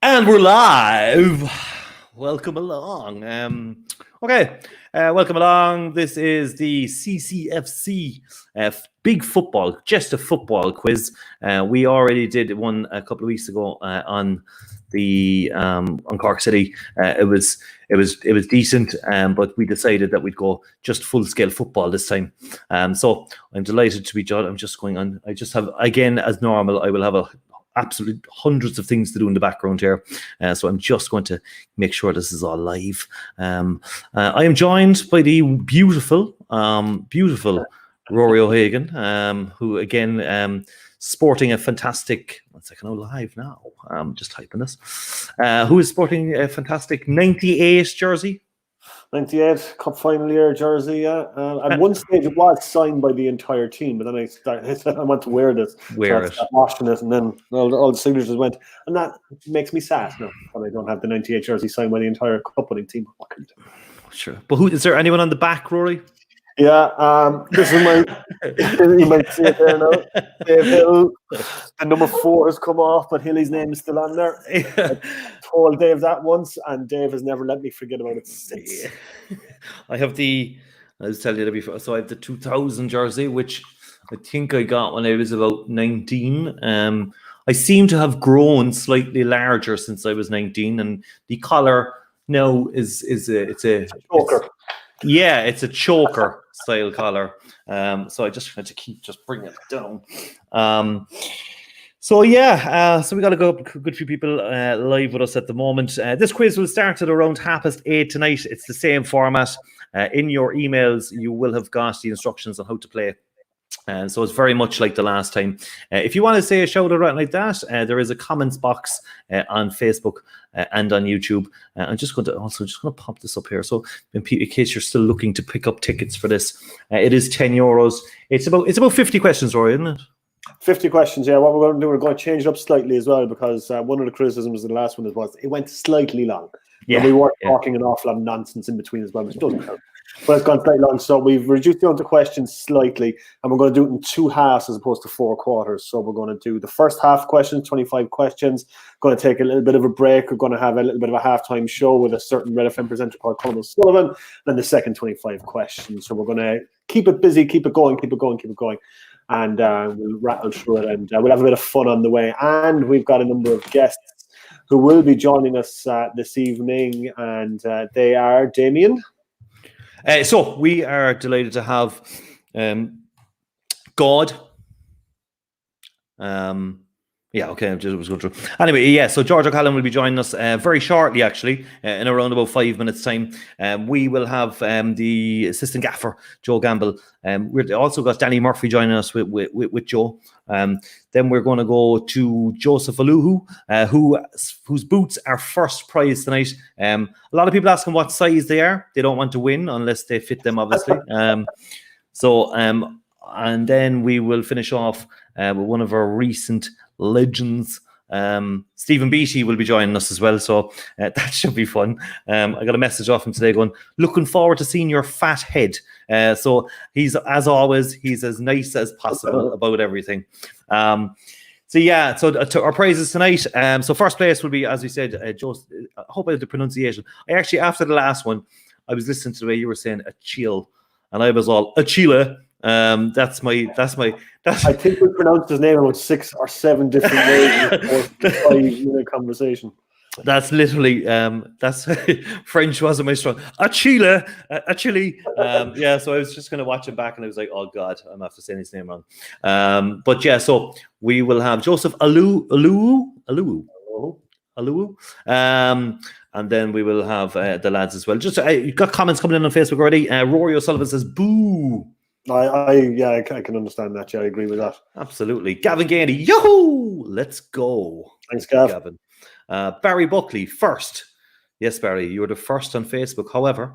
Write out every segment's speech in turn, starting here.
And we're live. Welcome along. Welcome along. This is the CCFC big football, just a football quiz. We already did one a couple of weeks ago on Cork City. It was decent, but we decided that we'd go just full scale football this time. So I'm delighted to be judged. I'm just going on. I just have, again, as normal, I will have absolutely hundreds of things to do in the background here, so I'm just going to make sure this is all live. I am joined by the beautiful Rory O'Hagan, who again sporting a fantastic, one second, live now, just typing this, who is sporting a fantastic 98 jersey. 98 Cup final year jersey, yeah. At one stage it was signed by the entire team, but then I want to wear this. Wear it. Washing it, and then all the signatures went. And that makes me sad now that I don't have the 98 jersey signed by the entire Cup winning team. What can I do? Sure. But is there anyone on the back, Rory? Yeah, this is you might see it there now. Dave Hill, the number 4 has come off, but Hilly's name is still on there. I told Dave that once, and Dave has never let me forget about it since. I was telling you that before, so I have the 2000 jersey, which I think I got when I was about 19. I seem to have grown slightly larger since I was 19, and the collar now it's a choker. It's a choker style collar. So I just had to keep bringing it down. So we got a good few people live with us at the moment. This quiz will start at around 8:30 tonight. It's the same format. In your emails, you will have got the instructions on how to play. And so it's very much like the last time. If you want to say a shout out right like that, there is a comments box on Facebook and on YouTube. I'm just going to pop this up here. So in case you're still looking to pick up tickets for this, it is €10. It's about 50 questions, Rory, isn't it? 50 questions, yeah. What we're going to do, we're going to change it up slightly as well, because one of the criticisms of the last one was it went slightly long. Yeah, and we weren't talking an awful lot of nonsense in between as well, which doesn't count. But it's gone slightly long, so we've reduced the amount of questions slightly, and we're going to do it in 2 halves as opposed to 4 quarters. So we're going to do the first half questions, 25 questions. Going to take a little bit of a break. We're going to have a little bit of a halftime show with a certain Red FM presenter called Colin O'Sullivan. Then the second 25 questions. So we're going to keep it busy, keep it going. And we'll rattle through it, and we'll have a bit of fun on the way. And we've got a number of guests who will be joining us this evening, and they are Damien. So we are delighted to have God. I just was going through. Anyway, so George O'Callaghan will be joining us very shortly, actually, in around about 5 minutes' time. We will have the assistant gaffer, Joe Gamble. We've also got Danny Murphy joining us with Joe. Then we're going to go to Joseph Aloo, whose boots are first prize tonight. A lot of people asking what size they are. They don't want to win unless they fit them, obviously. And then we will finish off with one of our recent legends. Stephen Beattie will be joining us as well, so that should be fun. I got a message off him today going, looking forward to seeing your fat head. So he's, as always, he's as nice as possible about everything. So our prizes tonight. So first place will be, as we said, Joseph, I hope I have the pronunciation. I actually, after the last one, I was listening to the way you were saying a chill, and I was all a chile. That's my. I think we pronounced his name about 6 or 7 different ways in a 5-minute conversation. That's literally that's French wasn't my strong. A chile. So I was just going to watch it back, and I was like, oh God, I'm after saying his name wrong. So we will have Joseph Aloo. And then we will have the lads as well. Just you've got comments coming in on Facebook already. Rory O'Sullivan says, boo. I can understand that. Yeah, I agree with that. Absolutely. Gavin Gainey, yo, let's go. Thanks, Gav. Gavin. Barry Buckley, first. Yes, Barry, you were the first on Facebook. However,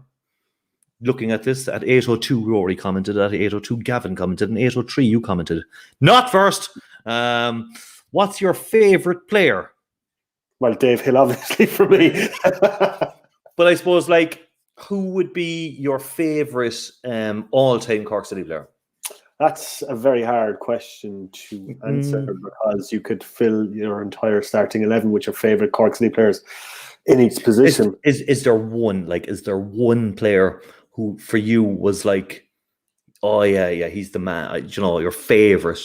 looking at this, at 8:02, Rory commented. At 8:02, Gavin commented. And 8:03, you commented. Not first. What's your favourite player? Well, Dave Hill, obviously, for me. But I suppose, who would be your favourite all-time Cork City player? That's a very hard question to answer because you could fill your entire starting 11 with your favourite Cork City players in each position. Is there one player who for you was like, oh yeah, he's the man, your favourite?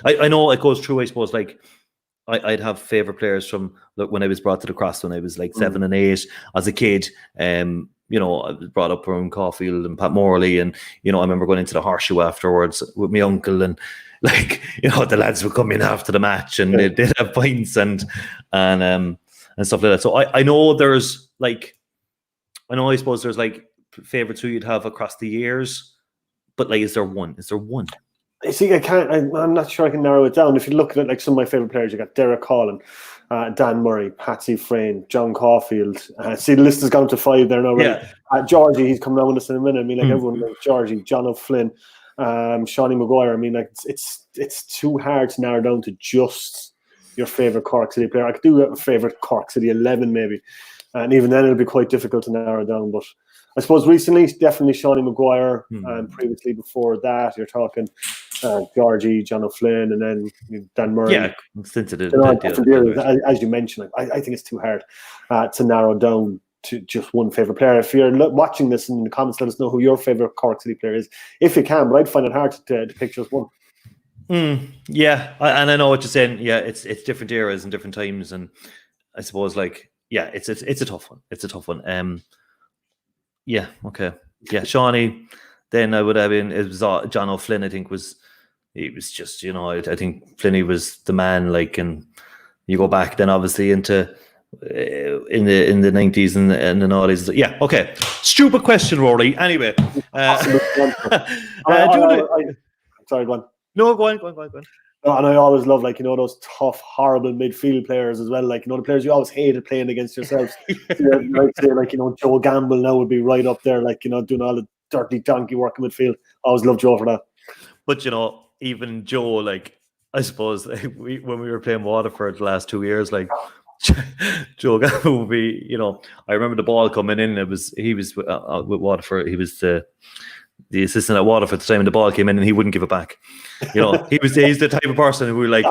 I know it goes through, I suppose, like I'd have favourite players from when I was brought to the Cross when I was like 7 and 8 as a kid. I was brought up around Caulfield and Pat Morley, and I remember going into the Horseshoe afterwards with my uncle, and like the lads would come in after the match and they'd have pints and stuff like that. So I know there's like, I suppose there's like favourites who you'd have across the years, but like, is there one? You see, I'm not sure I can narrow it down. If you look at like some of my favourite players, you got Derek Collin, Dan Murray, Patsy Frayne, John Caulfield. See, the list has gone to 5 there now. Right? Yeah. Georgie, he's coming on with us in a minute. I mean, like everyone knows Georgie, John O'Flynn, Shawnee Maguire. I mean, like it's too hard to narrow down to just your favourite Cork City player. I could do a favourite Cork City 11 maybe, and even then it'll be quite difficult to narrow down. But I suppose recently, definitely Shawnee Maguire, and previously before that, you're talking Georgie, John O'Flynn, and then Dan Murray. Yeah, as you mentioned, I think it's too hard to narrow down to just one favourite player. If you're watching this in the comments, let us know who your favourite Cork City player is, if you can. But I'd find it hard to pick just one. Yeah, and I know what you're saying. Yeah, it's different eras and different times, and I suppose like it's a tough one. It's a tough one. Yeah, okay. Yeah, Shawnee. Then I would have been. It was John O'Flynn. I think he was just I think Flinney was the man. Like, and you go back then obviously into in the 90s and the noughties. Yeah, okay. Stupid question, Rory. Anyway, sorry, go on. No, go on. And I always love, like, those tough, horrible midfield players as well. Like, the players you always hated playing against yourselves. Joe Gamble now would be right up there, like, doing all the dirty donkey work in midfield. I always loved Joe for that. But, even Joe, like, I suppose when we were playing Waterford the last 2 years, like, Joe Gamble would be, I remember the ball coming in. He was with Waterford. He was the assistant at Waterford at the time, and the ball came in and he wouldn't give it back. He's the type of person who, like,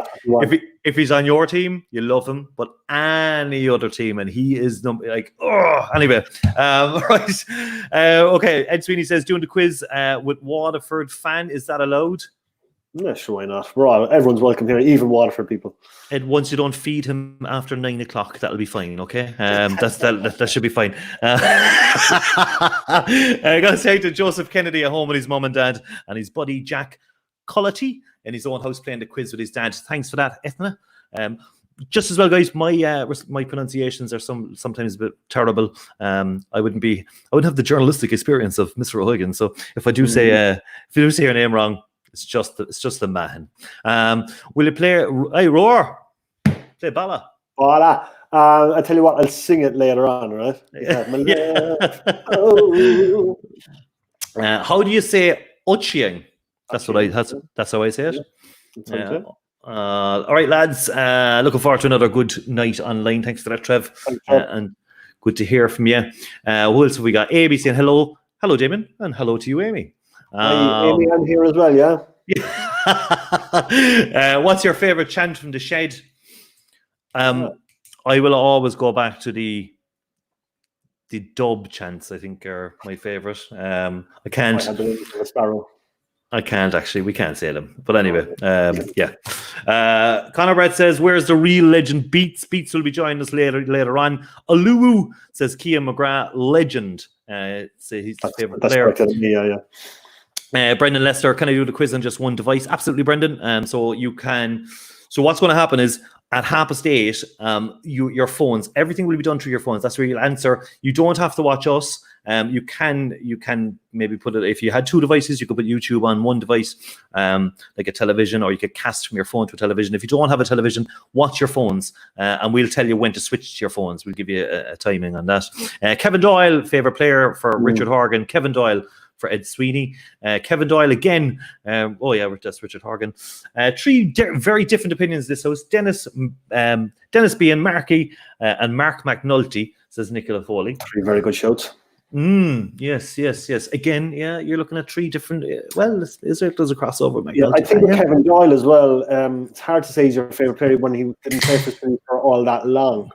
if he's on your team, you love him, but any other team, and he is like, oh, anyway. Right. Okay. Ed Sweeney says, doing the quiz with Waterford fan, is that allowed? Yeah, sure, why not? Everyone's welcome here, even Waterford people. And once you don't feed him after 9 o'clock, that'll be fine, okay? That should be fine. I gotta say to Joseph Kennedy at home with his mum and dad and his buddy Jack Cullity in his own house playing the quiz with his dad. Thanks for that, Ethna. Just as well, guys, my pronunciations are sometimes a bit terrible. I wouldn't have the journalistic experience of Mr. O'Higgin. So if I do say your name wrong, it's just the man. Will you play? Hey, Roar! Play Bala. Bala. I tell you what, I'll sing it later on, right? How do you say Ochieng? That's how I say it. All right, lads. Looking forward to another good night online. Thanks for that, Trev. And good to hear from you. Who else have we got? Amy saying hello. Hello, Damien. And hello to you, Amy. Amy, I'm here as well, yeah? What's your favourite chant from the shed? I will always go back to the dub chants, I think, are my favourite. I can't actually. We can't say them. But anyway, yeah. Conor Brett says, where's the real legend Beats? Beats will be joining us later on. Aloo says, Cian McGrath, legend. So he's the favourite player. Yeah. Brendan Lester, can I do the quiz on just one device? Absolutely, Brendan. So you can. So what's going to happen is at 8:30, your phones, everything will be done through your phones. That's where you'll answer. You don't have to watch us. You can maybe put it, if you had 2 devices, you could put YouTube on one device, like a television, or you could cast from your phone to a television. If you don't have a television, watch your phones, and we'll tell you when to switch to your phones. We'll give you a timing on that. Kevin Doyle, favourite player for Richard Horgan. Kevin Doyle for Ed Sweeney. Kevin Doyle again. That's Richard Horgan. 3 very different opinions this house. Dennis B. and Marky and Mark McNulty, says Nicola Foley. 3 very good shouts. Yes. Again, yeah, you're looking at 3 different. Well, there's a crossover, Mike. Yeah, I think with Kevin Doyle as well. It's hard to say he's your favorite player when he didn't play for all that long.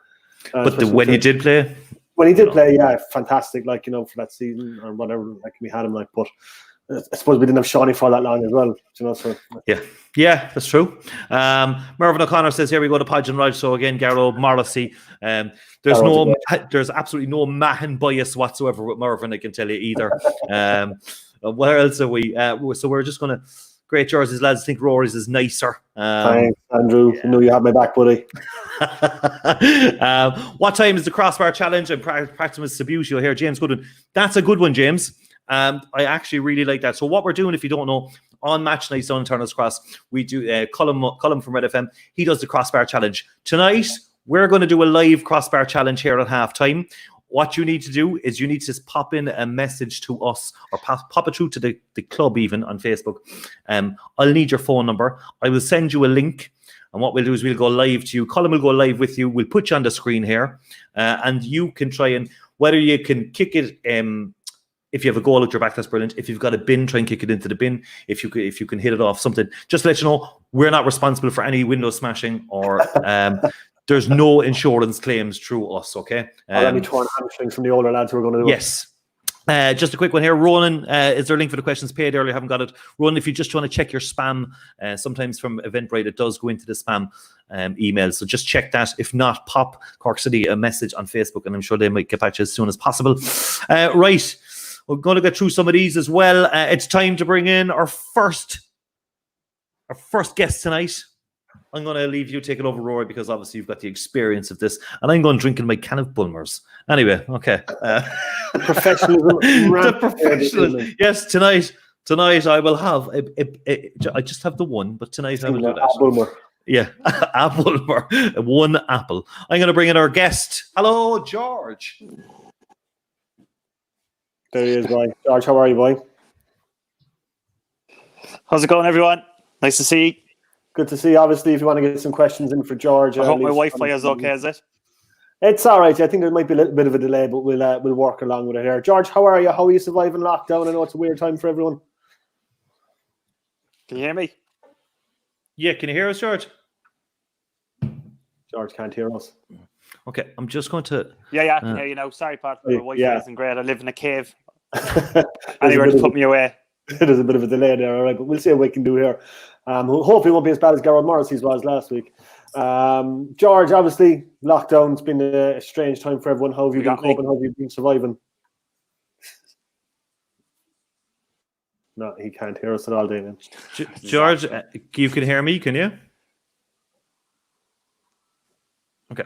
But when he did play, yeah, fantastic. Like for that season or whatever, like we had him like, but I suppose we didn't have Shawnee for that long as well. So yeah, that's true. Mervyn O'Connor says, "Here we go to Podge and Raj." So again, Garrow Morrissey. There's absolutely no Mahon bias whatsoever with Mervyn. I can tell you either. Where else are we? So we're just gonna. Great jerseys, lads. I think Rory's is nicer. Thanks, Andrew. Yeah. I know you have my back, buddy. What time is the crossbar challenge? And practice with Sabutio here. James Goodwin. That's a good one, James. I actually really like that. So what we're doing, if you don't know, on match nights on Turner's Cross, we do Colin from Red FM. He does the crossbar challenge. Tonight, we're going to do a live crossbar challenge here at halftime. What you need to do is you need to pop in a message to us or pop it through to the club even on Facebook. I'll need your phone number. I will send you a link. And what we'll do is we'll go live to you. Colin will go live with you. We'll put you on the screen here. And you can try and, whether you can kick it, if you have a goal at your back, that's brilliant. If you've got a bin, try and kick it into the bin. If you can hit it off something. Just to let you know, we're not responsible for any window smashing or... There's no insurance claims through us, okay? Let me torn hamstrings from the older lads who are going to do it. Yes. Just a quick one here. Ronan, is there a link for the questions paid earlier? I haven't got it. Ronan, if you just want to check your spam, sometimes from Eventbrite, it does go into the spam email. So just check that. If not, pop Cork City a message on Facebook, and I'm sure they might get back to you as soon as possible. Right. We're going to get through some of these as well. It's time to bring in our first guest tonight. I'm going to leave you take it over, Rory, because obviously you've got the experience of this. And I'm going drinking my can of Bulmers. Anyway, okay. Professionalism. The professionalism. Yes, tonight I will have, I just have the one, but tonight I will do that. Bulmer. Yeah, a Bulmer. 1 apple. I'm going to bring in our guest. Hello, George. There he is, boy. George, how are you, boy? How's it going, everyone? Nice to see you. Good to see you. Obviously, if you want to get some questions in for George. I hope my Wi-Fi is okay, is it? It's all right. I think there might be a little bit of a delay, but we'll work along with it here. George, how are you? How are you surviving lockdown? I know it's a weird time for everyone. Can you hear me? Yeah, can you hear us, George? George can't hear us. Okay, I'm just going to... Yeah, I can hear you now. Sorry, Pat, my Wi-Fi isn't great. I live in a cave. Anywhere to put me away. There's a bit of a delay there, all right, but we'll see what we can do here. Hopefully it won't be as bad as Garrod Morrissey's was last week. George, obviously, lockdown's been a strange time for everyone. How have you been coping? How have you been surviving? No, he can't hear us at all, Damien. George, you can hear me, can you? Okay.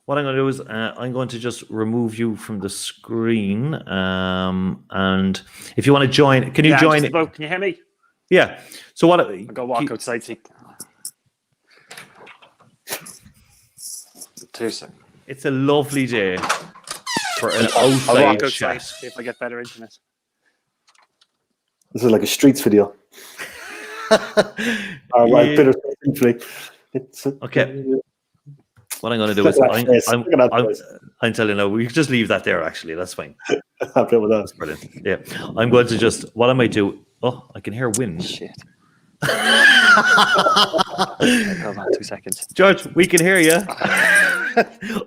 What I'm going to do is I'm going to just remove you from the screen. And if you want to join, can you join? Can you hear me? Yeah. So what? I'll go walk outside. See. 2 seconds. It's a lovely day for an outside chat. See if I get better internet. This is like a Streets video. Okay. What I'm going to do is I'm telling you now, we can just leave that there, actually. That's fine. Happy with that. That's brilliant. Yeah. I'm going to just, what I might do, I can hear wind. Shit. Hold on 2 seconds. George, we can hear you.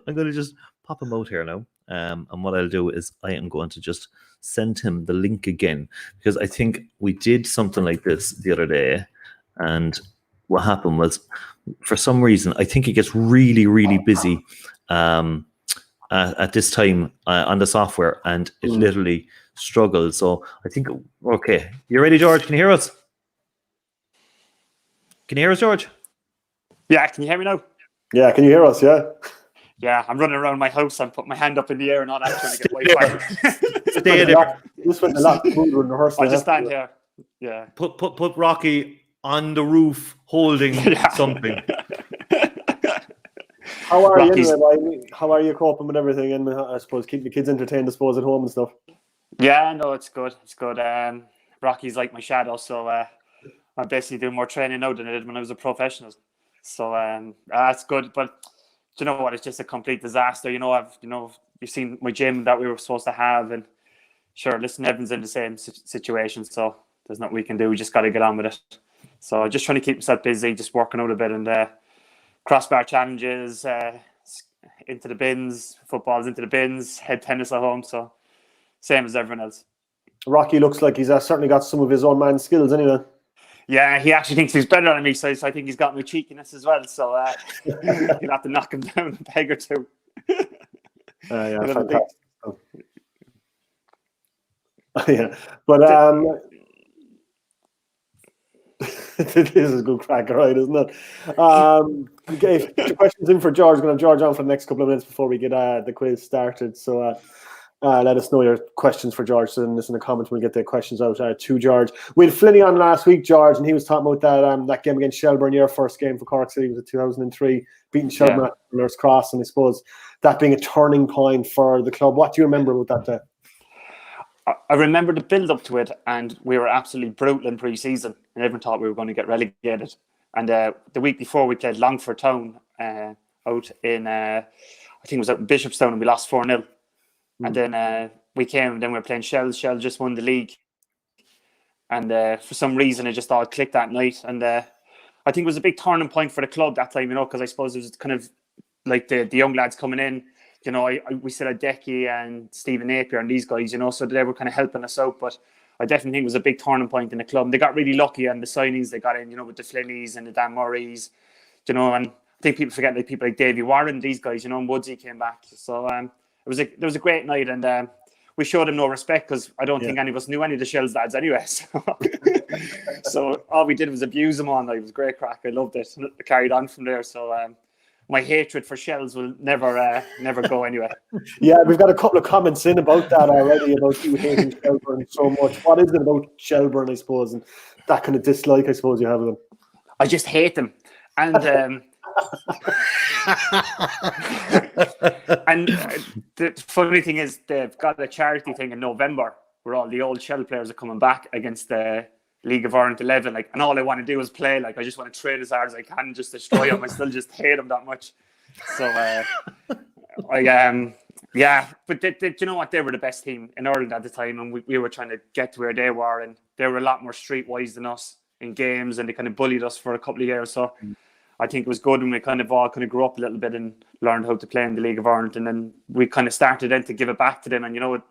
I'm going to just pop him out here now. And what I'll do is I am going to just send him the link again, because I think we did something like this the other day. And what happened was, for some reason, I think it gets really, really busy at this time on the software, and it literally struggles. So I think, okay. You ready, George? Can you hear us? Can you hear us, George? Yeah, can you hear me now? Yeah, can you hear us? Yeah. Yeah, I'm running around my house. I'm putting my hand up in the air and not actually trying to get Wi-Fi. Stay there. This went a lot smoother in rehearsal. I'll just stand here. Yeah. Put Rocky on the roof holding something. How are you anyway? How are you coping with everything? And I suppose keeping the kids entertained, I suppose, at home and stuff. Yeah, no, it's good. It's good. Rocky's like my shadow, so I'm basically doing more training now than I did when I was a professional. So that's good. But do you know what? It's just a complete disaster. You've seen my gym that we were supposed to have, and sure, listen, everyone's in the same situation, so there's nothing we can do. We just got to get on with it. So just trying to keep myself busy, just working out a bit, and crossbar challenges, into the bins, footballs into the bins, head tennis at home. So same as everyone else. Rocky looks like he's certainly got some of his own man skills anyway. Yeah, he actually thinks he's better than me, so I think he's got my cheekiness as well. So you'll have to knock him down a peg or two. Yeah, fantastic. Yeah, but this is a good crack, right, isn't it? Okay, get your questions in for George. We're going to have George on for the next couple of minutes before we get the quiz started. So let us know your questions for George. Send us in the comments. We'll get the questions out to George. We had Flinny on last week, George, and he was talking about that game against Shelburne. Your first game for Cork City was in 2003, beating Shelburne at Miller's Cross, and I suppose that being a turning point for the club. What do you remember about that day? I remember the build up to it, and we were absolutely brutal in pre-season, and everyone thought we were going to get relegated. And the week before, we played Longford Town out in, I think it was out in Bishopstown, and we lost 4-0. And then we came, and then we were playing Shell. Shell just won the league. And for some reason, it just all clicked that night. And I think it was a big turning point for the club that time, because I suppose it was kind of like the young lads coming in. We still had Decky and Stephen Napier and these guys, so they were kind of helping us out. But I definitely think it was a big turning point in the club. And they got really lucky on the signings they got in, with the Flinnies and the Dan Murrays, and I think people forget like people like Davy Warren, these guys, and Woodsy came back. So there was a great night, and we showed him no respect because I don't think any of us knew any of the Shells lads anyway. So all we did was abuse them all night. It was a great crack. I loved it. I carried on from there. So my hatred for Shells will never go anywhere. Yeah, we've got a couple of comments in about that already, about you hating Shelburne so much. What is it about Shelburne, I suppose, and that kind of dislike, I suppose, you have of them? I just hate them. And and the funny thing is they've got a charity thing in November where all the old Shell players are coming back against the League of Ireland 11, and all I want to do is play. I just want to train as hard as I can and just destroy them. I still just hate them that much. So but you know what? They were the best team in Ireland at the time, and we were trying to get to where they were, and they were a lot more streetwise than us in games, and they kind of bullied us for a couple of years. So I think it was good when we kind of all grew up a little bit and learned how to play in the League of Ireland, and then we kind of started then to give it back to them. And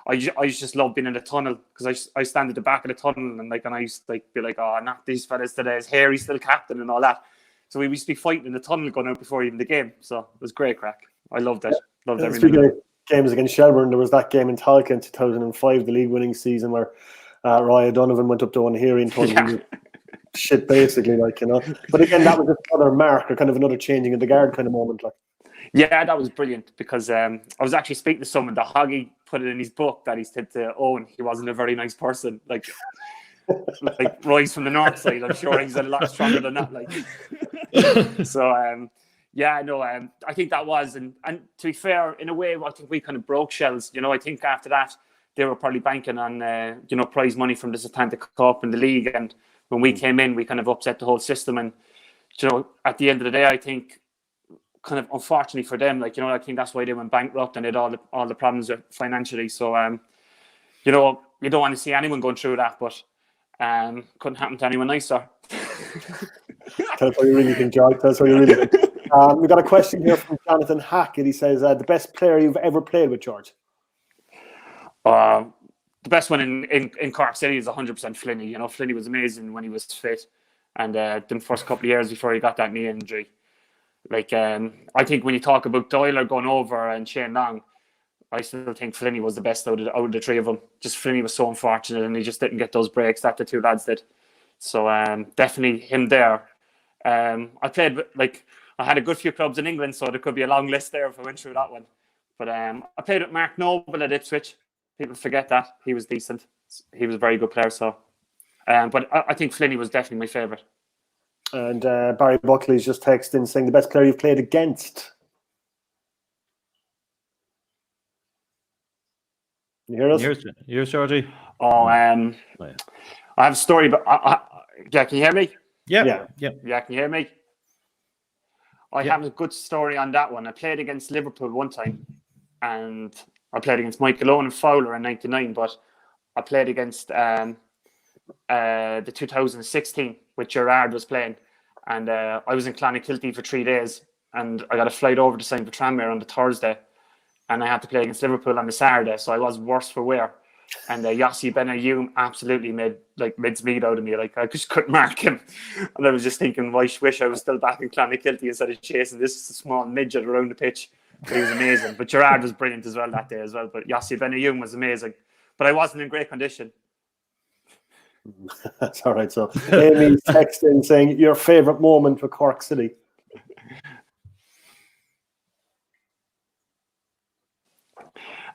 I just love being in the tunnel because I stand at the back of the tunnel and I used to be like, oh, not these fellas today. Is Harry still captain and all that? So we used to be fighting in the tunnel going out before even the game. So it was great crack. I loved it. Loved everything. Games against Shelburne. There was that game in Talca in 2005, the league winning season, where Roy O'Donovan went up to Harry and told him shit, basically, But again, that was another mark or kind of another changing of the guard kind of moment, Yeah, that was brilliant because I was actually speaking to someone that Hoggy put it in his book that he said to Owen he wasn't a very nice person. Like Roy's from the north side. I'm sure he's a lot stronger than that. So I think that was and to be fair, in a way, I think we kind of broke Shells. I think after that they were probably banking on prize money from the Atlantic Cup and the league, and when we came in, we kind of upset the whole system. And at the end of the day, I think, kind of unfortunately for them, I think that's why they went bankrupt and they had all the problems financially. So you don't want to see anyone going through that, but couldn't happen to anyone nicer. Tell us what you really think, George. Tell us what you really think. We've got a question here from Jonathan Hackett. He says, the best player you've ever played with, George? The best one in Cork City is 100% Flinny. Flinny was amazing when he was fit, and the first couple of years before he got that knee injury. I think when you talk about Doyle going over and Shane Long, I still think Flinny was the best out of the three of them. Just Flinny was so unfortunate, and he just didn't get those breaks that the two lads did. So definitely him there. I played I had a good few clubs in England, so there could be a long list there if I went through that one. But I played with Mark Noble at Ipswich. People forget that he was decent. He was a very good player. So, but I think Flinny was definitely my favourite. And Barry Buckley's just texting saying the best player you've played against. Can you hear us? Here's Georgie. I have a story, but can you hear me? Yeah. Can you hear me? I have a good story on that one. I played against Liverpool one time, and I played against Michael Owen and Fowler in '99, but I played against the 2016 which Gerard was playing, and I was in Clonakilty for 3 days, and I got a flight over to St. Tranmere on the Thursday, and I had to play against Liverpool on the Saturday, so I was worse for wear. And Yossi Benayoun absolutely made mincemeat out of me. Like, I just couldn't mark him, and I was just thinking, I wish I was still back in Clonakilty instead of chasing this small midget around the pitch. But he was amazing. But Gerard was brilliant as well that day as well. But Yossi Benayoun was amazing. But I wasn't in great condition. That's all right. So Amy's texting saying your favourite moment for Cork City.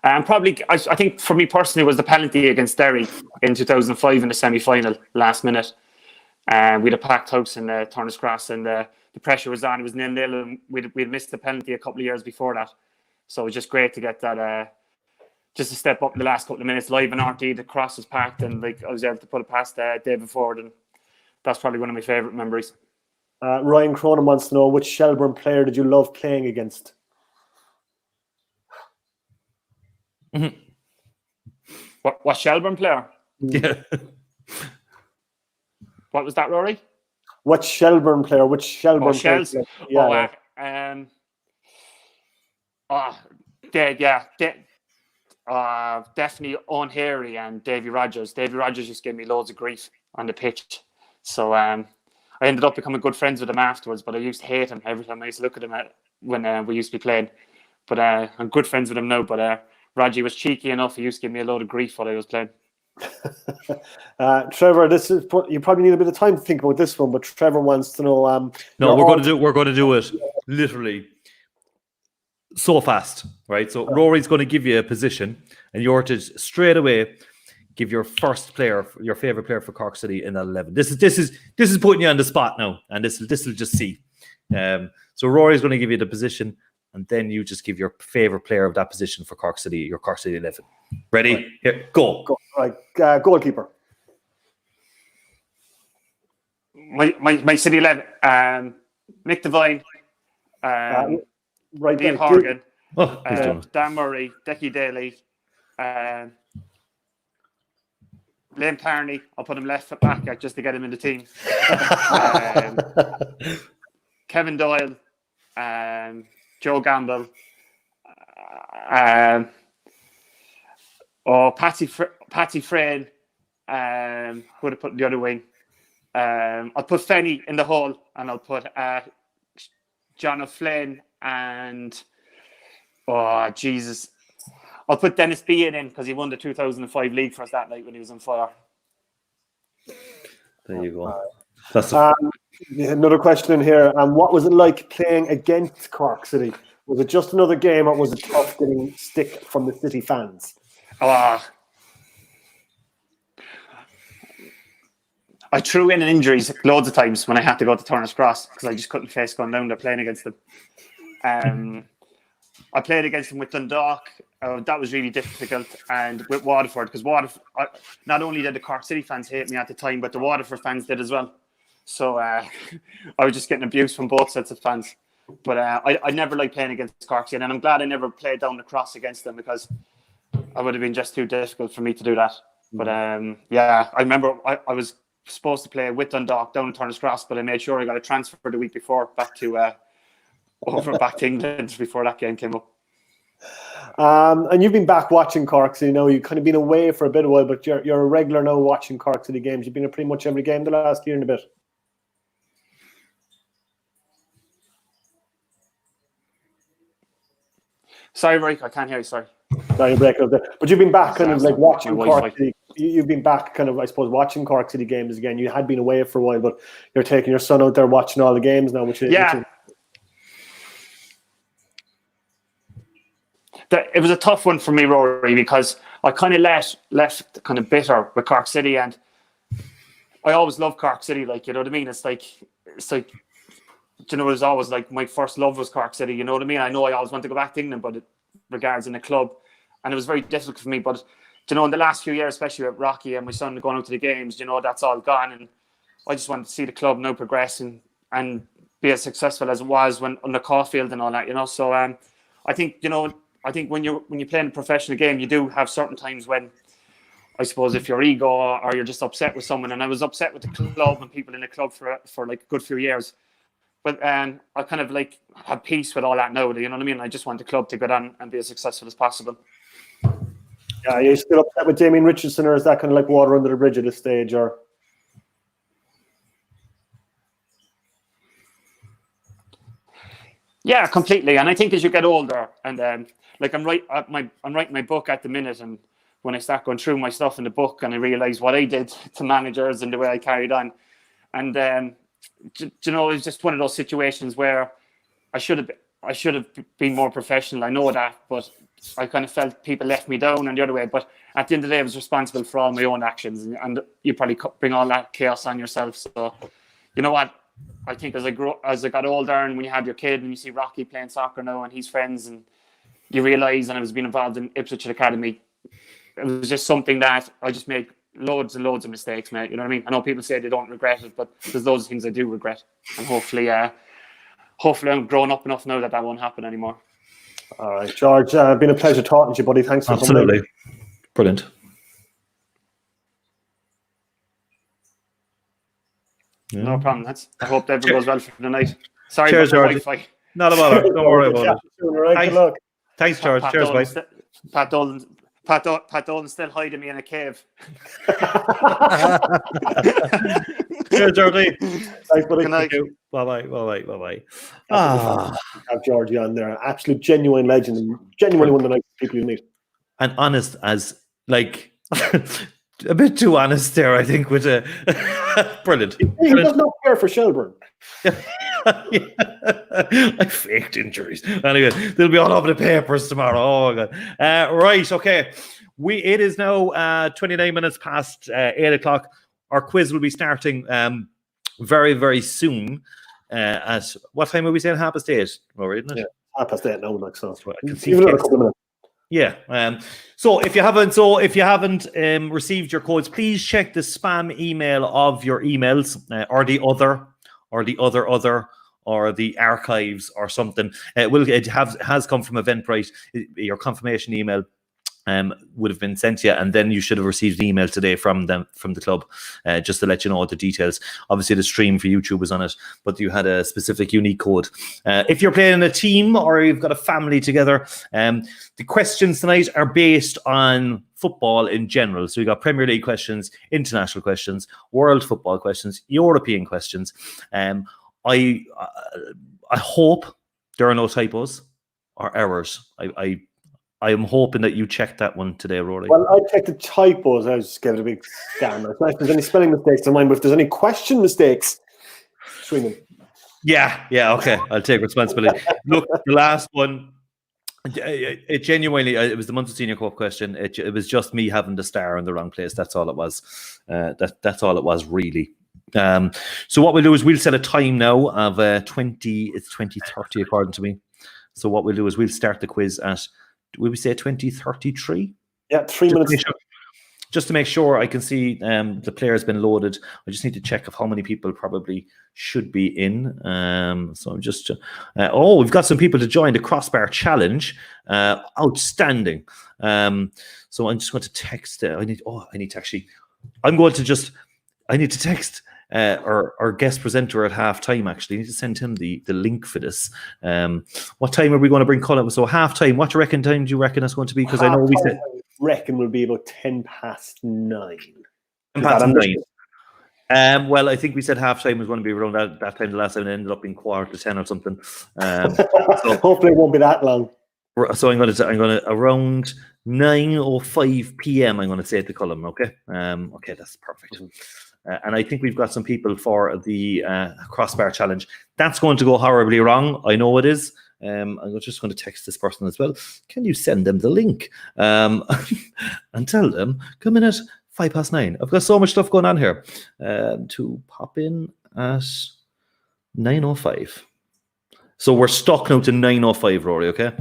Probably, I think for me personally was the penalty against Derry in 2005 in the semi-final, last minute. We had a packed house in Turner's Cross, and the pressure was on. It was 0-0, and we'd missed the penalty a couple of years before that. So it was just great to get that, just to step up in the last couple of minutes live in RT. The cross was packed, and I was able to put it past David Ford, and that's probably one of my favourite memories. Ryan Cronin wants to know, which Shelbourne player did you love playing against? Mm-hmm. What Shelbourne player? Yeah. What was that, Rory? What Shelbourne player? Which Shelbourne player? Yeah. Definitely Owen Harry and Davy Rogers. Davy Rogers just gave me loads of grief on the pitch. So I ended up becoming good friends with him afterwards, but I used to hate him every time I used to look at him when we used to be playing. But I'm good friends with him now, but Raji was cheeky enough. He used to give me a load of grief while I was playing. Trevor, you probably need a bit of time to think about this one, but Trevor wants to know. No, we're going to do it literally so fast, right? So Rory's going to give you a position, and you're to straight away give your first player, your favorite player for Cork City in that 11. This is putting you on the spot now, and this will just see. So Rory's going to give you the position, and then you just give your favorite player of that position for Cork City, your Cork City 11. Ready? Right. Here, go. Right, goalkeeper. My City 11. Mick Devine. Right, Neil Horgan. Dan Murray. Decky Daly. Liam Carney. I'll put him left back just to get him in the team. Kevin Doyle. Joe Gamble, Patty Frayne, who would have put the other wing. I'll put Fenny in the hole, and I'll put John O'Flynn and I'll put Dennis Bean in because he won the 2005 league for us that night when he was on fire. There you go. Another question in here. What was it like playing against Cork City? Was it just another game, or was it tough getting stick from the City fans? I threw in injuries loads of times when I had to go to Turner's Cross because I just couldn't face going down there playing against them. I played against them with Dundalk. That was really difficult, and with Waterford, because not only did the Cork City fans hate me at the time, but the Waterford fans did as well. So I was just getting abused from both sets of fans. But I never liked playing against Cork City, and I'm glad I never played down the cross against them because I would have been just too difficult for me to do that. But I remember I was supposed to play with Dundalk down in Turner's Cross, but I made sure I got a transfer the week before back to England before that game came up. And you've been back watching Cork City now. You've kind of been away for a bit of a while, but you're a regular now watching Cork City games. You've been at pretty much every game the last year and a bit. Sorry, Rick, I can't hear you. Sorry, you're breaking up there. But you've been back kind of like watching Cork City. You've been back kind of, I suppose, watching Cork City games again. You had been away for a while, but you're taking your son out there watching all the games now, which is... It was a tough one for me, Rory, because I kind of left kind of bitter with Cork City, and I always loved Cork City. Like, you know what I mean? It's like, you know, it was always like my first love was Cork City. You know what I mean? I know I always want to go back to England, but regards in the club, and it was very difficult for me. But you know, in the last few years, especially with Rocky and my son going out to the games, you know, that's all gone, and I just wanted to see the club now progress and be as successful as it was when under Caulfield and all that. You know, so I think, you know, I think when you're playing a professional game, you do have certain times when, I suppose, if your ego or you're just upset with someone, and I was upset with the club and people in the club for like a good few years. But I kind of like have peace with all that now. You know what I mean? I just want the club to go down and be as successful as possible. Yeah, are you still upset with Damien Richardson, or is that kind of like water under the bridge at this stage? Or yeah, completely. And I think as you get older, and like I'm writing my book at the minute, and when I start going through my stuff in the book, and I realize what I did to managers and the way I carried on, and you know, it's just one of those situations where I should have been more professional. I know that, but I kind of felt people left me down and the other way. But at the end of the day, I was responsible for all my own actions, and you probably bring all that chaos on yourself. So, you know what? I think as I got older, and when you have your kid and you see Rocky playing soccer now and he's friends, and you realise, and I was being involved in Ipswich Academy, it was just something that I just made loads and loads of mistakes, mate. You know what I mean? I know people say they don't regret it, but there's loads of things I do regret, and hopefully I'm grown up enough now that won't happen anymore. All right, George, been a pleasure talking to you, buddy. Thanks for coming. Absolutely, brilliant. Yeah. No problem. I hope everything goes well for the night. Sorry Cheers, about the George. Wi-Fi. Not a bother. Don't worry about it. Right, Thanks. good luck. Thanks, George. Cheers, mate. Pat Dolan's still hiding me in a cave. Cheers, Georgie. Thanks, buddy. Good night. Bye. Have Georgie on there. Absolute genuine legend, and genuinely one of the nicest people you meet. And honest as, like, a bit too honest there, I think, with a brilliant. He does not care for Shelburne. I faked injuries. Anyway, they'll be all over the papers tomorrow. Oh my god! Right, okay. It is now 29 minutes past 8 o'clock. Our quiz will be starting very, very soon. At what time are we saying? 8:30, isn't it? Yeah, 8:30 now, like so. I can see Even a couple of minutes. Yeah. So if you haven't received your codes, please check the spam email of your emails, or the archives or something. It has come from Eventbrite. Your confirmation email would have been sent to you, and then you should have received an email today from the club, just to let you know the details. Obviously, the stream for YouTube was on it, but you had a specific unique code. If you're playing in a team or you've got a family together, the questions tonight are based on football in general. So we got Premier League questions, international questions, world football questions, European questions. I hope there are no typos or errors. I am hoping that you checked that one today, Rory. Well, I checked the typos. I just gave it a big scan. It's nice if there's any spelling mistakes in mine, but if there's any question mistakes, between them. Yeah, okay. I'll take responsibility. Look, the last one, it genuinely, it was the Munster Senior Cup question. It was just me having the star in the wrong place. That's all it was. That's all it was, really. So what we'll do is we'll set a time now of 20:30 according to me. So what we'll do is we'll start the quiz at, will we say 20:33? Yeah, 3 minutes. Just to make sure I can see the player's been loaded. I just need to check of how many people probably should be in. So I'm just... we've got some people to join the crossbar challenge. Outstanding. So I'm just going to text... I need to actually... I need to text our guest presenter at half-time, actually. I need to send him the link for this. What time are we going to bring Colin? So half-time, what time do you reckon it's going to be? Because I know we said... reckon will be about 9:10. 9:10. Well, I think we said half-time was going to be around that time. The last time it ended up being 9:45 or something. So hopefully it won't be that long. So I'm going to around 9:05 p.m. I'm going to say at the column. Okay. Okay, that's perfect. And I think we've got some people for the crossbar challenge. That's going to go horribly wrong. I know it is. I'm just going to text this person as well. Can you send them the link and tell them, come in at 9:05. I've got so much stuff going on here to pop in at 9:05. So we're stuck now to 9:05, Rory, okay?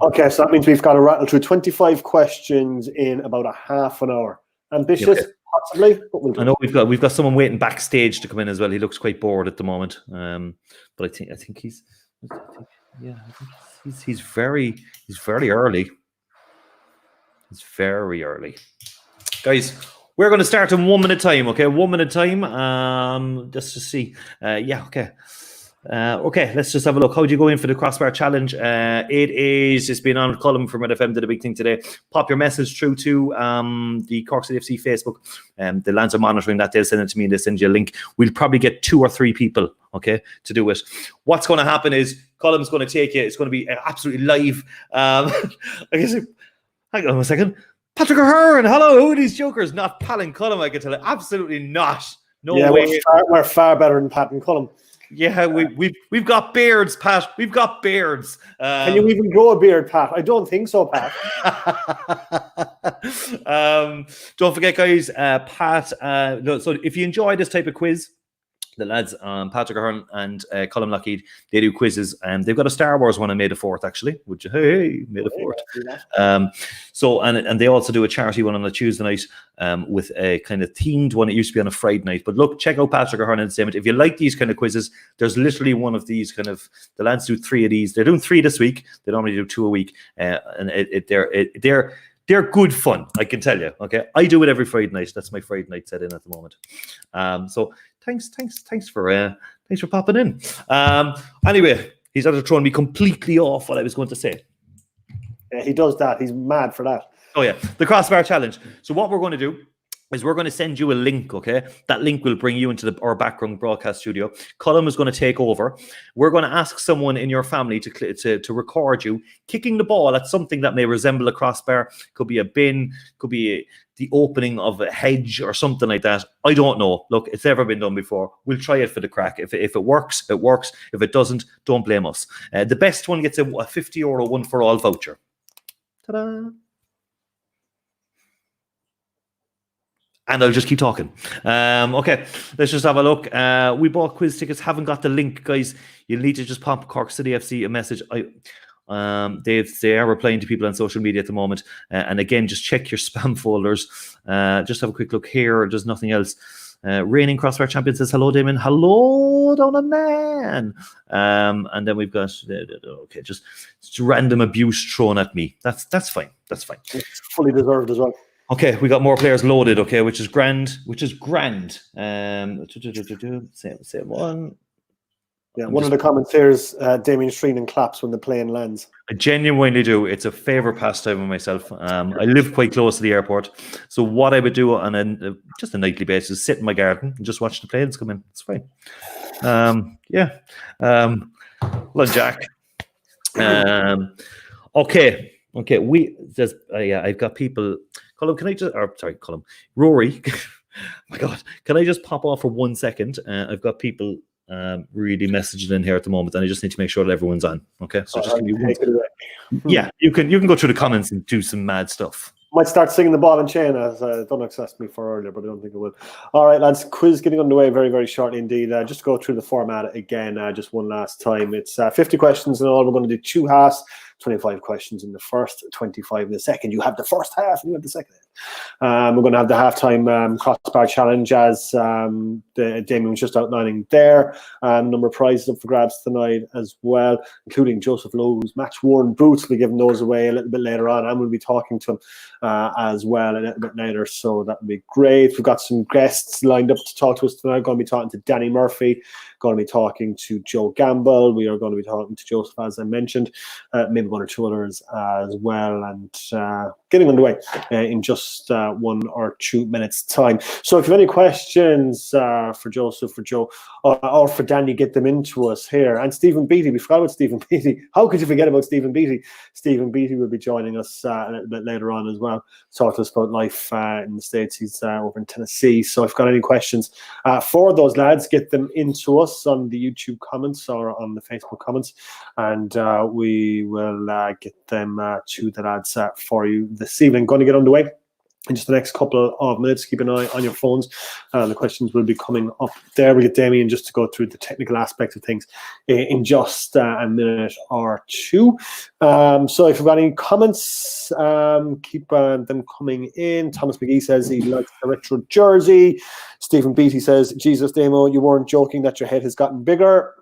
Okay, so that means we've got to rattle through 25 questions in about a half an hour. Ambitious, okay. Possibly. I know we've got someone waiting backstage to come in as well. He looks quite bored at the moment. But I think he's... Yeah, I think he's very early. He's very early. Guys, we're going to start in 1 minute time, okay? 1 minute time. Just to see. Yeah, okay. Okay, let's just have a look. How do you go in for the crossbar challenge? It's been on Column from Red FM, did a big thing today. Pop your message through to the Cork CCFC Facebook. The lads are monitoring that. They'll send it to me and they'll send you a link. We'll probably get 2 or 3 people, okay, to do it. What's going to happen is Column's going to take you. It's going to be absolutely live. I guess. Hang on a second. Patrick O'Hearn, hello. Who are these jokers? Not Pat and Colum, I can tell you. Absolutely not. No way. We're far better than Pat and Colum. Yeah, we've got beards, Pat. We've got beards. Can you even grow a beard, Pat? I don't think so, Pat. Don't forget, guys, Pat. So if you enjoy this type of quiz, the lads, Patrick O'Hearn and Colum Lockheed, they do quizzes, and they've got a Star Wars one on May the 4th, actually. Would you? Hey, May the 4th. So, and they also do a charity one on a Tuesday night with a kind of themed one. It used to be on a Friday night. But look, check out Patrick O'Hearn Entertainment. If you like these kind of quizzes, there's literally one of these kind of, the lads do 3 of these. They're doing 3 this week. They normally do 2 a week. And they're good fun, I can tell you. Okay, I do it every Friday night. That's my Friday night set in at the moment. So thanks for popping in. Anyway, he's after throwing me completely off what I was going to say. Yeah, he does that. He's mad for that. Oh yeah, the crossbar challenge. So what we're going to do is we're going to send you a link, okay? That link will bring you into our background broadcast studio. Colum is going to take over. We're going to ask someone in your family to record you kicking the ball at something that may resemble a crossbar. Could be a bin, could be the opening of a hedge or something like that. I don't know. Look, it's never been done before. We'll try it for the crack. If it works, it works. If it doesn't, don't blame us. The best one gets a €50 one for all voucher. Ta-da! And I'll just keep talking. Okay, let's just have a look. We bought quiz tickets, haven't got the link, guys. You'll need to just pop Cork City FC a message. They are replying to people on social media at the moment. And again, just check your spam folders. Just have a quick look here. There's nothing else. Reigning Crossbar Champion says, hello, Damon. Hello, Donna Man. And then we've got, okay, just random abuse thrown at me. That's fine. That's fine. It's fully deserved as well. Okay, we got more players loaded, okay, which is grand. Same one. Yeah, one of the comments here is Damien Shreenan claps when the plane lands. I genuinely do. It's a favourite pastime of myself. I live quite close to the airport. So what I would do on just a nightly basis, sit in my garden and just watch the planes come in. It's fine. Yeah. Well, Jack. Okay. I've got people. Colum, Colum. Rory. My God. Can I just pop off for 1 second? I've got people really messaging in here at the moment, and I just need to make sure that everyone's on. Okay, so just give me 1 second. Yeah, you can go through the comments and do some mad stuff. Might start singing the ball and chain, as Donnox asked me for earlier, but I don't think it will. All right, lads, quiz getting underway very, very shortly indeed. Just go through the format again, just one last time. It's 50 questions in all. We're going to do 2 halves. 25 questions in the first, 25 in the second. You have the first half and you have the second half. We're going to have the halftime crossbar challenge, as Damien was just outlining there. Number of prizes up for grabs tonight as well, including Joseph Lowe's match-worn boots. We'll be giving those away a little bit later on, and we'll be talking to him as well a little bit later, so that would be great. We've got some guests lined up to talk to us tonight. We're going to be talking to Danny Murphy, going to be talking to Joe Gamble. We are going to be talking to Joseph, as I mentioned, maybe 1 or 2 others as well, and getting underway in just 1 or 2 minutes time. So if you have any questions for Joseph, for Joe, or for Danny, get them into us here. And Stephen Beattie, we forgot about Stephen Beattie. How could you forget about Stephen Beattie? Stephen Beattie will be joining us a little bit later on as well, talk to us about life in the States. He's over in Tennessee. So if you've got any questions for those lads, get them into us on the YouTube comments or on the Facebook comments, and we will get them to the lads for you this evening. Going to get underway in just the next couple of minutes. Keep an eye on your phones. The questions will be coming up there. We get Damien just to go through the technical aspects of things in just a minute or 2. So if you've got any comments, keep them coming in. Thomas McGee says he likes the retro jersey. Stephen Beattie says, Jesus, Damo, you weren't joking that your head has gotten bigger.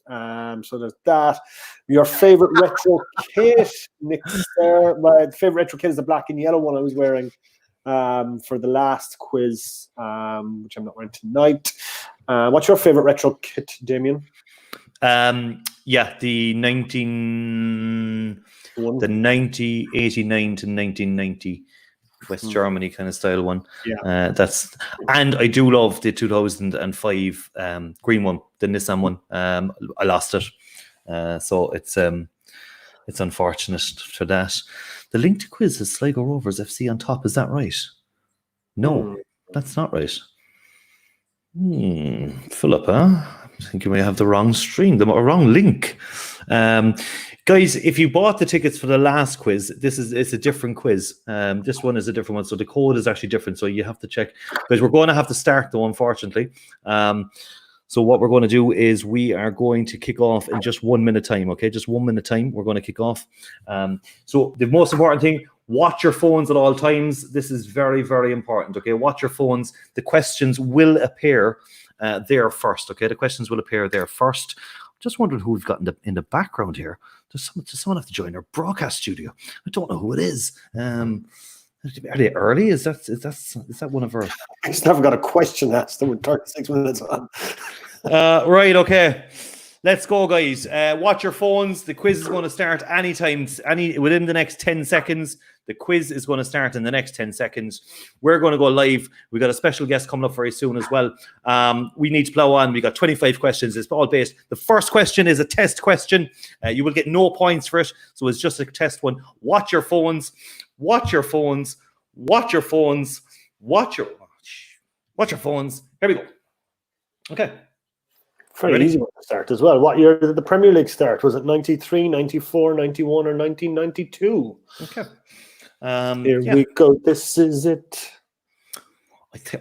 So there's that. Your favorite retro kit, Nick's there. My favorite retro kit is the black and yellow one I was wearing for the last quiz, which I'm not wearing tonight. What's your favorite retro kit, Damien? The 1989 to 1990 West Germany kind of style one. Yeah, and I do love the 2005 green one, the Nissan one. I lost it, so it's unfortunate for that. The link to quiz is Sligo Rovers FC on top. Is that right? No, that's not right. Philip, I think you may have the wrong stream, the wrong link. Guys, if you bought the tickets for the last quiz, it's a different quiz. This one is a different one, so the code is actually different. So you have to check, because we're going to have to start though, unfortunately. So what we're going to do is we are going to kick off in just 1 minute time. Okay, just 1 minute time. We're going to kick off. So the most important thing: watch your phones at all times. This is very, very important. Okay, watch your phones. The questions will appear there first. Okay, the questions will appear there first. Just wondering who we've got in the background here. Does someone have to join our broadcast studio? I don't know who it is. Are they early? Is that one of our? I just never got a question asked. We're 36 minutes on. Right. Okay. Let's go, guys. Watch your phones. The quiz is going to start within the next 10 seconds. The quiz is going to start in the next 10 seconds. We're going to go live. We've got a special guest coming up very soon as well. We need to plow on. We've got 25 questions. It's all based. The first question is a test question. You will get no points for it. So it's just a test one. Watch your phones. Watch your phones. Watch your phones. Watch your phones. Here we go. Okay. Very easy one to start as well. What year did the Premier League start? Was it 93, 94, 91, or 1992? Okay. Here we go. This is it.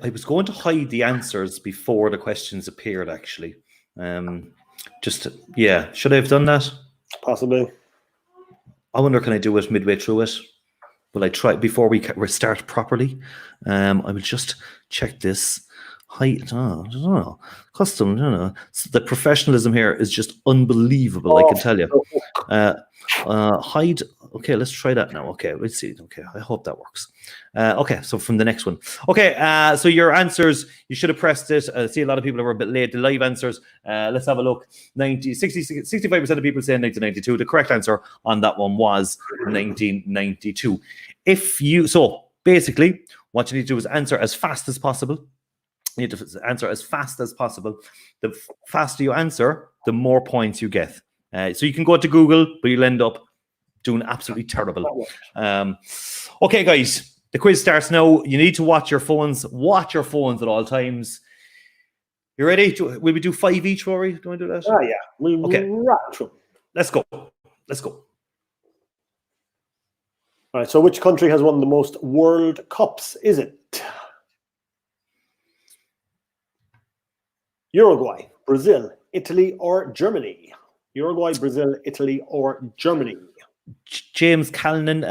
I was going to hide the answers before the questions appeared, actually. Should I have done that? Possibly. I wonder, can I do it midway through it? Will I try before we start properly? I will just check this. I don't know. Custom, So the professionalism here is just unbelievable, I can tell you. Hide. Okay, let's try that now. Okay, let's see. Okay, I hope that works. Okay, so from the next one. Okay, so your answers, you should have pressed it. I see a lot of people are a bit late. The live answers, let's have a look. 65% of people saying 1992. The correct answer on that one was 1992. So basically, what you need to do is answer as fast as possible. You need to answer as fast as possible. The faster you answer, the more points you get. So you can go to Google, but you'll end up doing absolutely terrible. Okay, guys, the quiz starts now. You need to watch your phones. Watch your phones at all times. You ready? Will we do 5 each, Rory? Do you want to do that? Oh, yeah. Okay. Let's go. All right, so which country has won the most World Cups? Is it Uruguay, Brazil, Italy, or Germany? Uruguay, Brazil, Italy, or Germany? James Callinan,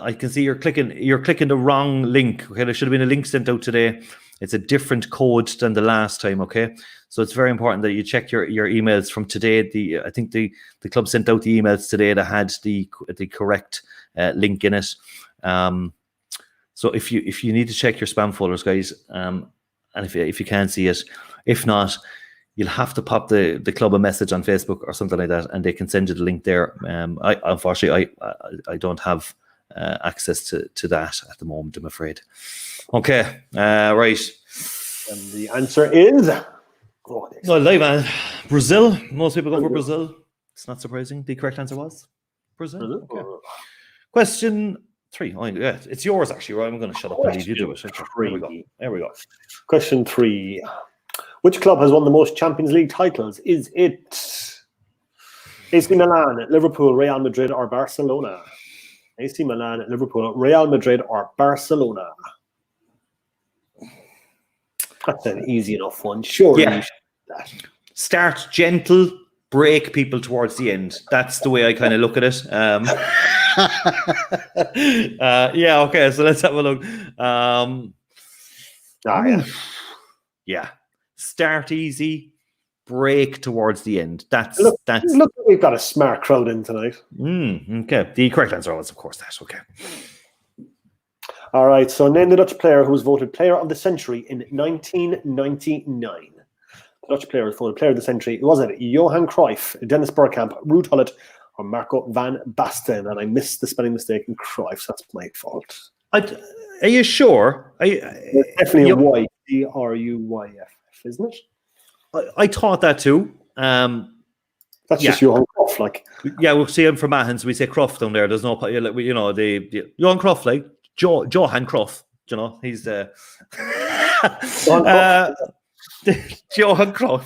I can see you're clicking the wrong link. Okay, there should have been a link sent out today. It's a different code than the last time. Okay, so it's very important that you check your emails from today. I think the club sent out the emails today that had the correct link in it. So if you need to check your spam folders, guys, and if you can't see it, if not, you'll have to pop the club a message on Facebook or something like that, and they can send you the link there. Unfortunately, I don't have access to that at the moment, I'm afraid. Okay, right. And the answer is Brazil. Most people go for Brazil. It's not surprising. The correct answer was Brazil. Okay. Question 3. Oh, yeah, it's yours actually, right? I'm going to shut up and leave you do it. There we go. Question 3. Which club has won the most Champions League titles? Is it AC Milan, Liverpool, Real Madrid, or Barcelona? AC Milan, Liverpool, Real Madrid, or Barcelona? That's an easy enough one. Sure. Yeah. Start gentle, break people towards the end. That's the way I kind of look at it. Yeah, okay, so let's have a look. Yeah. Start easy, break towards the end. That's Look, we've got a smart crowd in tonight. Okay. The correct answer was, of course, that. Okay. All right. So name the Dutch player who was voted Player of the Century in 1999. The Dutch player was voted Player of the Century. Was it Johan Cruyff, Dennis Bergkamp, Ruud Gullit, or Marco van Basten? And I missed the spelling mistake in Cruyff. So that's my fault. Are you sure? It's definitely a Y. Cruyff, isn't it? I thought that too. That's just Johan Cruyff, like. Yeah, we'll see him from Mahans. We say Cruyff down there. There's no, the Johan Cruyff, like Johan Cruyff. You know, he's the Johan Cruyff.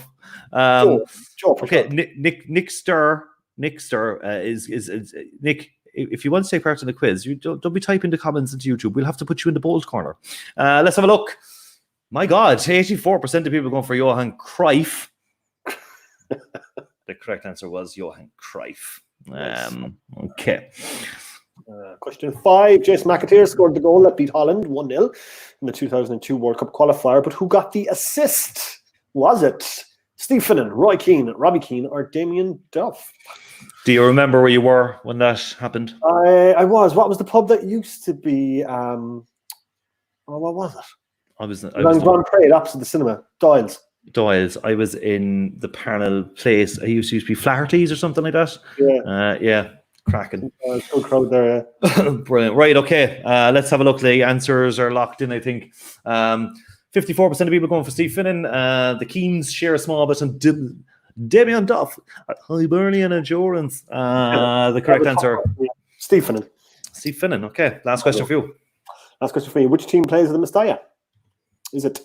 Okay, Nick Stir is Nick. If you want to take part in the quiz, you don't be typing the comments into YouTube. We'll have to put you in the bold corner. Let's have a look. My God, 84% of people going for Johan Cruyff. The correct answer was Johan Cruyff. Okay. Question 5. Jason McAteer scored the goal that beat Holland 1-0 in the 2002 World Cup qualifier, but who got the assist? Was it Steve Finnan, Roy Keane, Robbie Keane, or Damien Duff? Do you remember where you were when that happened? I was. What was the pub that used to be? What was it? I was Grand Parade opposite the cinema. Doyle's. I was in the Parnell place. I used to be Flaherty's or something like that. Yeah. Cracking. Good crowd there. Yeah. Brilliant. Right. Okay. Let's have a look. The answers are locked in, I think. 54% of people going for Steve Finnan. The Keens share a small bit, and Damien Duff at Hibernian Endurance. The correct answer. Steve Finnan. Steve Finnan. Okay. Last question for you. Which team plays at the Mestalla? Is it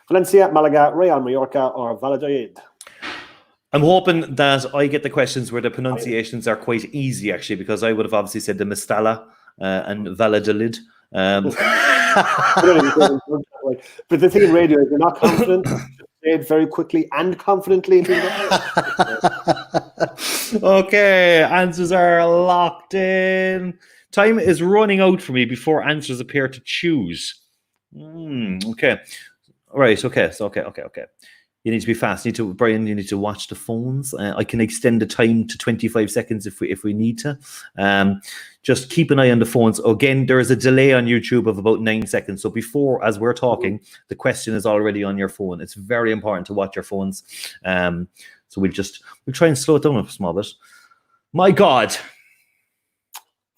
Valencia, Malaga, Real Mallorca, or Valladolid? I'm hoping that I get the questions where the pronunciations are quite easy, actually, because I would have obviously said the Mestalla and Valladolid. But the thing in radio is you're not confident. Say it very quickly and confidently. Okay, answers are locked in. Time is running out for me before answers appear to choose. Okay. All right. Okay. So, okay. You need to be fast. Brian, you need to watch the phones. I can extend the time to 25 seconds if we need to. Just keep an eye on the phones. Again, there is a delay on YouTube of about 9 seconds. So before, as we're talking, the question is already on your phone. It's very important to watch your phones. So we'll try and slow it down a small bit. My God.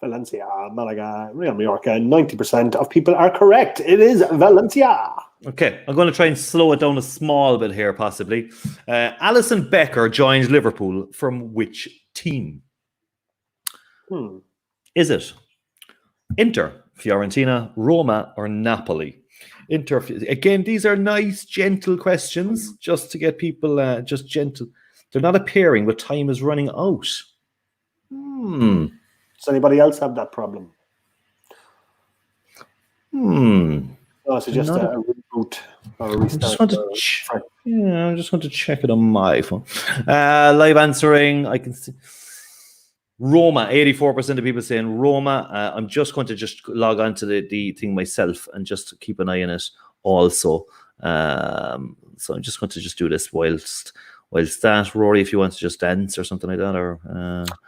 Valencia, Malaga, Real Mallorca. 90% of people are correct. It is Valencia. Okay, I'm going to try and slow it down a small bit here, possibly. Alison Becker joined Liverpool from which team? Is it Inter, Fiorentina, Roma, or Napoli? Inter. Again, these are nice, gentle questions, just to get people just gentle. They're not appearing, but time is running out. Does anybody else have that problem? Oh, so just a reboot or a restart. I just want to check it on my phone. Live answering, I can see Roma. 84% of people saying Roma. I'm just going to log on to the thing myself and just keep an eye on it also. So I'm just going to do this whilst that, Rory, if you want to just dance or something like that, or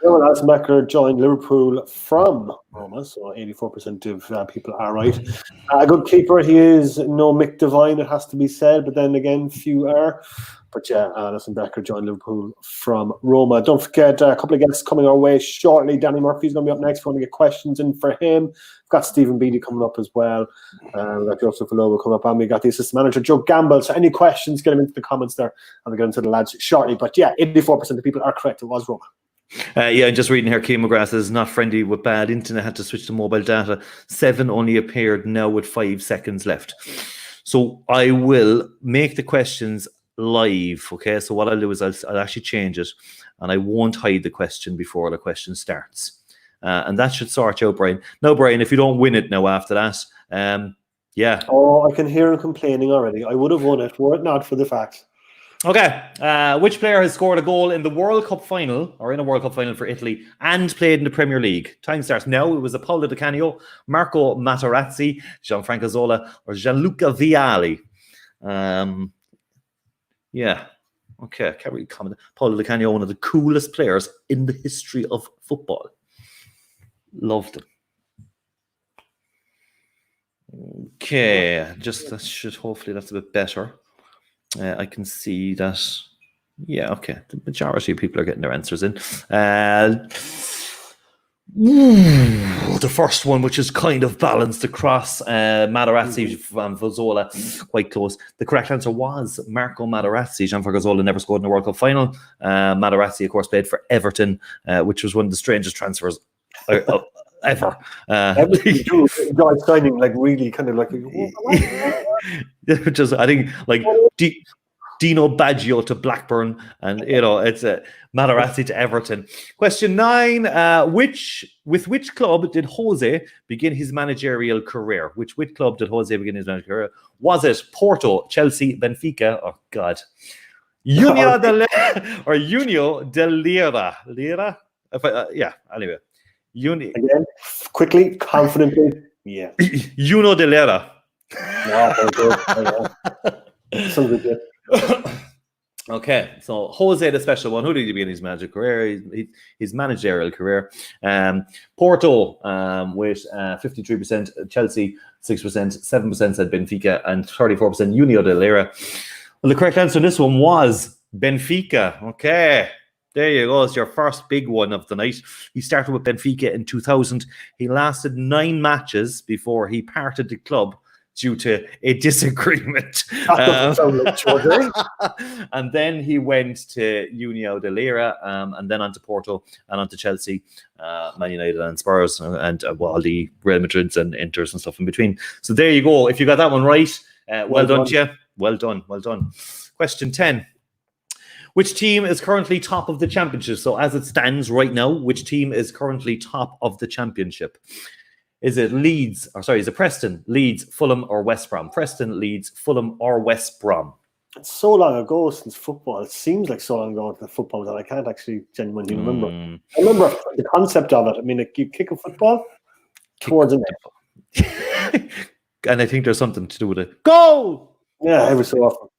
Alison Becker joined Liverpool from Roma, so 84% of people are right. A good keeper, he is no Mick Devine, it has to be said, but then again, few are. But yeah, Alison Becker joined Liverpool from Roma. Don't forget, a couple of guests coming our way shortly. Danny Murphy's going to be up next. If you want to get questions in for him. We've got Stephen Beattie coming up as well. We've got Joseph Aloo coming up, and we got the assistant manager, Joe Gamble. So any questions, get them into the comments there, and we'll get into the lads shortly. But yeah, 84% of people are correct. It was Roma. I'm just reading here. Keane McGrath is not friendly with bad internet. Had to switch to mobile data. 7 only appeared now with 5 seconds left. So I will make the questions live. Okay, so what I'll do is I'll actually change it, and I won't hide the question before the question starts, and that should sort you out, Brian. Now, Brian, if you don't win it now after that, yeah. Oh, I can hear him complaining already. I would have won it were it not for the fact. Okay, which player has scored a goal in the World Cup final, or in a World Cup final for Italy, and played in the Premier League? Time starts now. It was a Paolo Di Canio, Marco Materazzi, Gianfranco Zola, or Gianluca Vialli. Yeah. Okay, can't really comment. Paulo Di Canio, one of the coolest players in the history of football. Loved him. Okay, that should hopefully that's a bit better. I can see that. Yeah, okay. The majority of people are getting their answers in. The first one, which is kind of balanced across Materazzi and Vazzola, quite close. The correct answer was Marco Materazzi. Gianfranco Zola never scored in the World Cup final. Materazzi, of course, played for Everton, which was one of the strangest transfers ever. Guys signing like really kind of like just I think like Dino Baggio to Blackburn, and it's Materazzi to Everton. Question 9: with which club did Jose begin his managerial career? Which club did Jose begin his managerial career? Was it Porto, Chelsea, Benfica? Oh God, Union de Lira? Lira? Yeah. Anyway. Again, quickly, confidently, yeah. Juno de Lera. Okay, so Jose, the special one. Who did he begin his managerial career? His managerial career. Porto with 53%, Chelsea 6%, 7% said Benfica, and 34% Union de Lera. Well, the correct answer on this one was Benfica. Okay. There you go. It's your first big one of the night. He started with Benfica in 2000. He lasted 9 matches before he parted the club due to a disagreement. And then he went to União de Lira, and then on to Porto, and on to Chelsea, Man United and Spurs, and all the Real Madrids and Inters and stuff in between. So there you go. If you got that one right, well done to you. Well done. Question 10. Which team is currently top of the championship? So as it stands right now, which team is currently top of the championship? Is it Preston, Leeds, Fulham, or West Brom? Preston, Leeds, Fulham, or West Brom? It's so long ago since football. It seems like so long ago since football that I can't actually genuinely remember. I remember the concept of it. I mean, like you kick a football towards a net. And I think there's something to do with it. Goal! Yeah, every so often.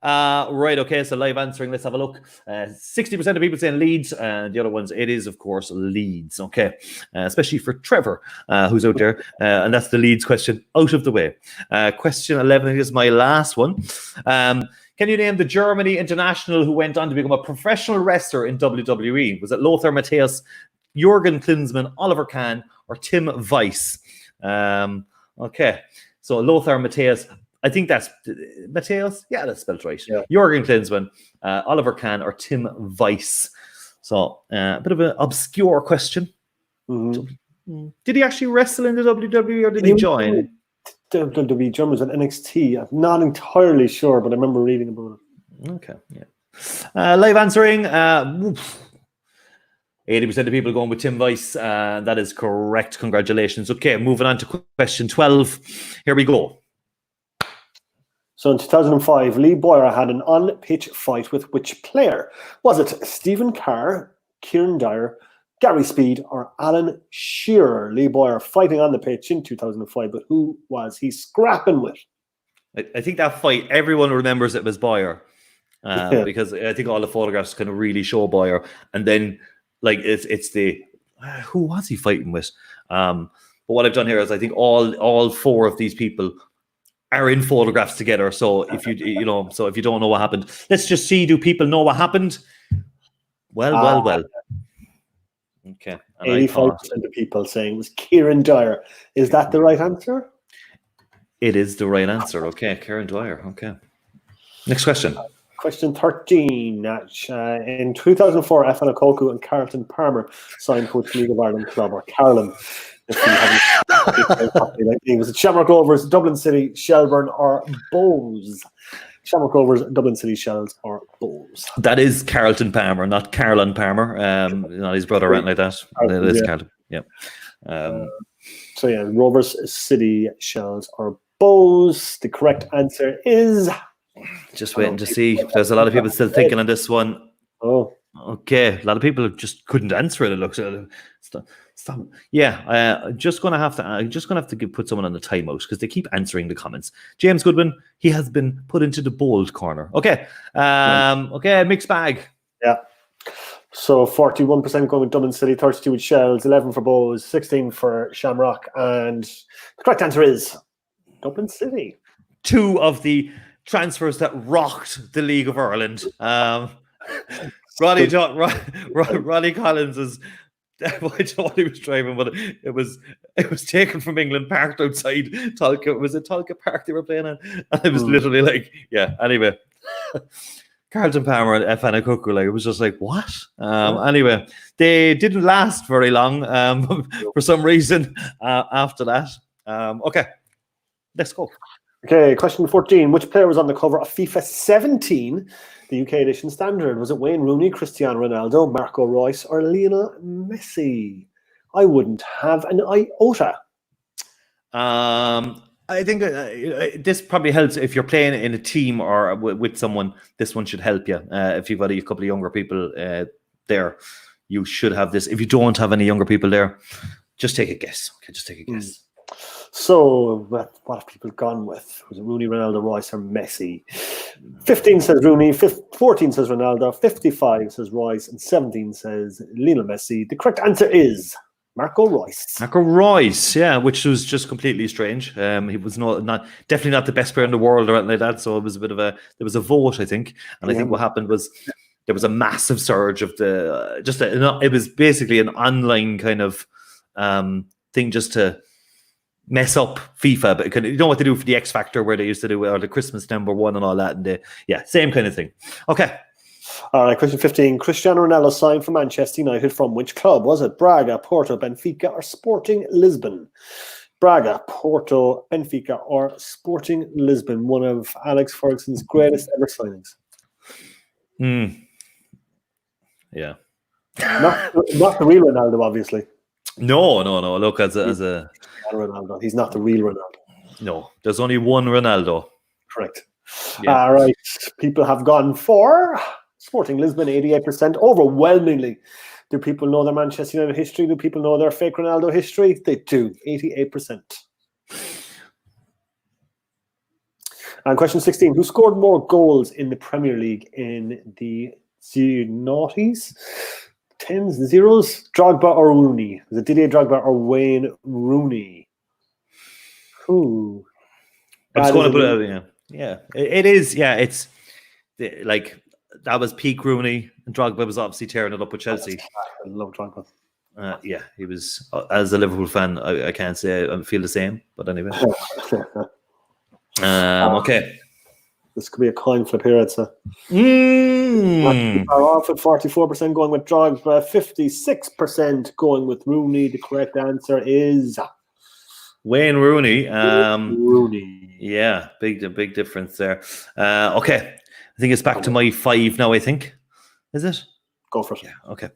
Right, okay, so live answering, let's have a look. 60% of people saying Leeds, and the other ones, it is, of course, Leeds, okay? Especially for Trevor, who's out there, and that's the Leeds question out of the way. Question 11 is my last one. Can you name the Germany international who went on to become a professional wrestler in WWE? Was it Lothar Matthäus, Jürgen Klinsmann, Oliver Kahn, or Tim Weiss? Okay, so Lothar Matthäus, I think that's Matthäus. Yeah, that's spelled right. Yeah. Jürgen Klinsmann, Oliver Kahn, or Tim Weiss. So a bit of an obscure question. Mm-hmm. Did he actually wrestle in the WWE or did he join? WWE Germans at NXT. I'm not entirely sure, but I remember reading about it. Okay, yeah. Live answering. 80% of people going with Tim Weiss. That is correct. Congratulations. Okay, moving on to question 12. Here we go. So in 2005, Lee Boyer had an on-pitch fight with which player? Was it Stephen Carr, Kieran Dyer, Gary Speed, or Alan Shearer? Lee Boyer fighting on the pitch in 2005, but who was he scrapping with? I think that fight, everyone remembers it was Boyer, because I think all the photographs kind of really show Boyer. And then, like, it's the who was he fighting with? But what I've done here is I think all 4 of these people are in photographs together. So if if you don't know what happened, let's just see. Do people know what happened? Well. Okay. 85% of people saying it was Kieran Dyer. Is that the right answer? It is the right answer. Okay, Kieran Dyer. Okay. Next question. Question 13. In 2004, Efan Okoku and Carlton Palmer signed for the League of Ireland club, or Carolyn. Was it Shamrock Rovers, Dublin City, Shelbourne, or Bows? Shamrock Rovers, Dublin City Shells, or Bows? That is Carlton Palmer, not Carolyn Palmer. Not his brother or anything like that. That is Carlton. Yeah. So yeah, Rovers, City, Shells, or Bows. The correct answer is. Just waiting to see. There's a lot of people still thinking on this one. Oh. Okay, a lot of people just couldn't answer it. It looks. Stop. Yeah, I'm just gonna have to put someone on the timeout because they keep answering the comments. James Goodwin, he has been put into the bold corner. Okay, okay, mixed bag. Yeah. So 41% going with Dublin City, 32 with Shells, 11 for Bows, 16 for Shamrock, and the correct answer is Dublin City. Two of the transfers that rocked the League of Ireland. Ronnie Collins is. I don't know what he was driving, but it was taken from England, parked outside Tolka. Was it Tolka Park they were playing at? And it was literally like, yeah. Anyway, Carlton Palmer and Fana Cook were like, it was just like, what? Anyway, they didn't last very long for some reason after that. Okay, let's go. Okay, question 14. Which player was on the cover of FIFA 17, the UK edition standard? Was it Wayne Rooney, Cristiano Ronaldo, Marco Reus, or Lionel Messi? I wouldn't have an iota. I think this probably helps if you're playing in a team or with someone. This one should help you. If you've got a couple of younger people there, you should have this. If you don't have any younger people there, just take a guess. Okay, just take a guess. So, what have people gone with? Was it Rooney, Ronaldo, Reus, or Messi? 15 says Rooney, 14 says Ronaldo, 55 says Reus, and 17 says Lionel Messi. The correct answer is Marco Reus. Marco Reus, yeah, which was just completely strange. He was definitely not the best player in the world or anything like that. So it was there was a vote, I think, and I think what happened was there was a massive surge of it was basically an online kind of thing just to mess up FIFA, but you know what they do for the X Factor where they used to do or the Christmas number one and all that, and same kind of thing. Okay. All right, question 15. Cristiano Ronaldo signed for Manchester United from which club? Was it Braga, Porto, Benfica, or Sporting Lisbon? Braga, Porto, Benfica, or Sporting Lisbon? One of Alex Ferguson's greatest ever signings. Yeah. Not the real Ronaldo, obviously. No. Look, as a Ronaldo. He's not the real Ronaldo. No, there's only one Ronaldo. Correct. Yeah. All right. People have gone for Sporting Lisbon, 88%. Overwhelmingly. Do people know their Manchester United history? Do people know their fake Ronaldo history? They do. 88%. And question 16. Who scored more goals in the Premier League in the noughties? Tens, zeros, Drogba or Rooney? Was it Didier Drogba or Wayne Rooney? Who? I'm just going to put it. Yeah, it is. Yeah, it's like that was peak Rooney, and Drogba was obviously tearing it up with Chelsea. I love Drogba. Yeah, he was. As a Liverpool fan, I can't say I feel the same, but anyway. Okay. This could be a coin flip here, I'd say. Are off at 44% going with Drogba, 56% going with Rooney. The correct answer is Wayne Rooney. Rooney. Yeah, big difference there. Okay, I think it's back to my 5 now. I think is it? Go for it. Yeah. Okay.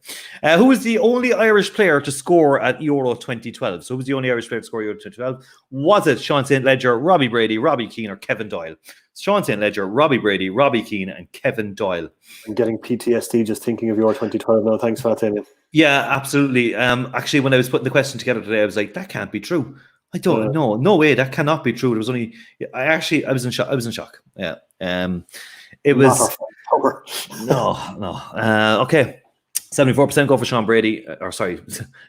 Who was the only Irish player to score at Euro 2012? So who was the only Irish player to score Euro 2012? Was it Sean St. Ledger, Robbie Brady, Robbie Keane, or Kevin Doyle? Sean St. Ledger, Robbie Brady, Robbie Keane, and Kevin Doyle. I'm getting PTSD just thinking of Euro 2012 now. Thanks for that, Damien. Yeah, absolutely. Actually, when I was putting the question together today, I was like, that can't be true. I don't know. No way, that cannot be true. There was only I was in shock. Yeah. It was no. Okay. 74% go for Sean Brady,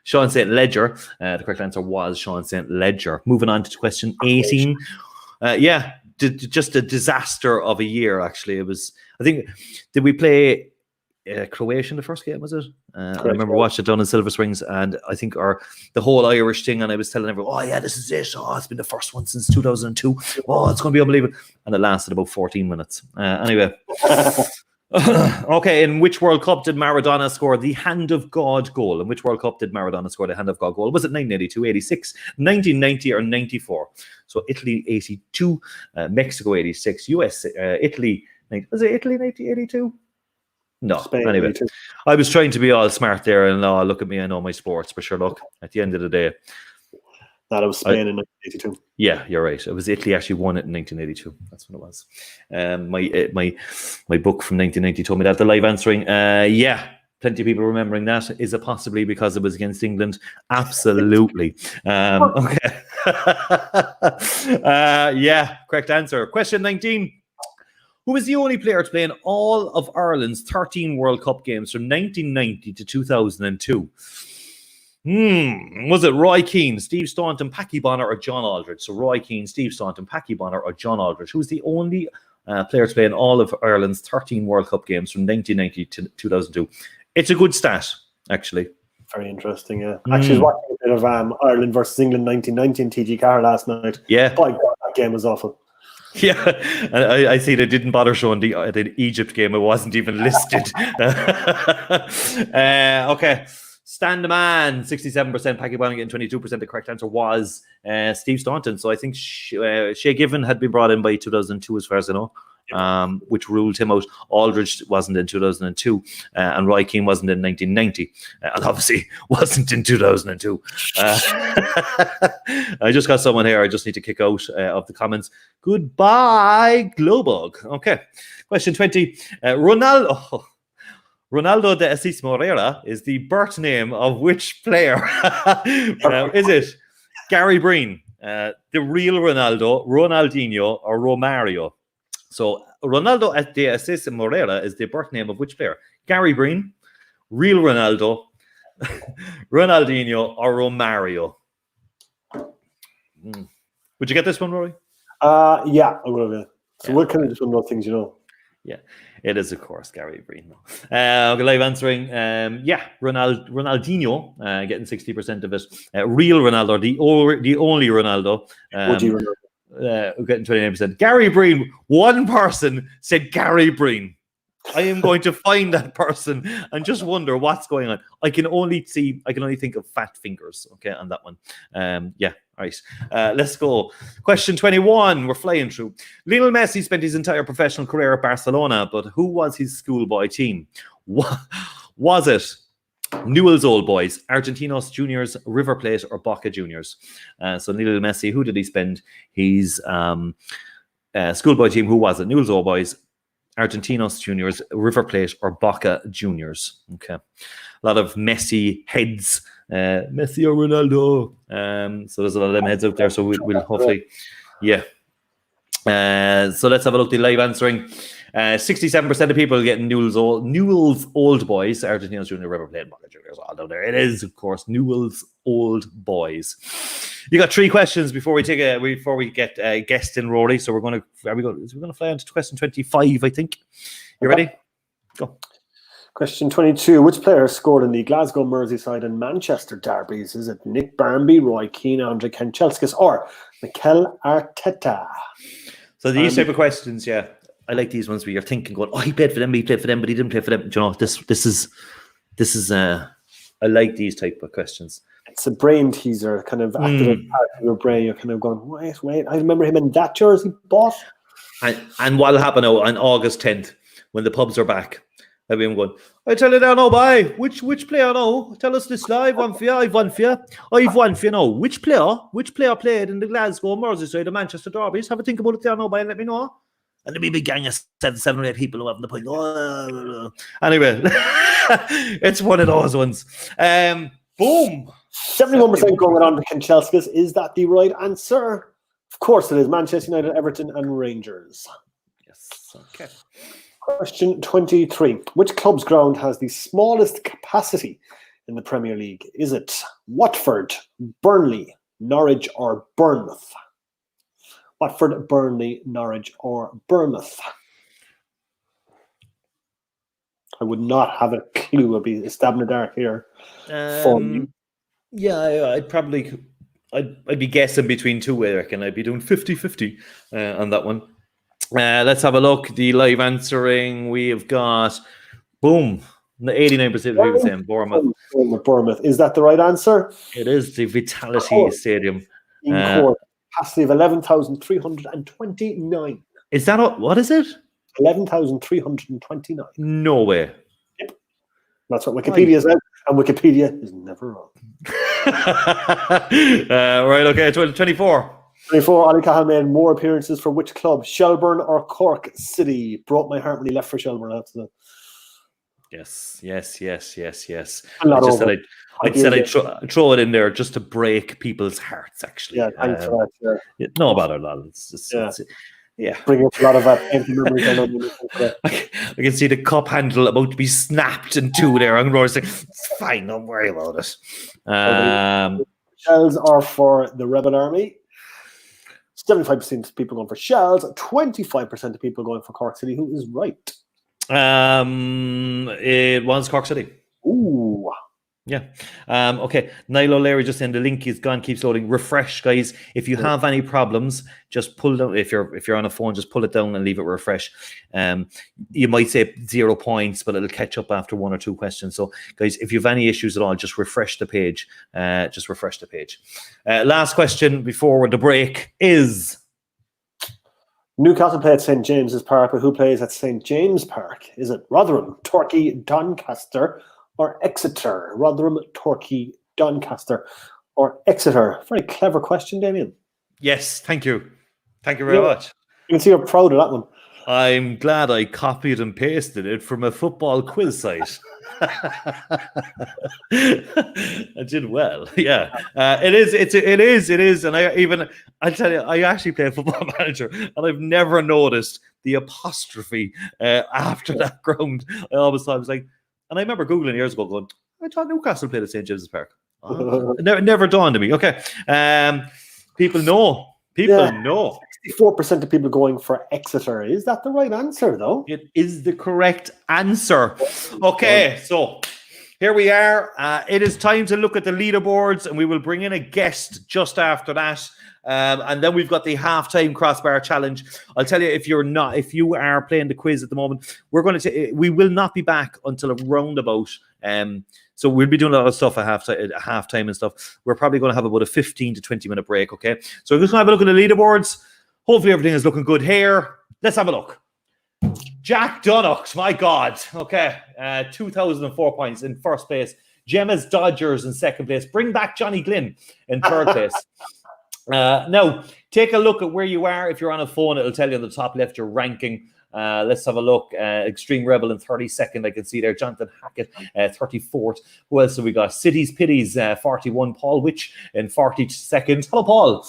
Sean St. Ledger. The correct answer was Sean St. Ledger. Moving on to question 18. Just a disaster of a year, actually. It was, I think, did we play Croatia in the first game, was it? I remember watching it down in Silver Springs, and I think the whole Irish thing, and I was telling everyone, oh yeah, this is it. Oh, it's been the first one since 2002. Oh, it's going to be unbelievable. And it lasted about 14 minutes. Anyway. Okay, in which World Cup did Maradona score the Hand of God goal? In which World Cup did Maradona score the Hand of God goal? Was it 1982, 86, 1990, or 94? So Italy 82, Mexico 86, US, Italy. Was it Italy 1982? No. Spain, anyway, 82. I was trying to be all smart there, and look at me, I know my sports, but sure, look, at the end of the day. That was Spain in 1982. Yeah, you're right. It was Italy actually won it in 1982. That's what it was. My book from 1990 told me that. The live answering. Yeah. Plenty of people remembering that. Is it possibly because it was against England? Absolutely. Okay. Yeah, correct answer. Question 19. Who was the only player to play in all of Ireland's 13 World Cup games from 1990 to 2002? Was it Roy Keane, Steve Staunton, Packy Bonner, or John Aldridge? So Roy Keane, Steve Staunton, Packy Bonner, or John Aldridge? Who was the only player to play in all of Ireland's 13 World Cup games from 1990 to 2002? It's a good stat, actually. Very interesting, yeah. Actually, I was watching a bit of Ireland versus England 1990 in TG Carr last night. Yeah. By God, that game was awful. Yeah, I see they didn't bother showing the Egypt game. It wasn't even listed. Okay. Stand the man, 67%. Packy Bonner getting 22%. The correct answer was Steve Staunton. So I think Shea Given had been brought in by 2002, as far as I know. Which ruled him out. Aldridge wasn't in 2002, and Roy Keane wasn't in 1990, and obviously wasn't in 2002. I just got someone here I just need to kick out of the comments. Goodbye, Globog. Okay, question 20. Ronaldo de Assis Moreira is the birth name of which player? Is it Gary Breen, the real Ronaldo, Ronaldinho, or Romario? So Ronaldo de Assis Moreira is the birth name of which player? Gary Breen, real Ronaldo, Ronaldinho, or Romario? Would you get this one, Rory? Yeah, I would have. So we're kind of just one of those things, Yeah, it is, of course, Gary Breen. Live answering. Yeah, Ronaldinho getting 60% of it. Real Ronaldo, the only Ronaldo. Getting 29%. Gary Breen. One person said Gary Breen. I am going to find that person and just wonder what's going on. I can only think of fat fingers. Okay, on that one. Yeah. Right. Let's go. Question 21. We're flying through. Lionel Messi spent his entire professional career at Barcelona, but who was his schoolboy team? Was it Newell's Old Boys, Argentinos Juniors, River Plate, or Boca Juniors? So Lionel Messi, who did he spend his schoolboy team? Who was it? Newell's Old Boys, Argentinos Juniors, River Plate, or Boca Juniors? Okay. A lot of Messi heads. Messi or Ronaldo. So there's a lot of them heads out there. So we'll hopefully, yeah. So let's have a look at the live answering. 67% of people getting Newell's Old Boys, Argentinos Junior, River Plate, Boca Juniors, all down there. It is, of course, Newell's Old Boys. You got 3 questions before we get a guest in, Rory. So we're going to fly on to question 25, I think. You ready? Go. Question 22. Which player scored in the Glasgow, Merseyside and Manchester derbies? Is it Nick Barmby, Roy Keane, Andre Kanchelskis, or Mikel Arteta? So these type of questions, yeah. I like these ones where you're thinking, going, he played for them, but he didn't play for them. Do you know, this is I like these type of questions. It's a brain teaser, kind of active part of your brain. You're kind of going, wait, I remember him in that jersey, boss. And what'll happen now on August 10th when the pubs are back? I've been going, I tell you now, bye. Which player now? Tell us this live. I've won for you now. Which player played in the Glasgow, Merseyside, and Manchester derbies? Have a think about it there now, bye, and let me know. And there'll be a big gang of 7 or 8 people who haven't the point. Anyway, it's one of those ones. Boom. 71% going on to Kanchelskis. Is that the right answer? Of course it is. Manchester United, Everton, and Rangers. Yes. Okay. Question 23. Which club's ground has the smallest capacity in the Premier League? Is it Watford, Burnley, Norwich, or Bournemouth? Watford, Burnley, Norwich, or Bournemouth? I would not have a clue. I'd be stabbing in the dark here. Yeah, I'd be guessing between two, I reckon. I'd be doing 50-50 on that one. Let's have a look. The live answering, we have got, boom, 89% of people saying Bournemouth. Bournemouth. Is that the right answer? It is the Vitality Stadium. In court, capacity of 11,329. Is that what is it? 11,329. No way. Yep. That's what Wikipedia says, and Wikipedia is never wrong. Right, okay, 24. 24, Ali Cahill made more appearances for which club? Shelbourne or Cork City? Broke my heart when he left for Shelbourne. Yes. I'd said I'd throw it in there just to break people's hearts. Actually, Yeah, thanks for that. no bother, lad. It's Bringing up a lot of painful memories. I can see the cup handle about to be snapped in two there. I'm going to say, it's fine, don't worry about it. Shells are for the Rebel Army. 75% of people going for Shells. 25% of people going for Cork City. Who is right? It was Cork City. Ooh. Yeah. Okay. Niall O'Leary just saying the link is gone, keeps loading. Refresh, guys. If you have any problems, just pull down. If you're on a phone, just pull it down and leave it refresh. You might say 0 points, but it'll catch up after 1 or 2 questions. So, guys, if you have any issues at all, just refresh the page. Last question before the break is Newcastle play at St James's Park, but who plays at St James Park? Is it Rotherham, Torquay, Doncaster, or Exeter? Rotherham, Torquay, Doncaster, or Exeter? Very clever question, Damien. Yes, thank you. Thank you very much. You can see you're proud of that one. I'm glad I copied and pasted it from a football quiz site. I did well. Yeah, it is. And I'll tell you, I actually play Football Manager, and I've never noticed the apostrophe after that ground. I always thought it was like, and I remember Googling years ago going, I thought Newcastle played at St James's Park. It never dawned on me. Okay. People know. People know. 64% of people going for Exeter. Is that the right answer, though? It is the correct answer. Okay, so here we are. It is time to look at the leaderboards, and we will bring in a guest just after that. And then we've got the halftime crossbar challenge. I'll tell you, if you are playing the quiz at the moment, we will not be back until around about. So we'll be doing a lot of stuff at halftime and stuff. We're probably going to have about a 15 to 20 minute break. Okay, so we're just going to have a look at the leaderboards. Hopefully everything is looking good here. Let's have a look. Jack Dunnock, my God. Okay, 2004 points in first place. Gemma's Dodgers in second place. Bring back Johnny Glynn in third place. Now, take a look at where you are. If you're on a phone, it'll tell you on the top left your ranking. Let's have a look. Extreme Rebel in 32nd. I can see there. Jonathan Hackett, 34th. Who else have we got? Cities Pitties, 41. Paul Witch in 42nd. Hello, Paul.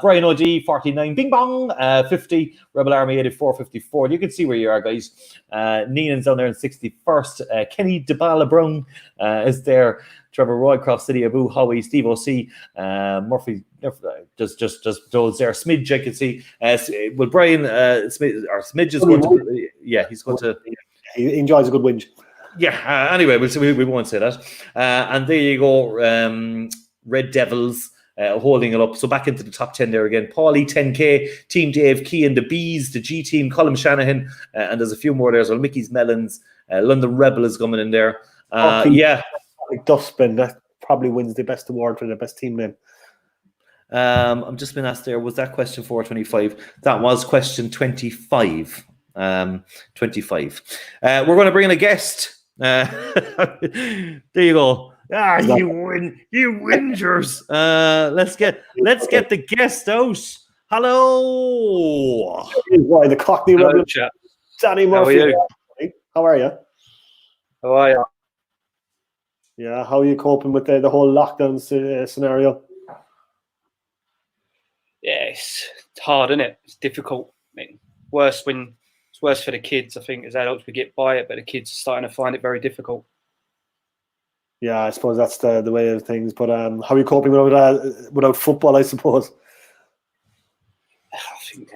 Brian O'D, 49. Bing Bong, 50. Rebel Army, 84, 54. You can see where you are, guys. Neenan's down there in 61st. Kenny DeBala Brown is there. Trevor Roycroft, City Abu, Howie, Steve O.C., Murphy, just those there. Smidge, I can see. Well, Brian Smidge is going to, he's going to. He enjoys a good whinge. Yeah, anyway, we won't say that. And there you go, Red Devils holding it up. So back into the top 10 there again. Paulie, 10K, Team Dave, Key and the Bees, the G Team, Colin Shanahan, and there's a few more there as well. Mickey's Melons, London Rebel is coming in there. Dustbin, that probably wins the best award for the best team name. I'm just been asked there, was that question 425? That was question 25. 25. We're going to bring in a guest. There you go. You win, you whingers. Let's get the guest out. Hello. Why the Cockney Rebel? Danny Murphy. How are you? How are you? Yeah, how are you coping with the whole lockdown scenario? Yeah, it's hard, isn't it? It's difficult. I mean, it's worse for the kids. I think as adults we get by it, but the kids are starting to find it very difficult. Yeah, I suppose that's the way of things. But how are you coping without football, I suppose? I think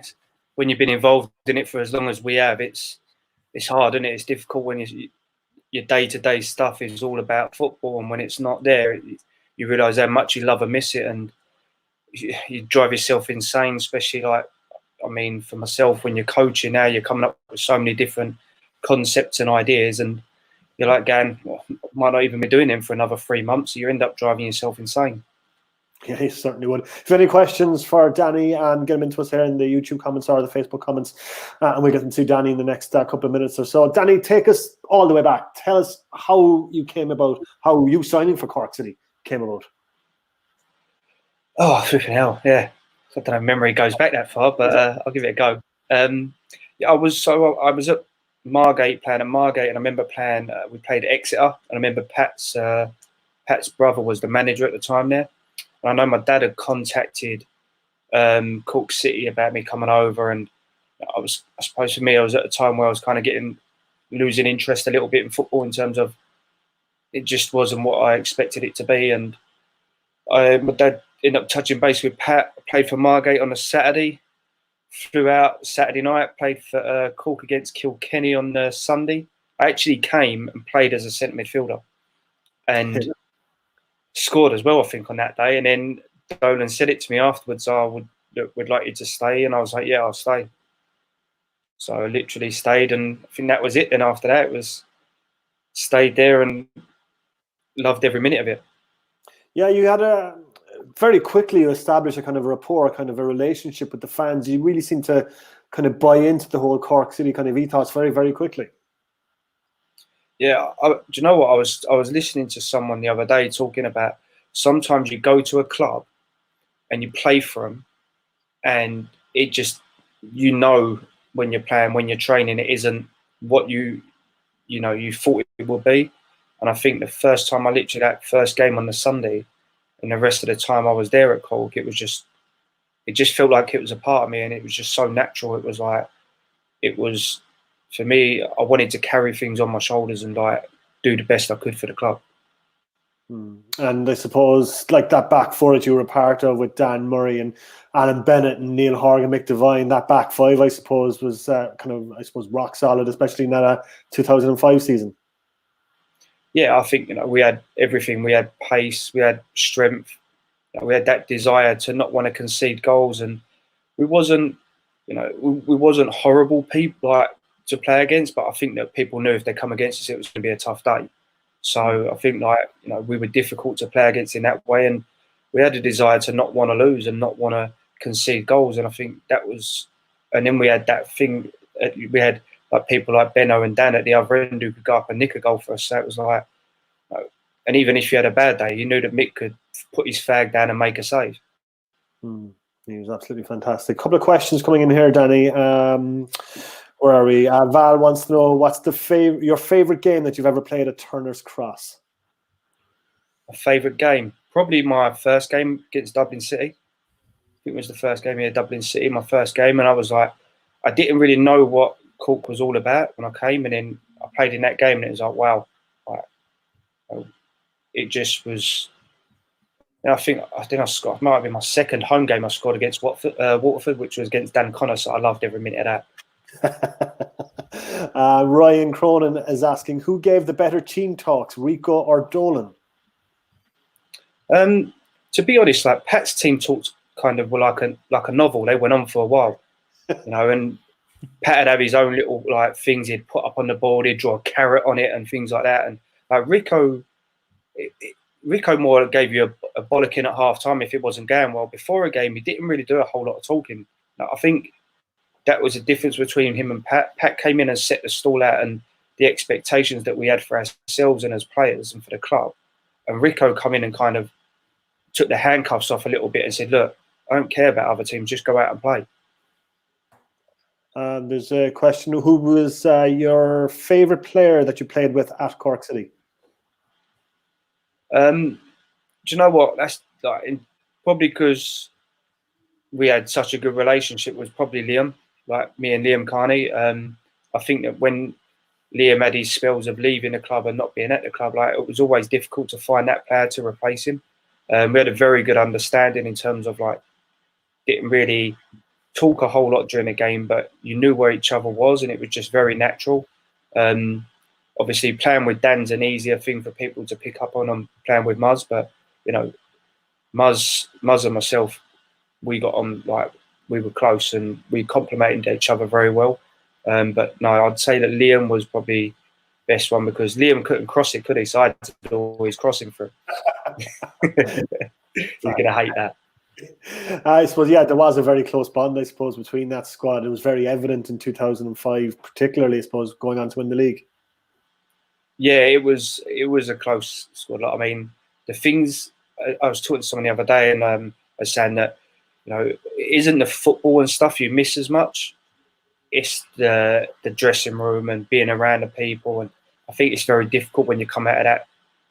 when you've been involved in it for as long as we have, it's hard, isn't it? It's difficult when your day-to-day stuff is all about football, and when it's not there, you realise how much you love and miss it, and you drive yourself insane, especially for myself, when you're coaching now, you're coming up with so many different concepts and ideas, and you're like going, might not even be doing them for another 3 months, so you end up driving yourself insane. Yeah, he certainly would. If you have any questions for Danny, get them into us here in the YouTube comments or the Facebook comments, and we'll get them to Danny in the next couple of minutes or so. Danny, take us all the way back. Tell us how you came about, how you signing for Cork City came about. Oh, flipping hell, yeah. I don't know if memory goes back that far, but I'll give it a go. I was at Margate, playing at Margate, and I remember playing. We played Exeter, and I remember Pat's brother was the manager at the time there. And I know my dad had contacted Cork City about me coming over, and I suppose for me, I was at a time where I was kind of losing interest a little bit in football in terms of it just wasn't what I expected it to be. And my dad ended up touching base with Pat. I played for Margate on a Saturday, flew out Saturday night, played for Cork against Kilkenny on the Sunday. I actually came and played as a centre midfielder and scored as well, I think, on that day. And then Dolan said it to me afterwards, we'd like you to stay. And I was like, yeah, I'll stay. So I literally stayed, and I think that was it. Then after that, it was stayed there and loved every minute of it. Yeah, you had very quickly you established a kind of rapport, kind of a relationship with the fans. You really seem to kind of buy into the whole Cork City kind of ethos very, very quickly. Yeah, do you know what? I was listening to someone the other day talking about sometimes you go to a club and you play for them, and it just, when you're playing, when you're training, it isn't what you thought it would be. And I think the first time that first game on the Sunday, and the rest of the time I was there at Cork, it just felt like it was a part of me, and it was just so natural. For me, I wanted to carry things on my shoulders and do the best I could for the club. And I suppose like that back four that you were a part of with Dan Murray and Alan Bennett and Neil Horgan, Mick Devine, that back five, I suppose, was rock solid, especially in that 2005 season. Yeah, I think we had everything. We had pace, we had strength, we had that desire to not want to concede goals, and we wasn't horrible people to play against. But I think that people knew if they come against us, it was going to be a tough day. So I think we were difficult to play against in that way, and we had a desire to not want to lose and not want to concede goals. And I think that was, and then we had that thing. We had people like Benno and Dan at the other end who could go up and nick a goal for us. So it was and even if you had a bad day, you knew that Mick could put his fag down and make a save. He was absolutely fantastic. A couple of questions coming in here, Danny. Where are we? Val wants to know, what's your favourite game that you've ever played at Turner's Cross? My favourite game? Probably my first game against Dublin City. I think it was the first game here at Dublin City, my first game. And I was I didn't really know what Cork was all about when I came. And then I played in that game and it was wow. It just was... I think I scored. It might have been my second home game I scored against Waterford, which was against Dan Connor. So I loved every minute of that. Ryan Cronin is asking, who gave the better team talks, Rico or Dolan? To be honest, Pat's team talks kind of were like a novel. They went on for a while, and Pat would have his own little things he'd put up on the board. He'd draw a carrot on it and things like that. And Rico more gave you a bollocking at half time if it wasn't going well. Before a game, he didn't really do a whole lot of talking. I think that was the difference between him and Pat. Pat came in and set the stall out and the expectations that we had for ourselves and as players and for the club. And Rico come in and kind of took the handcuffs off a little bit and said, look, I don't care about other teams, just go out and play. There's a question, who was your favourite player that you played with at Cork City? Do you know what? That's probably because we had such a good relationship, was probably Liam, me and Liam Carney. I think that when Liam had his spells of leaving the club and not being at the club, it was always difficult to find that player to replace him. We had a very good understanding in terms of didn't really talk a whole lot during the game, but you knew where each other was, and it was just very natural. Obviously, playing with Dan's an easier thing for people to pick up on playing with Muzz, but Muzz and myself, we got on we were close and we complemented each other very well. But no, I'd say that Liam was probably best one because Liam couldn't cross it, could he? So I had to always cross him for him. You're gonna hate that. I suppose, yeah, there was a very close bond, I suppose, between that squad. It was very evident in 2005, particularly, I suppose, going on to win the league. Yeah, it was a close squad. I mean, the things I was talking to someone the other day, and I was saying that it isn't the football and stuff you miss as much. it's the dressing room and being around the people. And I think it's very difficult when you come out of that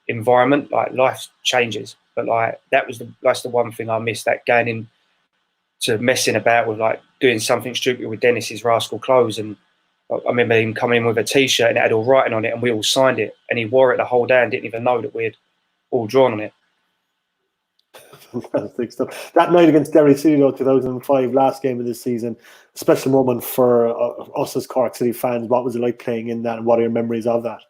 environment. Like, life changes, but like that's the one thing I missed, that going in to messing about with, like, doing something stupid with Dennis's rascal clothes. And I remember him coming in with a t-shirt and it had all writing on it, and we all signed it, and he wore it the whole day and didn't even know that we'd all drawn on it. Fantastic stuff. That night against Derry City, though, 2005, last game of this season, special moment for us as Cork City fans. What was it like playing in that, and what are your memories of that?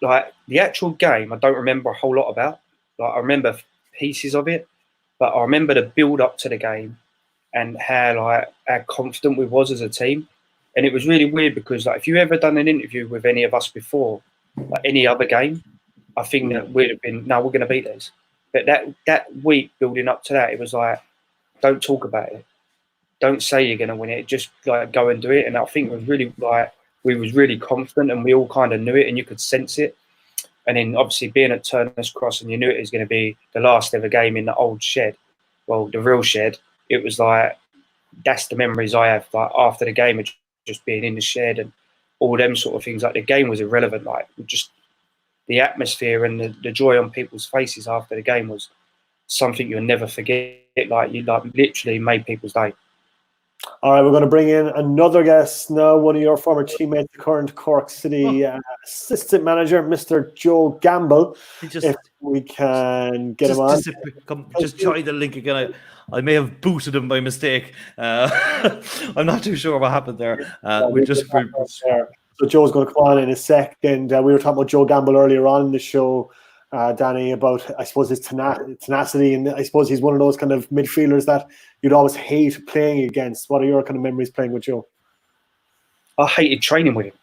Like, the actual game, I don't remember a whole lot about. Like, I remember pieces of it, but I remember the build up to the game and how confident we was as a team. And it was really weird because, like, if you ever done an interview with any of us before, like any other game, I think that we'd have been, no, we're going to beat these. But that week building up to that, it was like, don't talk about it. Don't say you're going to win it. Just like go and do it. And I think it was really like, we was really confident and we all kind of knew it and you could sense it. And then obviously being at Turner's Cross and you knew it was going to be the last ever game in the old shed. Well, the real shed. It was like, that's the memories I have, like, after the game of just being in the shed and all them sort of things. Like, the game was irrelevant. Like, just the atmosphere and the joy on people's faces after the game was something you'll never forget. Like, you literally made people's day. All right, we're going to bring in another guest now, one of your former teammates, the current Cork City assistant manager, Mr. Joe Gamble. If we can get him on. Just try the link again. I may have booted him by mistake. I'm not too sure what happened there. So Joe's going to come on in a second. We were talking about Joe Gamble earlier on in the show, Danny, about, I suppose, his tenacity, and I suppose he's one of those kind of midfielders that you'd always hate playing against. What are your kind of memories playing with Joe? I hated training with him.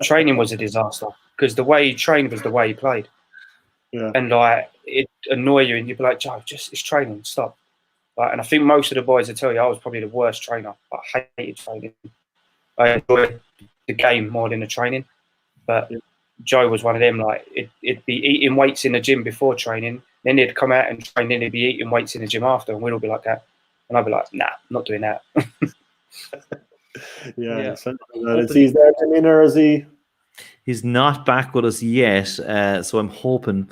Training was a disaster because the way he trained was the way he played. Yeah. And like, it annoy you, and you'd be like, Joe, it's training, stop. Like, and I think most of the boys would tell you I was probably the worst trainer. I hated training. I enjoyed the game more than the training. But Joe was one of them. Like, it'd be eating weights in the gym before training, then he'd come out and train, then he'd be eating weights in the gym after, and we'd all be like that. And I'd be like, nah, not doing that. Yeah. Is he there, Damien, or is he? He's not back with us yet, so I'm hoping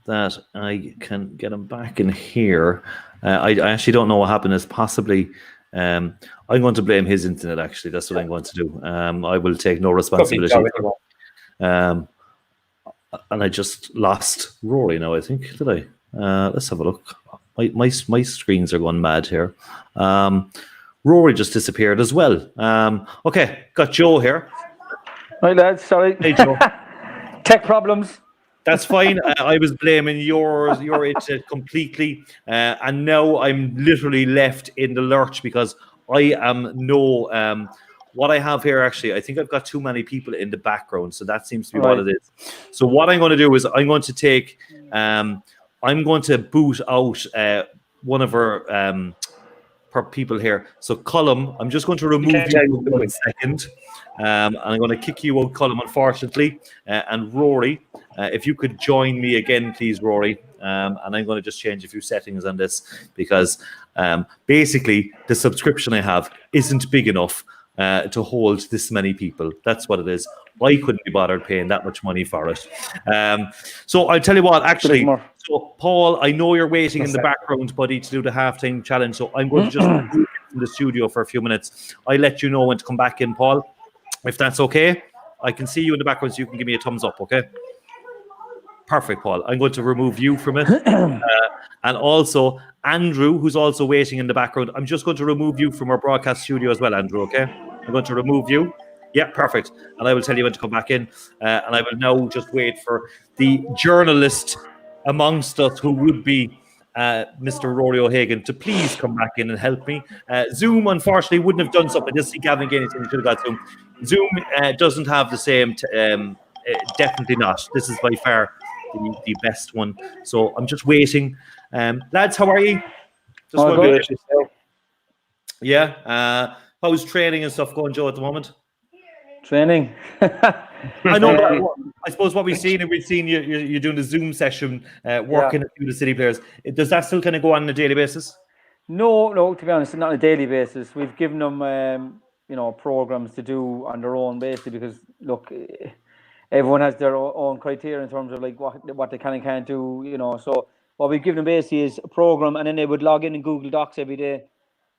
that I can get him back in here. I actually don't know what happened. It's possibly I'm going to blame his internet. Actually, that's what I'm going to do. I will take no responsibility. And I just lost Rory now, I think. Did I? Let's have a look. My screens are going mad here. Rory just disappeared as well. Okay, got Joe here. Hi lads, sorry. Hey Joe. Tech problems. That's fine. I was blaming your internet completely, and now I'm literally left in the lurch because I am what I have here, actually, I think I've got too many people in the background, so that seems to be what it is. So what I'm going to do is I'm going to boot out one of our people here. So Colum, I'm just going to remove you for 1 second. And I'm going to kick you out, Colum, unfortunately. And Rory, if you could join me again, please, Rory. And I'm going to just change a few settings on this because basically the subscription I have isn't big enough to hold this many people. That's what it is. I couldn't be bothered paying that much money for it. So I'll tell you what, actually. So Paul, I know you're waiting in the background, buddy, to do the halftime challenge. So I'm going to just move from the studio for a few minutes. I'll let you know when to come back in, Paul, if that's okay. I can see you in the background, so you can give me a thumbs up, okay? Perfect, Paul. I'm going to remove you from it. And also, Andrew, who's also waiting in the background, I'm just going to remove you from our broadcast studio as well, Andrew, okay? I'm going to remove you. Yeah, perfect. And I will tell you when to come back in. And I will now just wait for the journalist amongst us who would be Mr. Rory O'Hagan to please come back in and help me. Zoom, unfortunately, wouldn't have done something. Just see Gavin again, he should have got Zoom. Zoom doesn't have the same, definitely not. This is by far the best one. So I'm just waiting. Lads, how are you? Just good. Yeah. How's training and stuff going, Joe, at the moment? Training. I know. I suppose what we've seen you're doing the Zoom session, working a few of the City players. Does that still kind of go on a daily basis? No, to be honest, not on a daily basis. We've given them, programs to do on their own, basically, because look, everyone has their own criteria in terms of like what they can and can't do, So what we've given them basically is a program, and then they would log in Google Docs every day,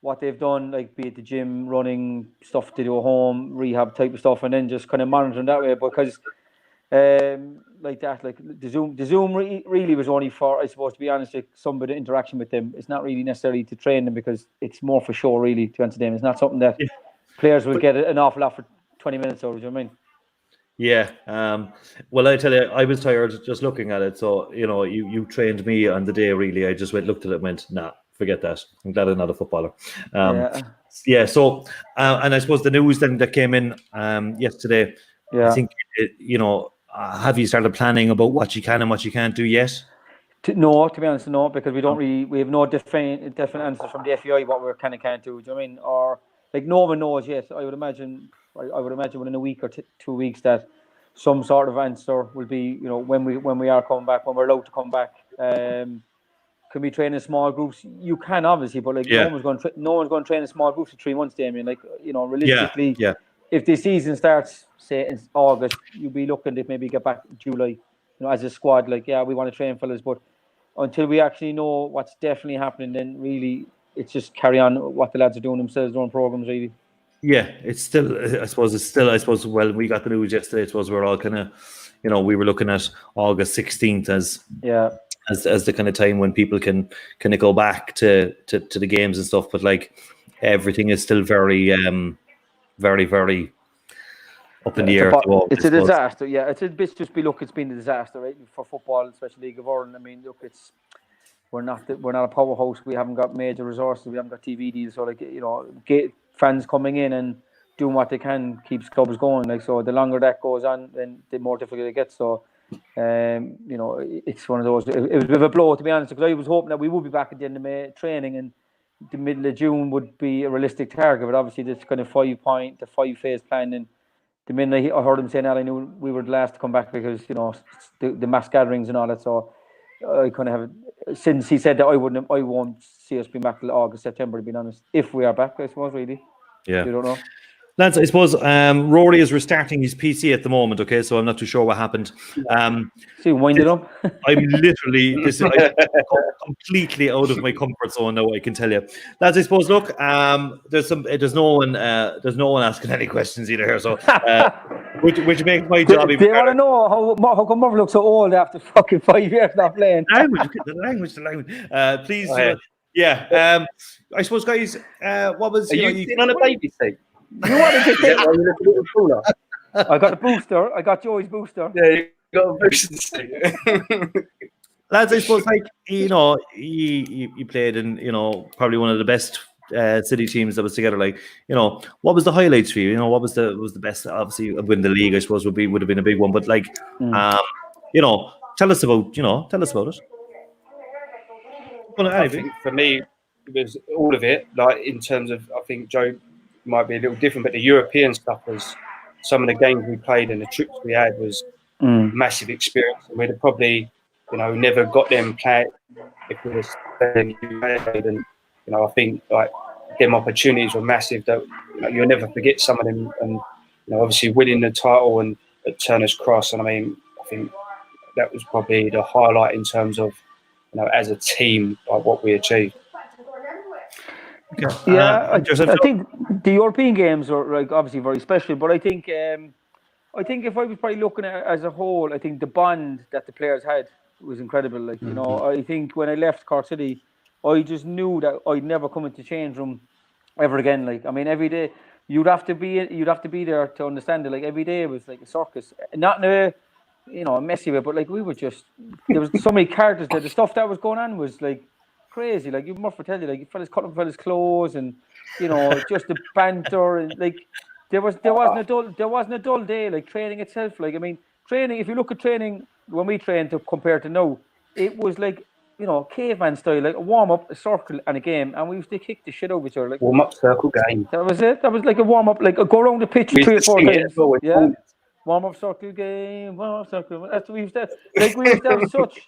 what they've done, like be it the gym, running, stuff to do at home, rehab type of stuff, and then just kind of monitoring that way, because. Like the Zoom really was only for, I suppose, to be honest, like some bit of interaction with them. It's not really necessarily to train them, because it's more for show, really, to answer them. It's not something that players will get an awful lot for 20 minutes over. Do you know what I mean? Yeah. Well, I tell you, I was tired just looking at it. So, you trained me on the day, really. I just looked at it and went, nah, forget that. I'm glad I'm not a footballer. Yeah. So, and I suppose the news then that came in yesterday, I think, have you started planning about what you can and what you can't do yet? No, to be honest, no, because we have no definite answers from the FEI what we can and can't do. Do you know what I mean? Or like no one knows yet. I would imagine within a week or 2 weeks that some sort of answer will be, when we are coming back, when we're allowed to come back. Can we train in small groups? You can, obviously, but no one's going to train in small groups for 3 months, Damien. Like, realistically, if the season starts, say in August, you'll be looking to maybe get back in July, as a squad. Like, we want to train fellas, but until we actually know what's definitely happening, then really it's just carry on what the lads are doing themselves, their own programs, really. Yeah, it's still, I suppose, well, we got the news yesterday. I suppose we're all kind of, we were looking at August 16th as the kind of time when people can kind of go back to the games and stuff. But like everything is still very, very, very up in the air. It's a disaster. Yeah, it's a bit just it's been a disaster, right, for football, especially League of Ireland. I mean, look, we're not a powerhouse. We haven't got major resources. We haven't got TV deals. So get fans coming in and doing what they can keeps clubs going. Like, so the longer that goes on, then the more difficult it gets. So, it's one of those. It was a bit of a blow, to be honest, because I was hoping that we would be back at the end of May training, and the middle of June would be a realistic target. But obviously, this kind of 5-phase plan, and the minute I heard him saying that, I knew we were the last to come back, because the mass gatherings and all that. So I kind of have, since he said that, I won't see us being back till August, September, to be honest, if we are back, I suppose, really. Yeah. You don't know. Lads, I suppose Rory is restarting his PC at the moment, okay? So I'm not too sure what happened. See, wind it up. I'm literally I'm completely out of my comfort zone now, I can tell you. Lads, I suppose, look, there's no one asking any questions either here, so which makes my job even better. They want to know how come Murphy looks so old after fucking 5 years not playing. The language. Please. I suppose, guys, what was... Are you sitting on a baby seat? You want to get I got a booster. I got Joey's booster. Yeah, you got a booster seat. Lads, I suppose, like, you played in, probably one of the best city teams that was together. Like, what was the highlights for you? What was the best? Obviously, win the league, I suppose, would have been a big one. But like, tell us about it. Well, I think for me, it was all of it. Like, in terms of, I think Joe might be a little different, but the European stuff was, some of the games we played and the trips we had was massive experience. And we'd have probably, never got them played if we were staying in the UK. And, I think like them opportunities were massive that you'll never forget some of them. And, obviously winning the title and at Turner's Cross. And I mean, I think that was probably the highlight in terms of, as a team, like what we achieved. Okay. Yeah, I think the European games are like obviously very special, but I think if I was probably looking at it as a whole, I think the bond that the players had was incredible. Like, I think when I left Cork City, I just knew that I'd never come into change room ever again. Like, I mean, every day you'd have to be there to understand it. Like, every day was like a circus, not in a messy way, but like we were just, there was so many characters there. The stuff that was going on was like crazy. Like, you must tell you, like, fellas cutting fellas' clothes, and just the banter, and like there wasn't a dull day. Like, training itself, like, I mean, training, if you look at training when we trained to compare to now, it was like, caveman style, like a warm up, a circle, and a game, and we used to kick the shit over each other. Like, warm up, circle, game. That was it. That was like a warm up, like a go around the pitch 3 or 4 times. Yeah. Warm up, circle, game. Warm up, circle. That's what we used to. Like, we used to have such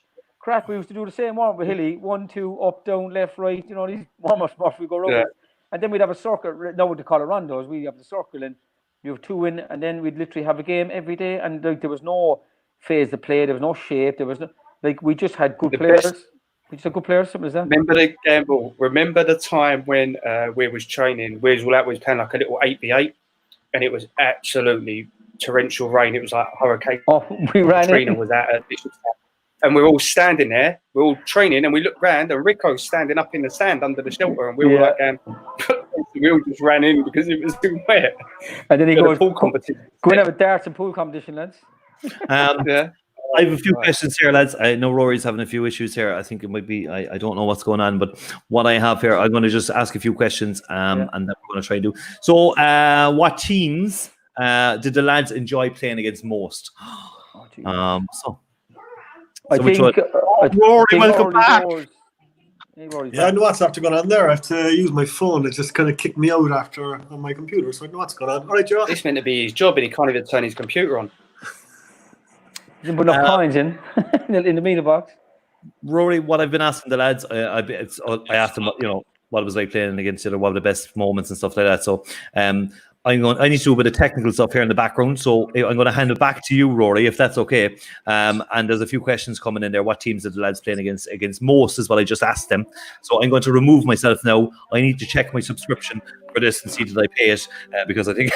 crack. We used to do the same warm with Hilly, 1, 2, up, down, left, right. You know, these warm-ups, we go around. Yeah. And then we'd have a circle. Now with the Colorandos, we'd have the circle, and you have 2 in, and then we'd literally have a game every day. And like, there was no phase to play, there was no shape, there was no, like, we just had good players. We just had good players, something like that. Remember the time when we was training, we was playing like a little 8v8, and it was absolutely torrential rain. It was like a hurricane. Oh, we ran Trina in. was out at and we're all standing there, we're all training, and we looked round, and Rico's standing up in the sand under the shelter, and we were like, we all just ran in because it was too wet. And then he goes, pool competition. Go and have a darts and pool competition, lads. Yeah. I have a few questions here, lads. I know Rory's having a few issues here. I think it might be, I don't know what's going on, but what I have here, I'm going to just ask a few questions and then we're going to try and do. So, what teams did the lads enjoy playing against most? I think Rory, welcome back. Yeah, I know what's after going on there. I have to use my phone. It just kind of kicked me out after on my computer, so I know what's going on. All right, Joe. It's meant to be his job, and he can't even turn his computer on. He didn't put enough coins in the meter box. Rory, what I've been asking the lads, I asked them, you know, what it was like playing against it, or what were the best moments and stuff like that. So, I need to do a bit of technical stuff here in the background, so I'm going to hand it back to you, Rory, if that's okay. And there's a few questions coming in there. What teams did the lads playing against most is what I just asked them. So I'm going to remove myself now. I need to check my subscription for this and see that I pay it, because I think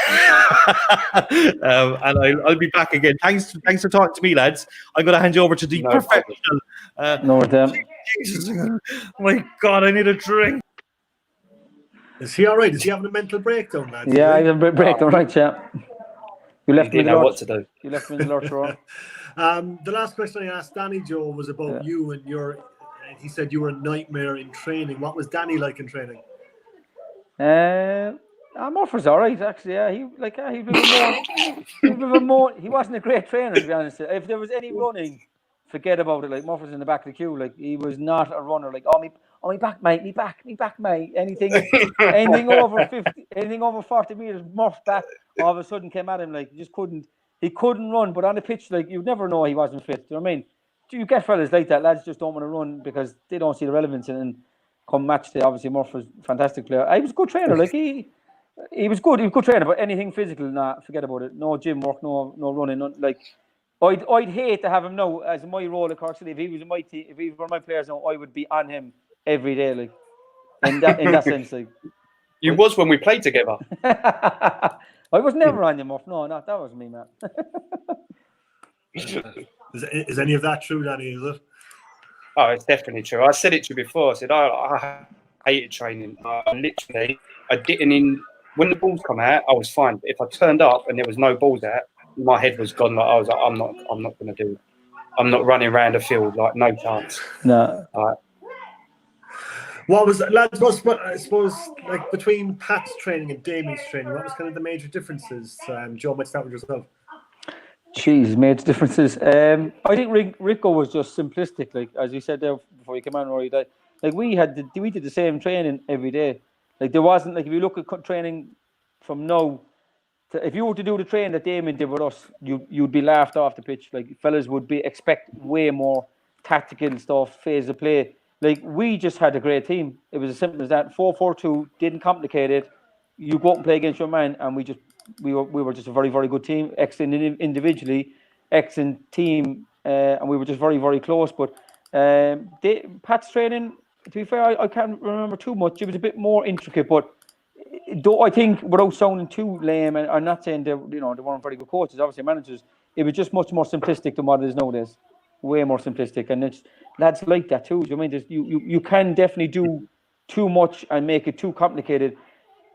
and I'll be back again. Thanks for talking to me, lads. I'm going to hand you over to the professional. No, damn. Jesus, my God, I need a drink. Is he all right? Is he having a mental breakdown, lads? Yeah, I have a breakdown, right, chap. You left me in the lurch. What to do. You left me in the lurch, Rory. The last question I asked Danny, Joe, was about you and your. He said you were a nightmare in training. What was Danny like in training? Murphy's all right, actually. Yeah, he wasn't a great trainer, to be honest. If there was any running, forget about it. Like, Murphy's in the back of the queue. Like, he was not a runner. Like, me back, mate. Me back, mate. Anything over 50, anything over 40 meters, Murph back. All of a sudden came at him. Like, he couldn't run. But on the pitch, like, you'd never know he wasn't fit. Do you know what I mean? You get fellas like that. Lads just don't want to run because they don't see the relevance in it. And come match day, obviously Murph was a fantastic player. He was a good trainer. Like, he was good. He was a good trainer. But anything physical, forget about it. No gym work, no running. Like, I'd hate to have him now as my role at Cork City. If he was in my team, if he was one of my players now, I would be on him every day, like, in that sense, like. You was when we played together. I was never on you, Muff. No, that was me, man. Is any of that true, Danny? Is it? Oh, it's definitely true. I said it to you before. I said I hated training. I didn't. When the balls come out, I was fine. But if I turned up and there was no balls out, my head was gone. Like, I was like, I'm not going to do. I'm not running around the field. Like, no chance. No. What was, lads, I suppose, like, between Pat's training and Damie's training, what was kind of the major differences? Joe, might start with yourself. Jeez, major differences. I think Rico was just simplistic, like, as you said there before you came on, Rory. Like, we did the same training every day. Like, there wasn't, like, if you look at training from now, if you were to do the training that Damien did with us, you'd be laughed off the pitch. Like, fellas would expect way more tactical stuff, phase of play. Like, we just had a great team. It was as simple as that. 4-4-2, didn't complicate it. You go out and play against your man, and we were just a very, very good team. Excellent individually, excellent team, and we were just very, very close. But Pat's training, to be fair, I can't remember too much. It was a bit more intricate, but though I think, without sounding too lame, and I'm not saying they weren't very good coaches, obviously managers, it was just much more simplistic than what it is nowadays. Way more simplistic, and it's lads like that too. I mean, you can definitely do too much and make it too complicated.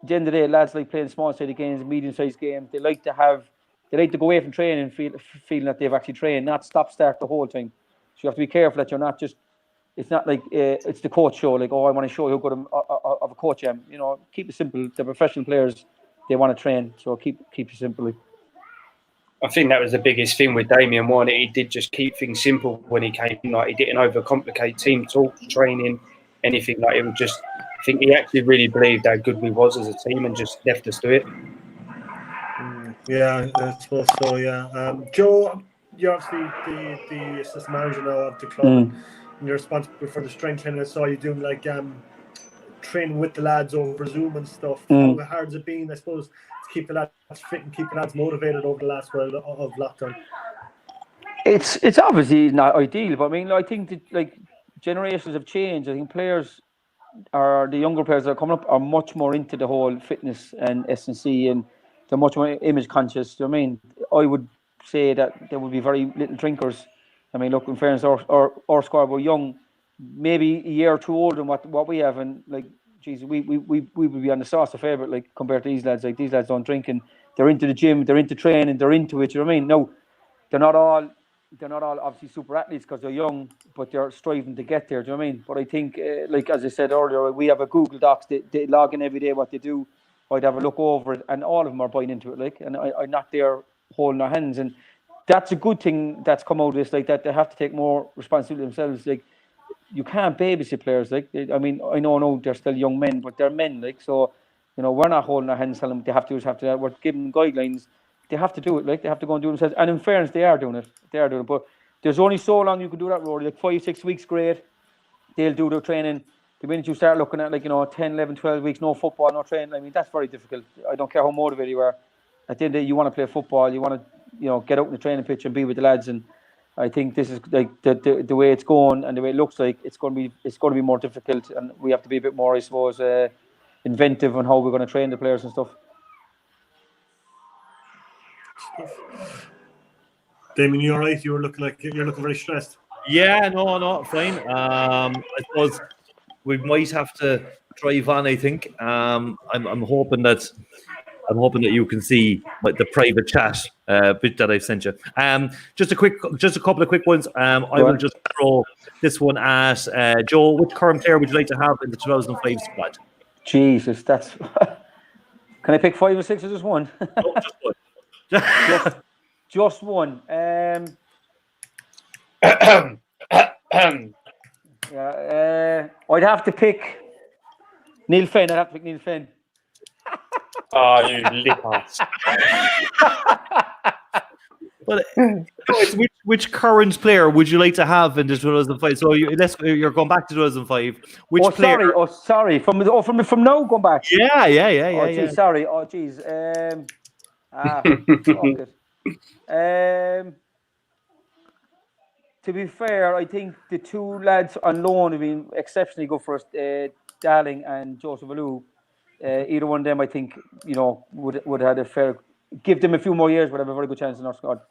At the end of the day, lads like playing small-sided games, medium-sized games. They like to go away from training feeling that they've actually trained, not stop-start the whole time. So you have to be careful that you're not just. It's not like it's the coach show. Like, I want to show you how good of a coach I am. You know, keep it simple. The professional players, they want to train, so keep it simple. I think that was the biggest thing with Damien Warne. He did just keep things simple when he came. Like, he didn't overcomplicate team talks, training, anything. Like, it was just. I think he actually really believed how good we was as a team and just left us to it. Yeah, I suppose so. Yeah, Joe, you're obviously the assistant manager now of the club. and you're responsible for the strength training. I saw you doing like training with the lads over Zoom and stuff. How hard has it been, I suppose, to keep the lads fit and keep the lads motivated over the last while of lockdown? It's obviously not ideal, but I mean, I think that, like, generations have changed. I think players the younger players that are coming up are much more into the whole fitness and S&C, and they're much more image conscious. Do you know what I mean? I would say that there would be very little drinkers. I mean, look, in fairness, our squad were young, maybe a year or two older than what we have, and like, geez, we would be on the sauce of favourite, like, compared to these lads. Like, these lads don't drink, and they're into the gym, they're into training, they're into it. You know what I mean? No, they're not all obviously super athletes because they're young, but they're striving to get there. Do you know what I mean? But I think, like, as I said earlier, we have a Google Docs. They log in every day what they do. I'd have a look over it, and all of them are buying into it. Like, and I'm not there holding their hands, and that's a good thing that's come out of this. Like, that they have to take more responsibility themselves. Like, you can't babysit players. Like, I mean, I know they're still young men, but they're men. Like, so, you know, we're not holding our hands, telling them they have to. We're giving them guidelines. They have to do it. Like, they have to go and do it themselves. And in fairness, they are doing it. But there's only so long you can do that, Rory. Like, 5-6 weeks, great. They'll do their training. The minute you start looking at, like, 10, 11, 12 weeks, no football, no training, I mean, that's very difficult. I don't care how motivated you are. At the end of the day, you want to play football. You want to, get out in the training pitch and be with the lads. And I think this is, like, the way it's going and the way it looks like it's going to be more difficult. And we have to be a bit more, I suppose, inventive on how we're going to train the players and stuff. Damien, you all right? You're looking very stressed. Yeah, no, fine. I suppose we might have to drive on. I think. I'm hoping that you can see the private chat bit that I've sent you. Just a couple of quick ones. I will just throw this one at Joe. Which current player would you like to have in the 2005 squad? Jesus, that's. Can I pick 5 or 6 or just one? No, just one. Just one. I'd have to pick Neil Fenn. Oh, you lip ass. But it's which current player would you like to have in the 2005? So you're going back to 2005. Which player? Sorry. From now going back. Yeah. Geez, sorry. Oh, geez. To be fair, I think the two lads on loan have been exceptionally good for us, Darling and Joseph Aloo. Either one of them, I think, would have had a fair. Give them a few more years, would have a very good chance in our squad.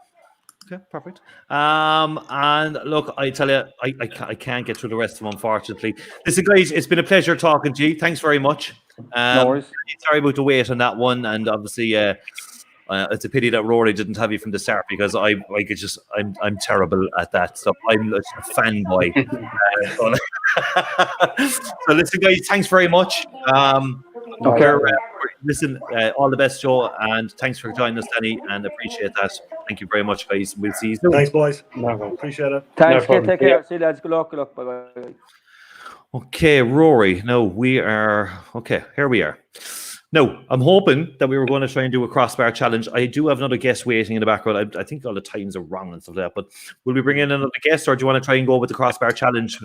Okay, perfect. And look, I tell you, I can't get through the rest of them, unfortunately. Listen, guys, it's been a pleasure talking to you. Thanks very much. No worries. Sorry about the wait on that one, and obviously, it's a pity that Rory didn't have you from the start because I'm terrible at that stuff. I'm a fanboy. So listen, guys, thanks very much. Listen, all the best, Joe, and thanks for joining us, Danny, and appreciate that. Thank you very much, guys. We'll see you soon. Thanks, boys. Appreciate it. Thanks. Take care. See you, lads. Good luck. Bye-bye. Okay, Rory. No, we are okay. Here we are. No, I'm hoping that we were going to try and do a crossbar challenge. I do have another guest waiting in the background. I think all the times are wrong and stuff like that. But will we bring in another guest, or do you want to try and go with the crossbar challenge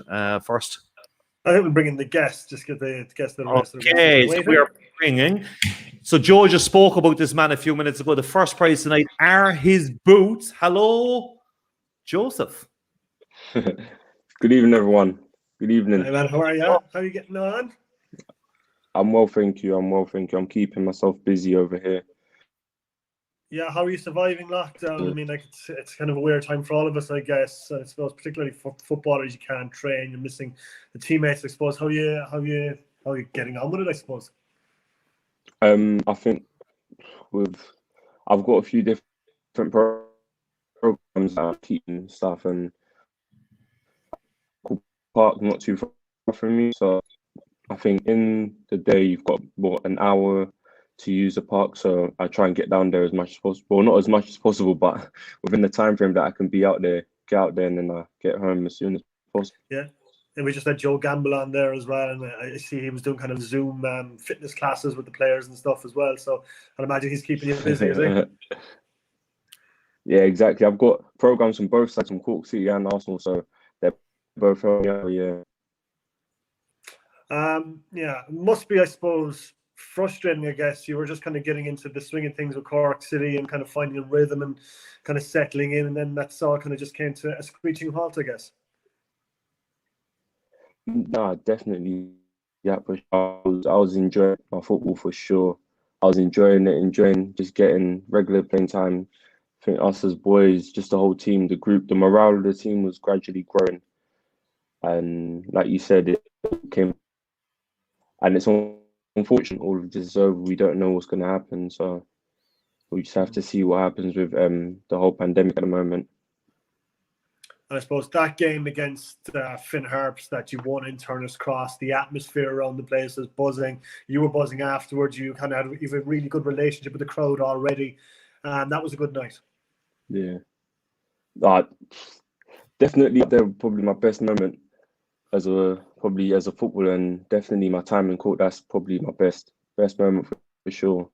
first? I think we'll bring in the guest. Just get the guest. Okay, so we are bringing. So Joe just spoke about this man a few minutes ago. The first prize tonight are his boots. Hello, Joseph. Good evening, everyone. Good evening. Hey man, how are you? How are you getting on? I'm well, thank you. I'm keeping myself busy over here. Yeah, how are you surviving lockdown? I mean, like it's kind of a weird time for all of us, I guess. I suppose, particularly for footballers, you can't train. You're missing the teammates. I suppose. How are you getting on with it? I suppose. I think I've got a few different programs that are teaching stuff, and park not too far from me, so I think in the day you've got an hour to use the park, so I try and get down there as much as possible. Well, not as much as possible, but within the time frame that I can be out there, get out there, and then I get home as soon as possible. Yeah, and we just had Joe Gamble on there as well, and I see he was doing kind of Zoom fitness classes with the players and stuff as well. So I'd imagine he's keeping you busy, is he? Yeah, exactly. I've got programs from both sides, from Cork City and Arsenal, so they're both helped me out, yeah. Yeah, it must be, I suppose, frustrating. I guess you were just kind of getting into the swing of things with Cork City and kind of finding a rhythm and kind of settling in, and then that's all kind of just came to a screeching halt, I guess. No, definitely. Yeah, for sure. I was enjoying my football for sure. I was enjoying it, enjoying just getting regular playing time. I think us as boys, just the whole team, the group, the morale of the team was gradually growing. And like you said, it came, and it's unfortunate all of this is over. We don't know what's going to happen, so we just have to see what happens with the whole pandemic at the moment. And I suppose that game against Finn Harps that you won in Turner's Cross, the atmosphere around the place was buzzing. You were buzzing afterwards. You kind of had a really good relationship with the crowd already, and that was a good night. Yeah, definitely they're probably my best moment as a footballer, and definitely my time in court. That's probably my best moment for sure.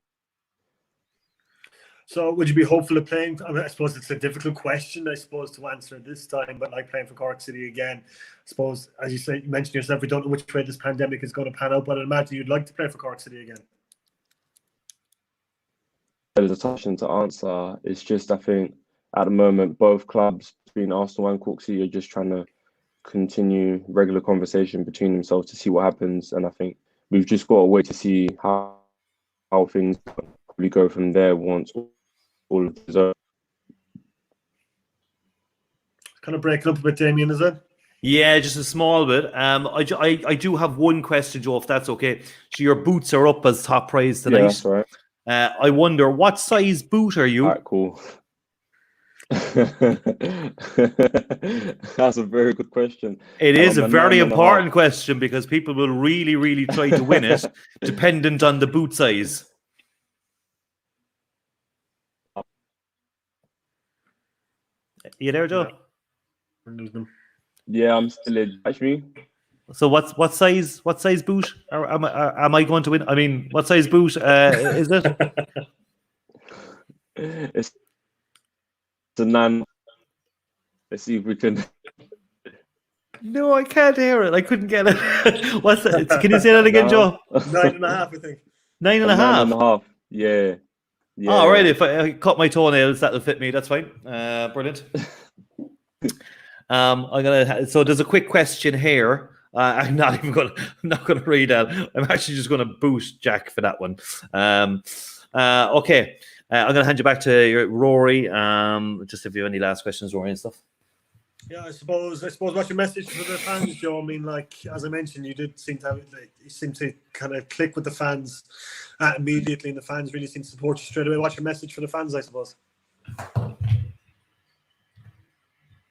So would you be hopeful of playing? I mean, I suppose it's a difficult question, I suppose, to answer this time, but like playing for Cork City again, I suppose, as you say, you mentioned yourself, we don't know which way this pandemic is going to pan out, but I imagine you'd like to play for Cork City again. There's a tough one to answer. It's just, I think, at the moment, both clubs, between Arsenal and Cork City, are just trying to continue regular conversation between themselves to see what happens. And I think we've just got to wait to see how things probably go from there once all of this over. Kind of breaking up a bit, Damien, is it? Yeah, just a small bit. I do have one question, Joe, if that's okay. So your boots are up as top prize tonight. Yeah, that's right. I wonder, what size boot are you? All right, cool. That's a very good question. It is a very important question because people will really, really try to win it, dependent on the boot size. You there, Joe? Yeah, I'm still in. Actually, so what size boot am I going to win? I mean, what size boot is it? It's a 9. Let's see if we can. No, I can't hear it. I couldn't get it. What's that? Can you say that again, Joe? 9.5, I think. 9.5. 9.5. Yeah. Yeah. All right. If I cut my toenails, that'll fit me. That's fine. Brilliant. So there's a quick question here. I'm not gonna read that. I'm actually just gonna boost Jack for that one. Okay. I'm gonna hand you back to Rory. Just if you have any last questions, Rory, and stuff. Yeah, I suppose what's your message for the fans, Joe? I mean, like, as I mentioned, you seem to kind of click with the fans immediately, and the fans really seem to support you straight away. What's your message for the fans, I suppose?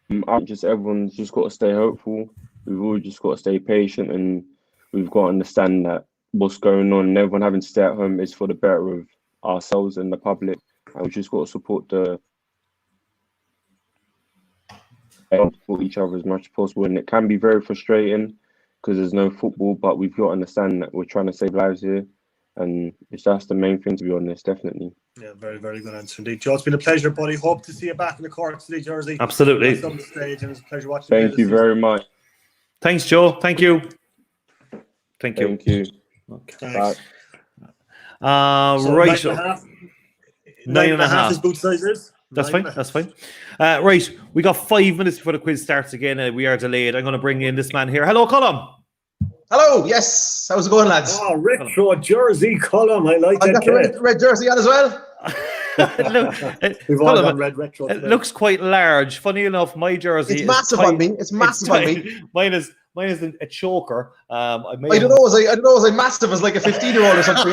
Everyone's just got to stay hopeful. We've all just got to stay patient, and we've got to understand that what's going on and everyone having to stay at home is for the better of ourselves and the public. And we've just got to support each other as much as possible. And it can be very frustrating because there's no football, but we've got to understand that we're trying to save lives here. And that's the main thing, to be honest, definitely. Yeah, very, very good answer indeed. Joe, it's been a pleasure, buddy. Hope to see you back in the Cork City jersey. Absolutely. On some stage, and it's a pleasure watching. Thank you very much. Thanks, Joe. Thank you. Thank you. Okay. Bye. So right. 9.5 is boot sizes. That's fine. That's fine. Right. We got 5 minutes before the quiz starts again. We are delayed. I'm going to bring in this man here. Hello, Colm. Hello. Yes. How's it going, lads? Oh, retro jersey, Colm. I like I that. got the red jersey on as well. We've all got red retro. It looks quite large. Funny enough, my jersey it's massive on me. It's massive on me. Mine is a choker. I don't know. Was I massive as like a 15-year-old or something?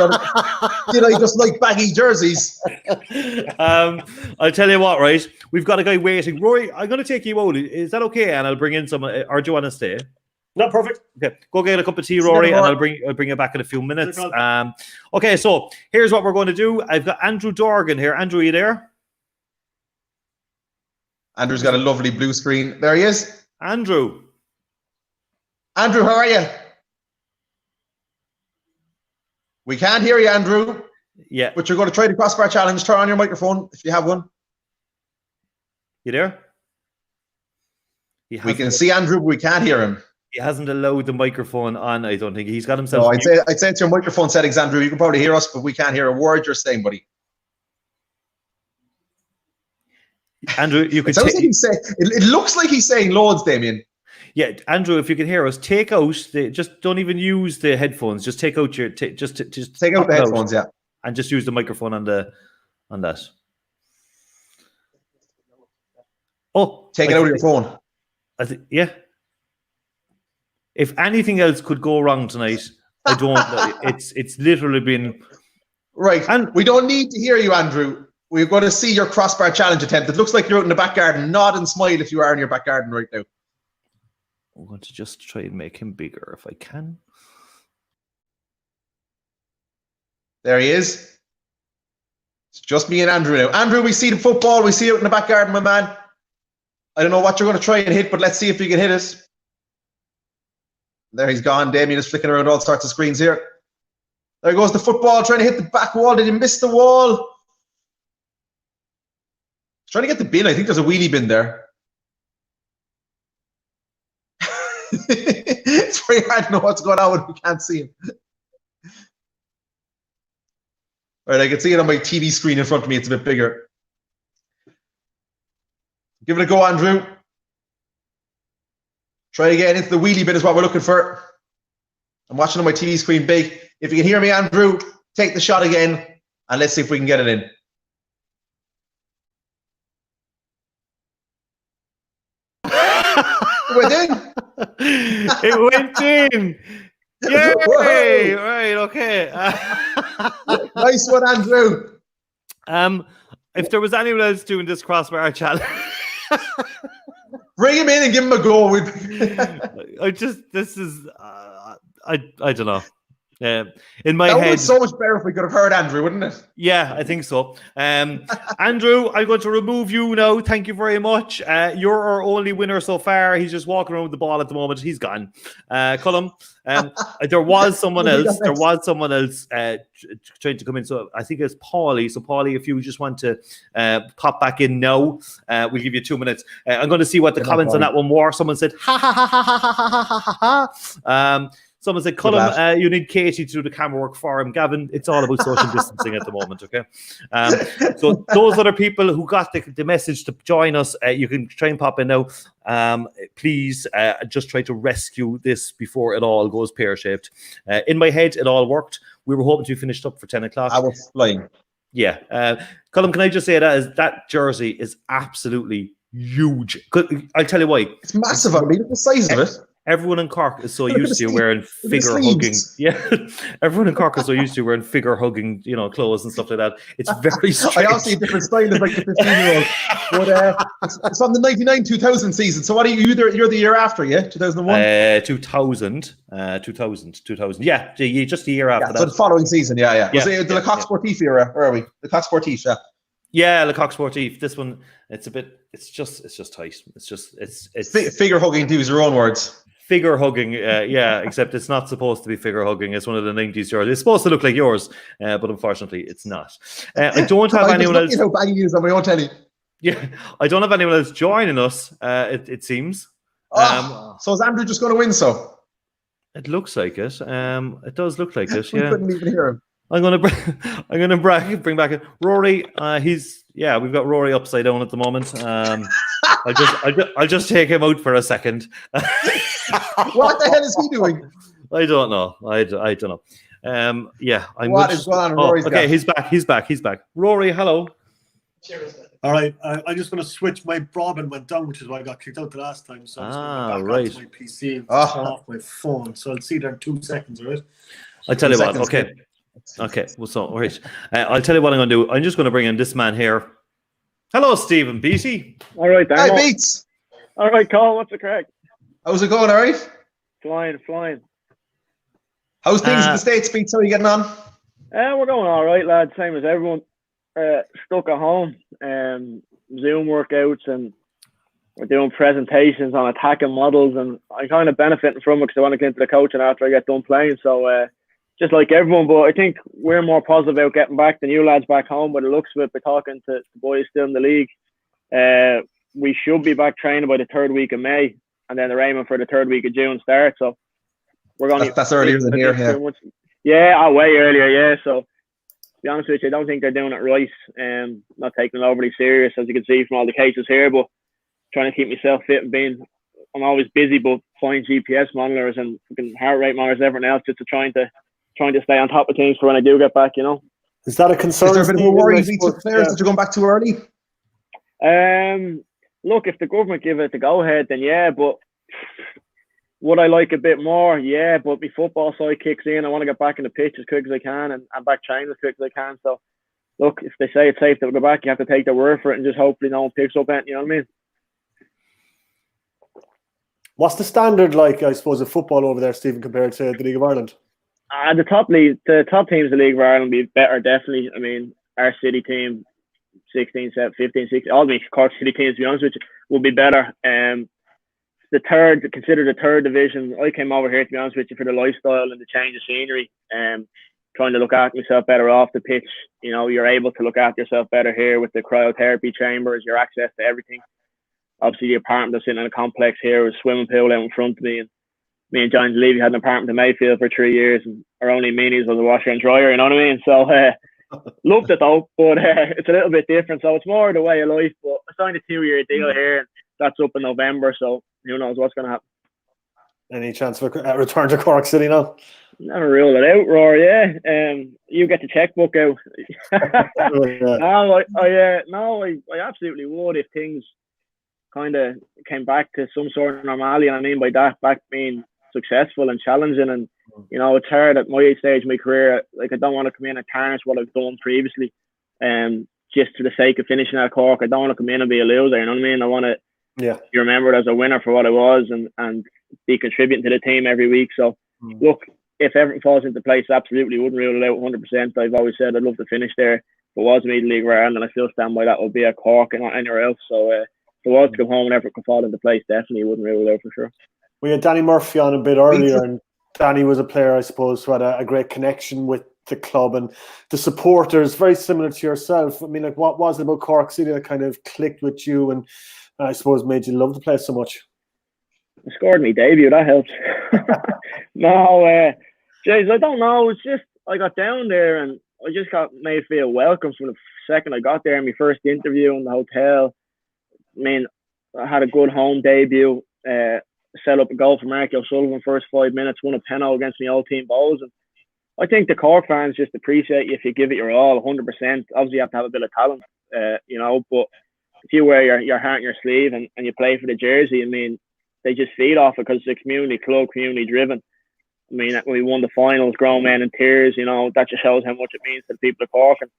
Did I just like baggy jerseys? I'll tell you what, right? We've got a guy waiting. Rory, I'm going to take you out. Is that okay? And I'll bring in some. Or do you want to stay? No, perfect. Okay, go get a cup of tea, Rory, and I'll bring you back in a few minutes. Okay, so here's what we're going to do. I've got Andrew Dorgan here. Andrew, are you there? Andrew's got a lovely blue screen. There he is. Andrew, how are you? We can't hear you, Andrew. Yeah. But you're going to try the crossbar challenge. Turn on your microphone if you have one. You there? We can see Andrew, but we can't hear him. He hasn't allowed the microphone on, I don't think. He's got himself... No, I'd say it's your microphone settings, Andrew. You can probably hear us, but we can't hear a word you're saying, buddy. Andrew, you could... It looks like he's saying loads, Damien. Yeah, Andrew, if you can hear us, take out just don't even use the headphones. Just take out your just take out the headphones, yeah, and just use the microphone on that. Oh, take it out of your phone. Yeah. If anything else could go wrong tonight, I don't know. It's literally been right. And we don't need to hear you, Andrew. We're going to see your crossbar challenge attempt. It looks like you're out in the back garden. Nod and smile if you are in your back garden right now. I'm going to just try and make him bigger if I can. There he is. It's just me and Andrew now. Andrew, we see the football. We see it in the back garden, my man. I don't know what you're going to try and hit, but let's see if you can hit it. There he's gone. Damien is flicking around all sorts of screens here. There goes the football, trying to hit the back wall. Did he miss the wall? He's trying to get the bin. I think there's a wheelie bin there. It's very hard to know what's going on when we can't see him. All right, I can see it on my TV screen in front of me. It's a bit bigger. Give it a go, Andrew. Try to get into the wheelie bin is what we're looking for. I'm watching on my TV screen big. If you can hear me, Andrew, take the shot again, and let's see if we can get it in. It went in. It went in. Yay! Right, okay. Nice one, Andrew. If there was anyone else doing this crossbar challenge, bring him in and give him a go. I don't know. In my head, would be so much better if we could have heard Andrew, wouldn't it? Yeah, I think so. Andrew, I'm going to remove you now. Thank you very much. You're our only winner so far. He's just walking around with the ball at the moment. He's gone. Cullum, there was someone else. There was someone else trying to come in. So I think it's Paulie. So Paulie, if you just want to pop back in now, we'll give you 2 minutes. I'm going to see what the comments on that one were. Someone said, ha ha ha ha ha ha ha ha ha. Someone said, Cullum, you need Katie to do the camera work for him. Gavin, it's all about social distancing at the moment, okay? So those other people who got the message to join us, you can try and pop in now. Please just try to rescue this before it all goes pear-shaped. In my head, it all worked. We were hoping to be finished up for 10 o'clock. I was flying. Yeah. Cullum, can I just say that jersey is absolutely huge. I'll tell you why. It's massive. I mean, the size of it. Everyone in Cork is so used to wearing figure hugging. Yeah, everyone in Cork is so used to wearing figure hugging, clothes and stuff like that. It's very strange. I also see a different style as like the 15-year-old. But it's from the 99-2000 season. So what are you? You're the year after, yeah? 2001? 2000. Yeah, just the year after that. So the following season, yeah. Was it the Le Coq Sportif era? Where are we? The Coq Sportif, yeah. Yeah, Le Coq Sportif. This one, it's just tight. It's figure hugging, to use your own words. Figure hugging, yeah, except it's not supposed to be figure hugging. It's one of the 90s jerseys. It's supposed to look like yours, but unfortunately, it's not. I don't have anyone else. How bad he is on my own telly. Yeah, I don't have anyone else joining us. It seems. So is Andrew just going to win? So it looks like it. It does look like it. We Yeah. couldn't even hear him. I'm gonna bring back Rory. We've got Rory upside down at the moment. I'll just take him out for a second. What the hell is he doing? I don't know. I don't know. What is going on? Rory's okay, he's back. Rory, hello. Cheers. All right, I'm just going to switch. My broadband went down, which is why I got kicked out the last time. So I'm just going to go back onto my PC and turn off my phone. So I'll see there in 2 seconds, all right? I'll tell you what. Okay. Well, so all right. I'll tell you what I'm going to do. I'm just going to bring in this man here. Hello, Stephen Beattie. All right, Hi, Beats. All right, Colin, what's the crack? How's it going? All right. Flying. How's things in the States, Beats? How are you getting on? We're going all right, lads. Same as everyone. Stuck at home. Zoom workouts, and we're doing presentations on attacking models, and I'm kind of benefiting from it because I want to get into the coaching after I get done playing. So just like everyone, but I think we're more positive about getting back than you lads back home. By the looks of it, by talking to the boys still in the league, we should be back training by the 3rd week of May, and then they're aiming for the 3rd week of June start. So we're going. That's earlier than here. Yeah, way earlier. Yeah. So to be honest with you, I don't think they're doing it right. Not taking it overly serious, as you can see from all the cases here, but trying to keep myself fit and I'm always busy, but flying GPS monitors and fucking heart rate monitors and everything else, just to trying to stay on top of things for when I do get back. Is that a concern? Is there a bit of a worry to players that you're going back too early? Look, if the government give it the go ahead, then yeah. But would I like a bit more? Yeah. But my football side kicks in. I want to get back in the pitch as quick as I can and back training as quick as I can. So look, if they say it's safe to go back, you have to take their word for it and just hopefully no one picks up anything. You know what I mean? What's the standard like, I suppose, of football over there, Stephen, compared to the League of Ireland? The top teams of the League of Ireland will be better, definitely. I mean, our city team, 16, 17, 15, 16, all the Cork City teams, to be honest with you, will be better. Considered the 3rd division. I came over here, to be honest with you, for the lifestyle and the change of scenery. Trying to look after myself better off the pitch. You're able to look after yourself better here with the cryotherapy chambers, your access to everything. Obviously, the apartment that's in a complex here with a swimming pool out in front of me. And me and John Levy had an apartment in Mayfield for 3 years, and our only meanies was a washer and dryer, you know what I mean? So, loved it though, but it's a little bit different. So it's more the way of life. But I signed a 2-year deal here, and that's up in November. So who knows what's going to happen. Any chance of a return to Cork City now? Never rule it out, Roar. Yeah, you get the checkbook out. I absolutely would if things kind of came back to some sort of normality. And I mean by that, back being successful and challenging. And it's hard at my stage of my career. Like, I don't want to come in and tarnish what I've done previously, just for the sake of finishing at Cork. I don't want to come in and be a loser. You know what I mean? I want to be remembered as a winner for what I was and be contributing to the team every week. So look, if everything falls into place, absolutely wouldn't rule it out 100%. I've always said I'd love to finish there. If it was me, the League of Ireland, and I still stand by that, would be at Cork and not anywhere else. So if it was to come home and everything could fall into place, definitely wouldn't rule it out for sure. We had Danny Murphy on a bit earlier, and Danny was a player, I suppose, who had a great connection with the club and the supporters, very similar to yourself. I mean, like, what was it about Cork City that kind of clicked with you and I suppose made you love the place so much? I scored my debut, that helps. Jeez, I don't know. It's just I got down there and I just got made feel welcome from the second I got there. My first interview in the hotel. I mean, I had a good home debut. Set up a goal for Mark O'Sullivan first 5 minutes, won a penalty against my old team Bowes. And I think the Cork fans just appreciate you if you give it your all, 100%. Obviously, you have to have a bit of talent, but if you wear your heart on your sleeve and you play for the jersey, I mean, they just feed off it because it's a community club, community driven. I mean, when we won the finals, grown men in tears, that just shows how much it means to the people of Cork. And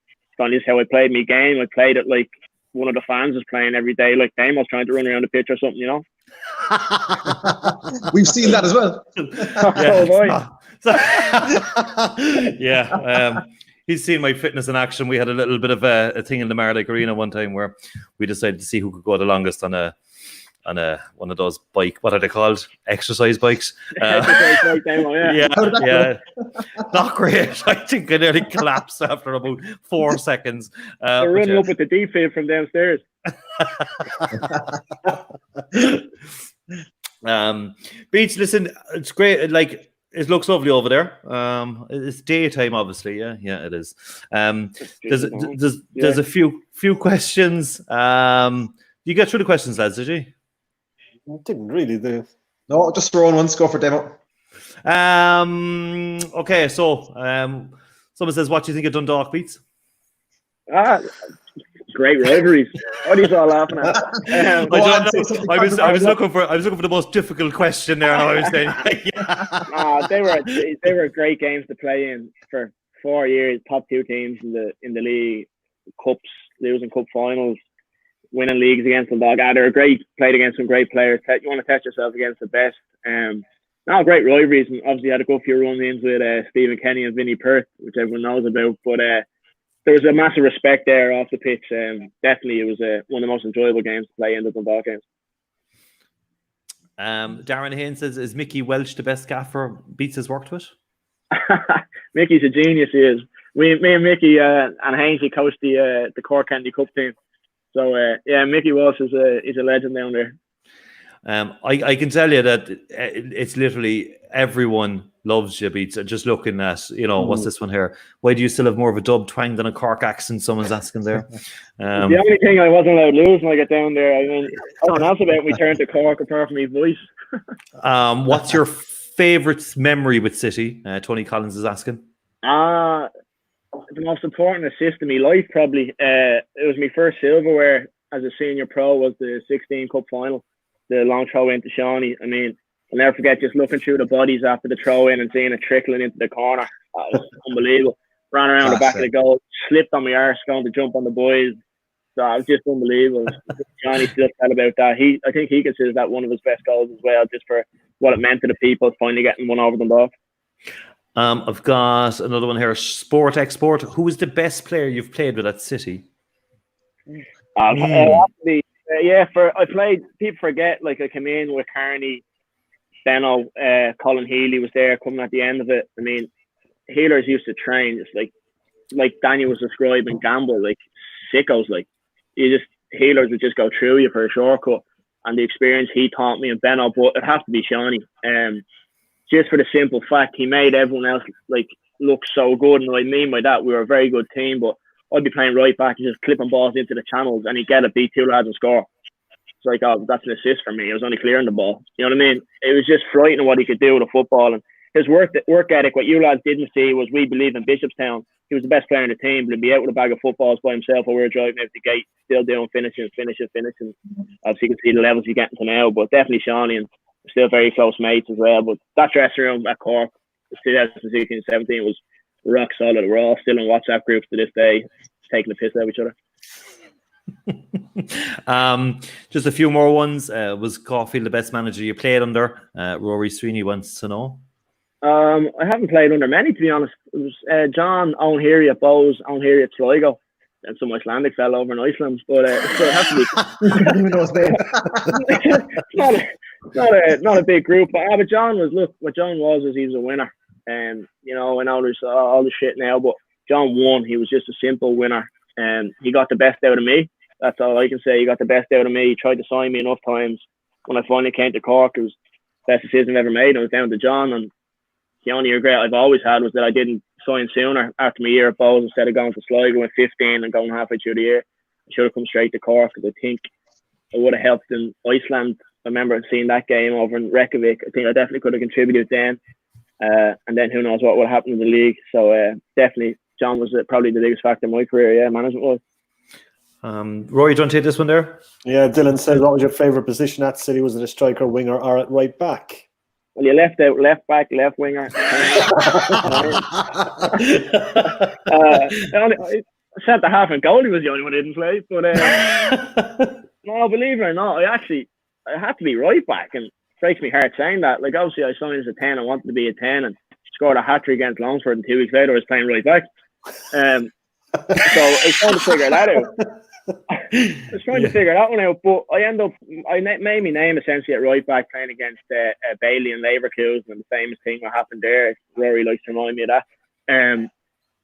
this is how I played my game. I played it like one of the fans was playing every day, like Damos trying to run around the pitch or something, We've seen that as well. He's seen my fitness in action. We had a little bit of a thing in the Mardyke Arena one time where we decided to see who could go the longest on one of those bike. What are they called? Exercise bikes. Not great. I think I nearly collapsed after about 4 seconds. They're running up with the defib from downstairs. Beach, listen, it's great. Like, it looks lovely over there. It's daytime, obviously. Yeah, it is. There's a few questions. You get through the questions, lads, did you? I didn't really. No, just throwing one. Go for demo. Okay, so someone says, "What do you think of Dundalk Beats?" Great rivalries. What are you all laughing at? I was looking for the most difficult question there, and I was saying, they were great games to play in for 4 years. Top 2 teams in the league, cups, losing cup finals, winning leagues against Dundalk. They were great. Played against some great players. You want to test yourself against the best. Great rivalries, and obviously had a good few run-ins with Stephen Kenny and Vinnie Perth, which everyone knows about. But there was a massive respect there off the pitch. Definitely, it was one of the most enjoyable games to play in the Dundalk games. Darren Haynes says, "Is Mickey Welch the best gaffer Beats has worked with?" Mickey's a genius. He is. Me and Mickey and Haynes coached the Cork Candy Cup team. So So yeah, Mickey Walsh is a legend down there. I can tell you that it's literally everyone loves you, Beats. Just looking at, what's this one here? Why do you still have more of a dub twang than a Cork accent? Someone's asking there. The only thing I wasn't allowed to lose when I got down there. I mean, nothing else about me turned to Cork apart from my voice. What's your favourite memory with City? Tony Collins is asking. The most important assist in my life, probably. It was my first silverware as a senior pro, was the 16 Cup final. The long throw into Shawnee. I mean, I'll never forget just looking through the bodies after the throw in and seeing it trickling into the corner. It was unbelievable. Ran around the back of the goal, slipped on my arse going to jump on the boys. So it was just unbelievable. Shawnee still said about that. I think he considers that one of his best goals as well, just for what it meant to the people, finally getting one over them both. I've got another one here. Sport Export. Who is the best player you've played with at City? I played. People forget. Like, I came in with Carney, Benno, Colin Healy was there coming at the end of it. I mean, healers used to train just like Daniel was describing, gamble like sickos. Like, healers would just go through you for a shortcut. And the experience he taught me and Benno, but it has to be Shawnee. Just for the simple fact he made everyone else look so good. And what I mean by that, we were a very good team, but I'd be playing right back and just clipping balls into the channels, and he'd get it, beat two lads and score. It's like, oh, that's an assist for me. I was only clearing the ball. You know what I mean? It was just frightening what he could do with the football. And his work ethic, what you lads didn't see was we believe in Bishopstown. He was the best player in the team, but he'd be out with a bag of footballs by himself while we were driving out the gate, still doing finishing. Obviously, you can see the levels he's getting to now, but definitely Shawnee, and still very close mates as well. But that dressing room at Cork, 2016-17, was rock solid. We're all still in WhatsApp groups to this day, taking the piss out of each other. Just a few more ones. Was Caulfield the best manager you played under? Rory Sweeney wants to know. I haven't played under many, to be honest. It was John O'Heary at Bowes, O'Heary at Sligo, and some Icelandic fella over in Iceland. But it has to be. I don't even know his name. It's not a big group. But John was, what John was he was a winner. And I know there's all the shit now, but John won. He was just a simple winner, and he got the best out of me. That's all I can say. He got the best out of me. He tried to sign me enough times. When I finally came to Cork, it was the best decision I've ever made. I was down to John, and the only regret I've always had was that I didn't sign sooner after my year at Bowes. Instead of going to Sligo with 15 and going halfway through the year, I should have come straight to Cork, because I think it would have helped in Iceland. I remember seeing that game over in Reykjavik. I think I definitely could have contributed then. And then who knows what would have happened in the league. So definitely John was probably the biggest factor in my career, management was. Rory, do you want to take this one there? Yeah, Dylan says, what was your favourite position at City? Was it a striker, winger, or at right back? Well, you left out left back, left winger. Centre half and goalie was the only one I didn't play. But no, believe it or not, I had to be right back, and it breaks me heart saying that. Like, obviously I signed as a 10 and wanted to be a 10, and scored a hat-trick against Longford, and 2 weeks later I was playing right back. So I was trying to figure that out. To figure that one out, but I made my name essentially at right back, playing against Bailey and Leverkusen, and the famous thing that happened there. Rory likes to remind me of that.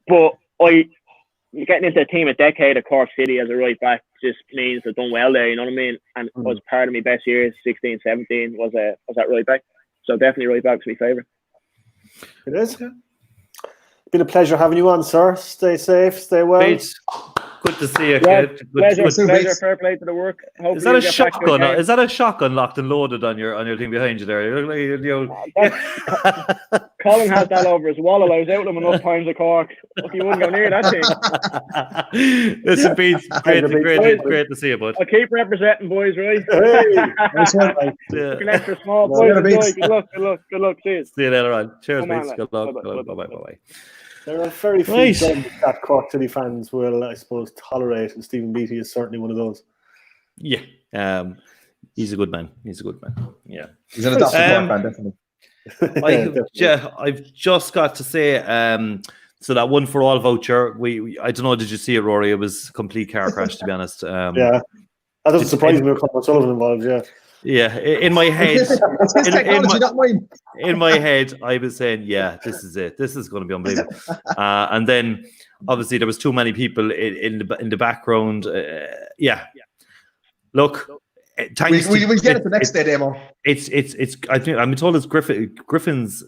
But getting into a team a decade at Cork City as a right back just means I've done well there, you know what I mean? And it was part of my best years, 16, 17, was at right back. So definitely right back's my favourite. It is. Been a pleasure having you on, sir. Stay safe, stay well. Good to see you, yeah, kid. Pleasure, fair play to the work. Is that a shotgun? Is that a shotgun locked and loaded on your thing behind you there? Colin has that over his wallet. I was out with him enough times at Cork. Look, he wouldn't go near that thing. Listen, Pete, great to see you, bud. I'll keep representing, boys, right? Hey, nice one, mate. Looking extra small, boys. Good luck. Cheers. See you later on. Cheers, mates. Good luck. Bye. There are very few things that Cork City fans will, I suppose, tolerate, and Stephen Beattie is certainly one of those. Yeah, he's a good man. Yeah, he's an adopted fan, definitely. I've just got to say, so that one for all voucher. I don't know. Did you see it, Rory? It was a complete car crash, to be honest. Yeah, that doesn't surprise me with Colin Sullivan involved. Yeah. Yeah, in my head, it's his technology, not mine. In my head, I was saying, "Yeah, this is it. This is going to be unbelievable." And then, obviously, there was too many people in the background. Yeah, Look, thanks. We get it the next day, Demo. It's. I think I'm told it's Griffin's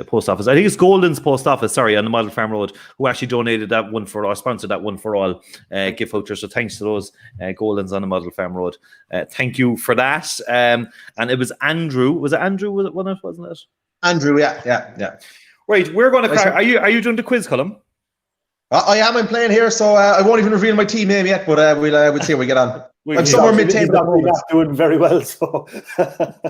post office. I think it's Golden's post office. Sorry, on the Model Farm Road, who actually donated that one for, or sponsored that one for all gift vouchers. So thanks to those Golden's on the Model Farm Road. Thank you for that. And it was Andrew. Was it Andrew? Was it one of it? Wasn't it? Andrew, yeah. Right, we're going to crack. Are you doing the quiz column? I am. I'm playing here, so I won't even reveal my team name yet. But we'll see how we get on. I'm somewhere mid-table. He's not doing very well, so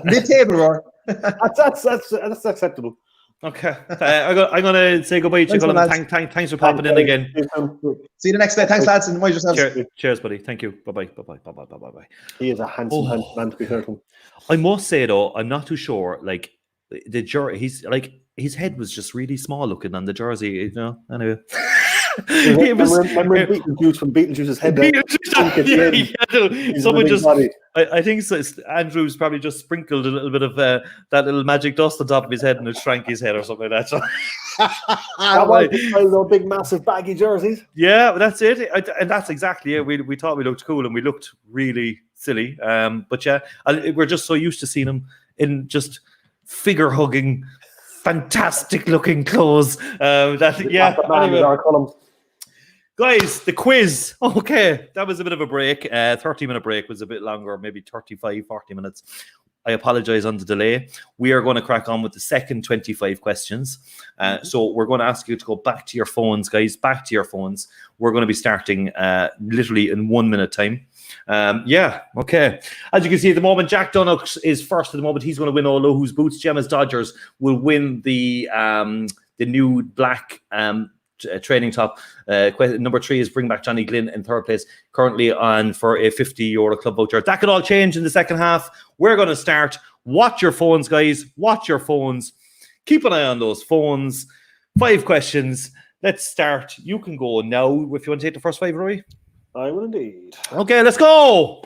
mid-table, Roar. That's acceptable. Okay, I'm gonna say goodbye to you, Colin. Thanks for popping in again. See you the next day. Thanks, lads, and enjoy yourselves. Cheers, buddy. Thank you. Bye. He is a handsome man to be heard from. I must say though, I'm not too sure. Like the jersey, he's like his head was just really small looking on the jersey. You know, anyway. Remember Beetlejuice from Beetlejuice's head? Someone just, I think so. Andrew's probably just sprinkled a little bit of that little magic dust on top of his head, and it shrank his head or something like that. So, that was those big, massive, baggy jerseys. Yeah, that's it, and that's exactly it. We thought we looked cool, and we looked really silly. But yeah, we're just so used to seeing him in just figure hugging, fantastic looking clothes. Guys, the quiz. Okay, that was a bit of a break. 30-minute break was a bit longer, maybe 35, 40 minutes. I apologize on the delay. We are going to crack on with the second 25 questions. So we're going to ask you to go back to your phones, guys, back to your phones. We're going to be starting literally in 1 minute time. Okay. As you can see at the moment, Jack Dunnock is first at the moment. He's going to win Aloo, whose boots. Gemma's Dodgers will win the new black training top. Number 3 is Bring Back Johnny Glynn in third place, currently on for a €50 club voucher. That could all change in the second half. We're going to start. Watch your phones, guys. Watch your phones. Keep an eye on those phones. 5 questions. Let's start. You can go now if you want to take the first 5, Rory. I will indeed. Okay, let's go.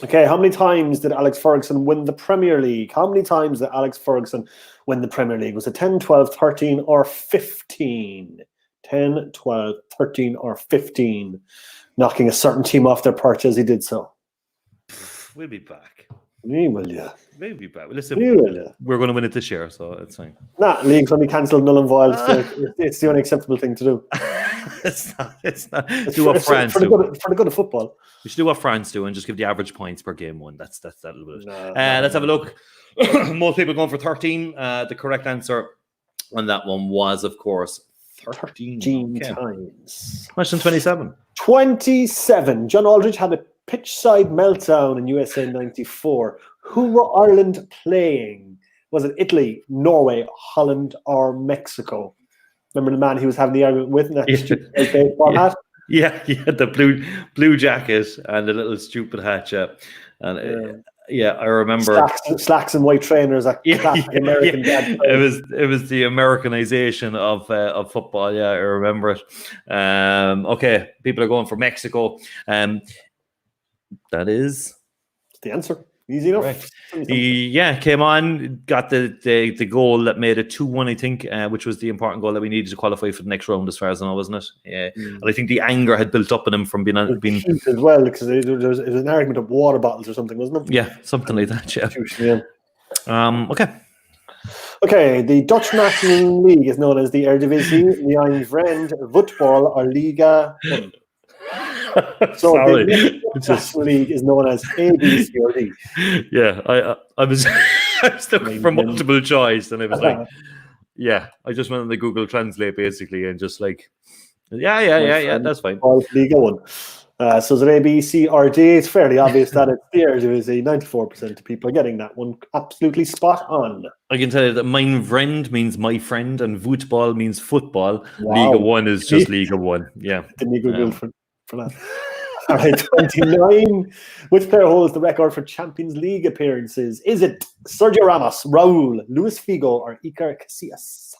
Okay, how many times did Alex Ferguson win the Premier League? How many times did Alex Ferguson win the Premier League? Was it 10, 12, 13, or 15? 10, 12, 13, or 15, knocking a certain team off their perch as he did so. We'll be back. We will, yeah. We'll be back. Listen, we're going to win it this year, so it's fine. Nah, league's only cancelled, null and void. It's the only acceptable thing to do. It's not. Do what France do. For the good of football. We should do what France do and just give the average points per game won. That's that little bit. Let's have a look. Most people going for 13. The correct answer on that one was, of course, 13 times. Question 27. 27. John Aldridge had a pitch-side meltdown in USA 94. Who were Ireland playing? Was it Italy, Norway, Holland, or Mexico? Remember the man he was having the argument with? Baseball hat? Yeah, the blue jacket and the little stupid hat, and I remember slacks and white trainers. American dad. It was the Americanization of football. Yeah, I remember it. Okay, people are going for Mexico. That is the answer. Easy enough. Right. He came on, got the goal that made it 2-1, I think, which was the important goal that we needed to qualify for the next round, as far as I know, wasn't it? Yeah. And I think the anger had built up in him from being as well, because it was an argument of water bottles or something, wasn't it? Yeah, something like that. Yeah. Okay. Okay, the Dutch National League is known as the Eredivisie, the Vriend, Voetbal, or Liga. So the National League is known as A, B, C, or D. Yeah, I was looking for multiple choice, and it was like, I just went on the Google Translate basically, and just like, that's fine. Liga 1. So is it A, B, C, or D? It's fairly obvious that it's the Eredivisie. 94% of people are getting that one absolutely spot on. I can tell you that Mijn Vriend means my friend, and Voetbal means football. Wow. Liga 1 is just Liga 1. Yeah. Didn't you Google for that? All right, 29. Which player holds the record for Champions League appearances? Is it Sergio Ramos, Raul, Luis Figo, or Iker Casillas?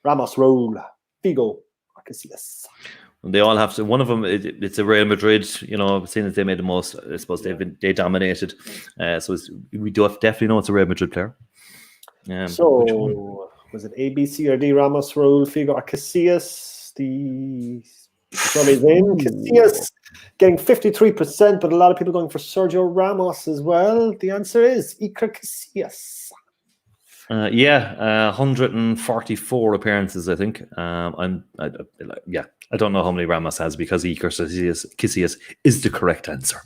Ramos, Raul, Figo, or Casillas? They all have to. One of them, it's a Real Madrid. You know, seeing as they made the most, I suppose they dominated. So we do definitely know it's a Real Madrid player. So was it A, B, C, or D? Ramos, Raul, Figo, or Casillas? Casillas Getting 53%, but a lot of people going for Sergio Ramos as well. The answer is Iker Casillas. 144 appearances, I think. I don't know how many Ramos has because Iker Casillas is the correct answer.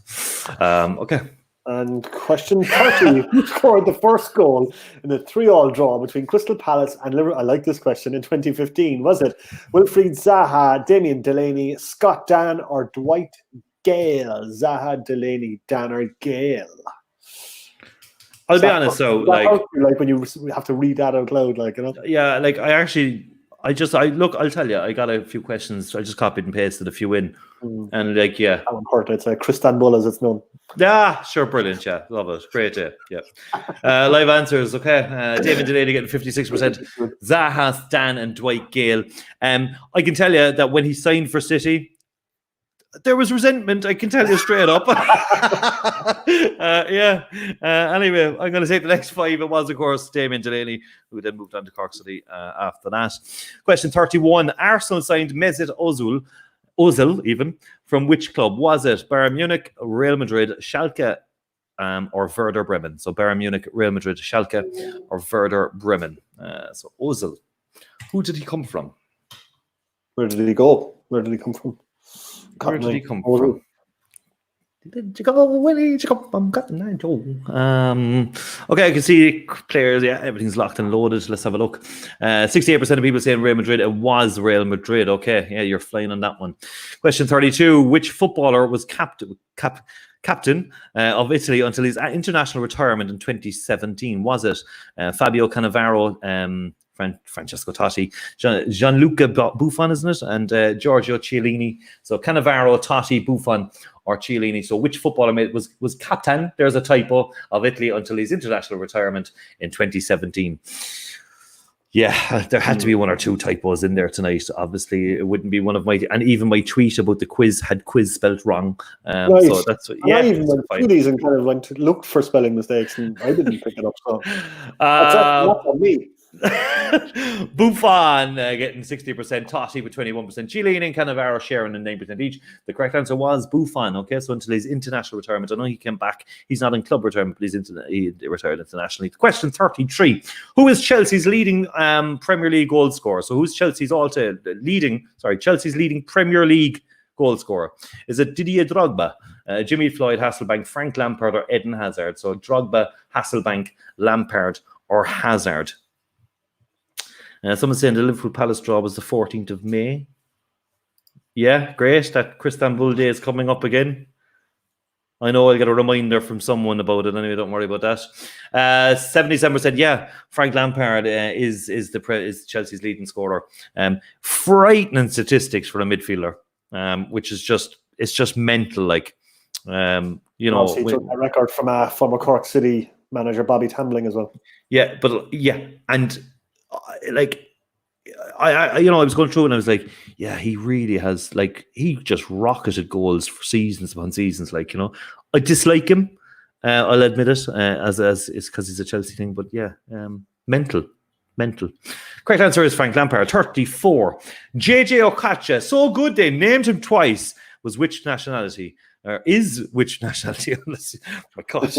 Okay. And question 30, who scored the first goal in the 3-3 draw between Crystal Palace and Liverpool? I like this question. In 2015, was it Wilfried Zaha, Damien Delaney, Scott Dan, or Dwight Gale? Zaha, Delaney, Dan, or Gale? I'll be honest. So, like when you have to read that out loud, like, you know. Yeah, like I'll tell you, I got a few questions. I just copied and pasted a few in, and like, yeah, that one hurt. It's Cristanbul as it's known. Yeah, sure, brilliant. Yeah, love it. Great day. Yeah. Live answers. Okay. David Delaney getting 56%. Zaha, Stan, and Dwight Gale. I can tell you that when he signed for City, there was resentment. I can tell you straight up. Anyway, I'm going to take the next 5. It was, of course, Damien Delaney, who then moved on to Cork City after that. Question 31. Arsenal signed Mesut Ozil, even, from which club? Was it Bayern Munich, Real Madrid, Schalke, or Werder Bremen? So Bayern Munich, Real Madrid, Schalke, or Werder Bremen. So Ozil, who did he come from? Where did he go? Where did he come from? Where did he come from? Did you go? Where did you come from? Okay, I can see players. Yeah, everything's locked and loaded. Let's have a look. 68% of people saying Real Madrid. It was Real Madrid. Okay, yeah, you're flying on that one. Question 32. Which footballer was captain of Italy until his international retirement in 2017? Was it Fabio Cannavaro, Francesco Totti, Gianluca Buffon, isn't it? And Giorgio Chiellini. So Cannavaro, Totti, Buffon, or Chiellini. So which footballer was captain? There's a typo of Italy until his international retirement in 2017. Yeah, there had to be 1 or 2 typos in there tonight. Obviously, it wouldn't be one of my, and even my tweet about the quiz had quiz spelled wrong. Right. So that's I even went through these and kind of looked for spelling mistakes, and I didn't pick it up. So that's not on me. Buffon getting 60%, Totti with 21%, Chiellini and Cannavaro sharing in 9% each. The correct answer was Buffon. Okay, so until his international retirement, I know he came back. He's not in club retirement, but he retired internationally. Question 33: who is Chelsea's leading Premier League goal scorer? So who's Chelsea's Chelsea's leading Premier League goal scorer? Is it Didier Drogba, Jimmy Floyd Hasselbank, Frank Lampard, or Eden Hazard? So Drogba, Hasselbank, Lampard, or Hazard. Someone's saying the Liverpool Palace draw was the 14th of May. Yeah, great. That Cristanbul Day is coming up again. I know I'll get a reminder from someone about it. Anyway, don't worry about that. 77%. Yeah, Frank Lampard is Chelsea's leading scorer. Frightening statistics for a midfielder, which is just mental. Like, he took that record from former Cork City manager Bobby Tambling as well. Yeah, and. I was going through and I was like, yeah, he really has, like, he just rocketed goals for seasons upon seasons. Like, I dislike him. I'll admit it, as it's because he's a Chelsea thing. But yeah, mental. Correct answer is Frank Lampard. 34. JJ Okocha, so good they named him twice. Was which nationality? Is which nationality? Oh my gosh.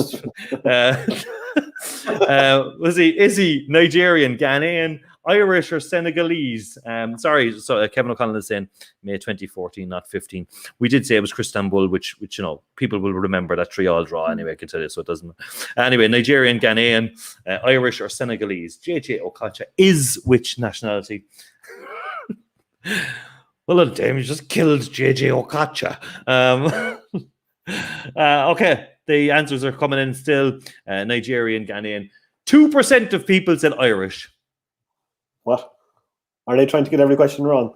Is he Nigerian, Ghanaian, Irish, or Senegalese? So Kevin O'Connell is saying May 2014, not 15. We did say it was Cristanbul, which people will remember that 3-3 draw anyway. I can tell you, so it doesn't. Anyway, Nigerian, Ghanaian, Irish, or Senegalese. JJ Okocha is which nationality? Well, damn, you just killed JJ Okocha. Okay, the answers are coming in still. Nigerian, Ghanaian. 2% of people said Irish. What? Are they trying to get every question wrong?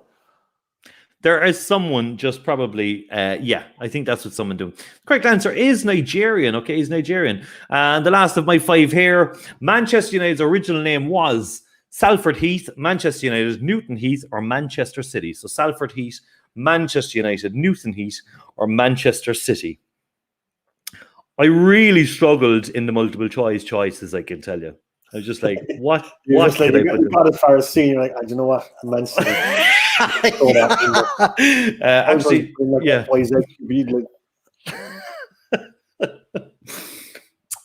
There is someone just probably, I think that's what someone doing. Correct answer is Nigerian. Okay, he's Nigerian. And the last of my 5 here, Manchester United's original name was Salford Heath, Manchester United, Newton Heath, or Manchester City. So Salford Heath, Manchester United, Newton Heath, or Manchester City. I really struggled in the multiple choices, I can tell you. I was just like, what? You got as far as C, you're like, do you know what? Man City. Actually, yeah.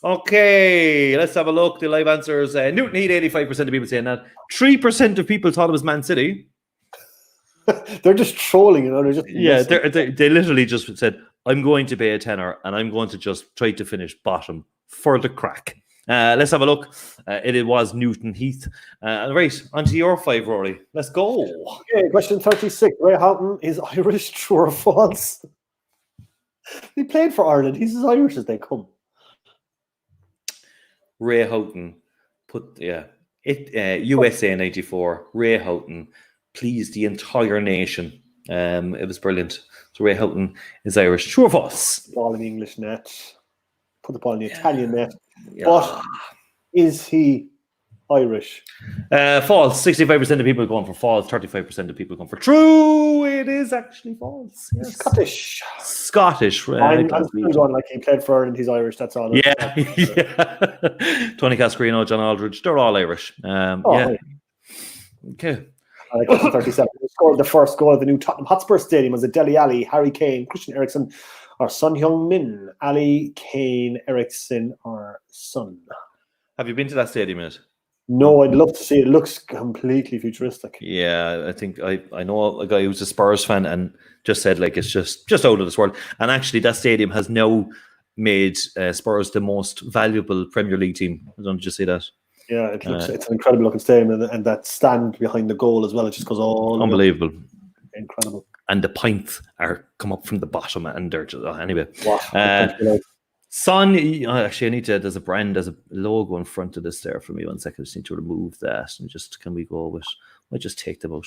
Okay, let's have a look. The live answers. Newton Heat, 85% of people saying that. 3% of people thought it was Man City. They're just trolling, They're just they literally just said, I'm going to pay a tenner and I'm going to just try to finish bottom for the crack. Let's have a look. It was Newton Heath. Right, on to your 5, Rory. Let's go. Okay, question 36. Ray Houghton is Irish, true or false? He played for Ireland. He's as Irish as they come. Ray Houghton USA 94. Ray Houghton pleased the entire nation. It was brilliant. So Ray Houghton is Irish. True or false? Ball in the English net. Put the ball in the Italian net. Yeah. But is he Irish? False. 65% of people going for false. 35% of people going for true. It is actually false. Yes. Scottish. I'm still going like he played for Ireland. He's Irish. That's all. Yeah. Tony Cascarino, John Aldridge. They're all Irish. Yeah. Okay. 37. Who scored the first goal of the new Tottenham Hotspur Stadium? Was it Dele Alli, Harry Kane, Christian Eriksen, or Son Heung-min? Ali, Kane, Eriksen, or Son? Have you been to that stadium yet? No, I'd love to see it. It looks completely futuristic. Yeah, I think I know a guy who's a Spurs fan and just said like it's just out of this world. And actually, that stadium has now made Spurs the most valuable Premier League team. Don't you see that? Yeah, it looks it's an incredible looking stadium, and that stand behind the goal as well. It just goes all unbelievable, incredible. And the pints come up from the bottom, and they're just anyway. Wow. Son, actually, I need to. There's a logo in front of this there for me. 1 second, I just need to remove that and just can we go with? We'll just take them out.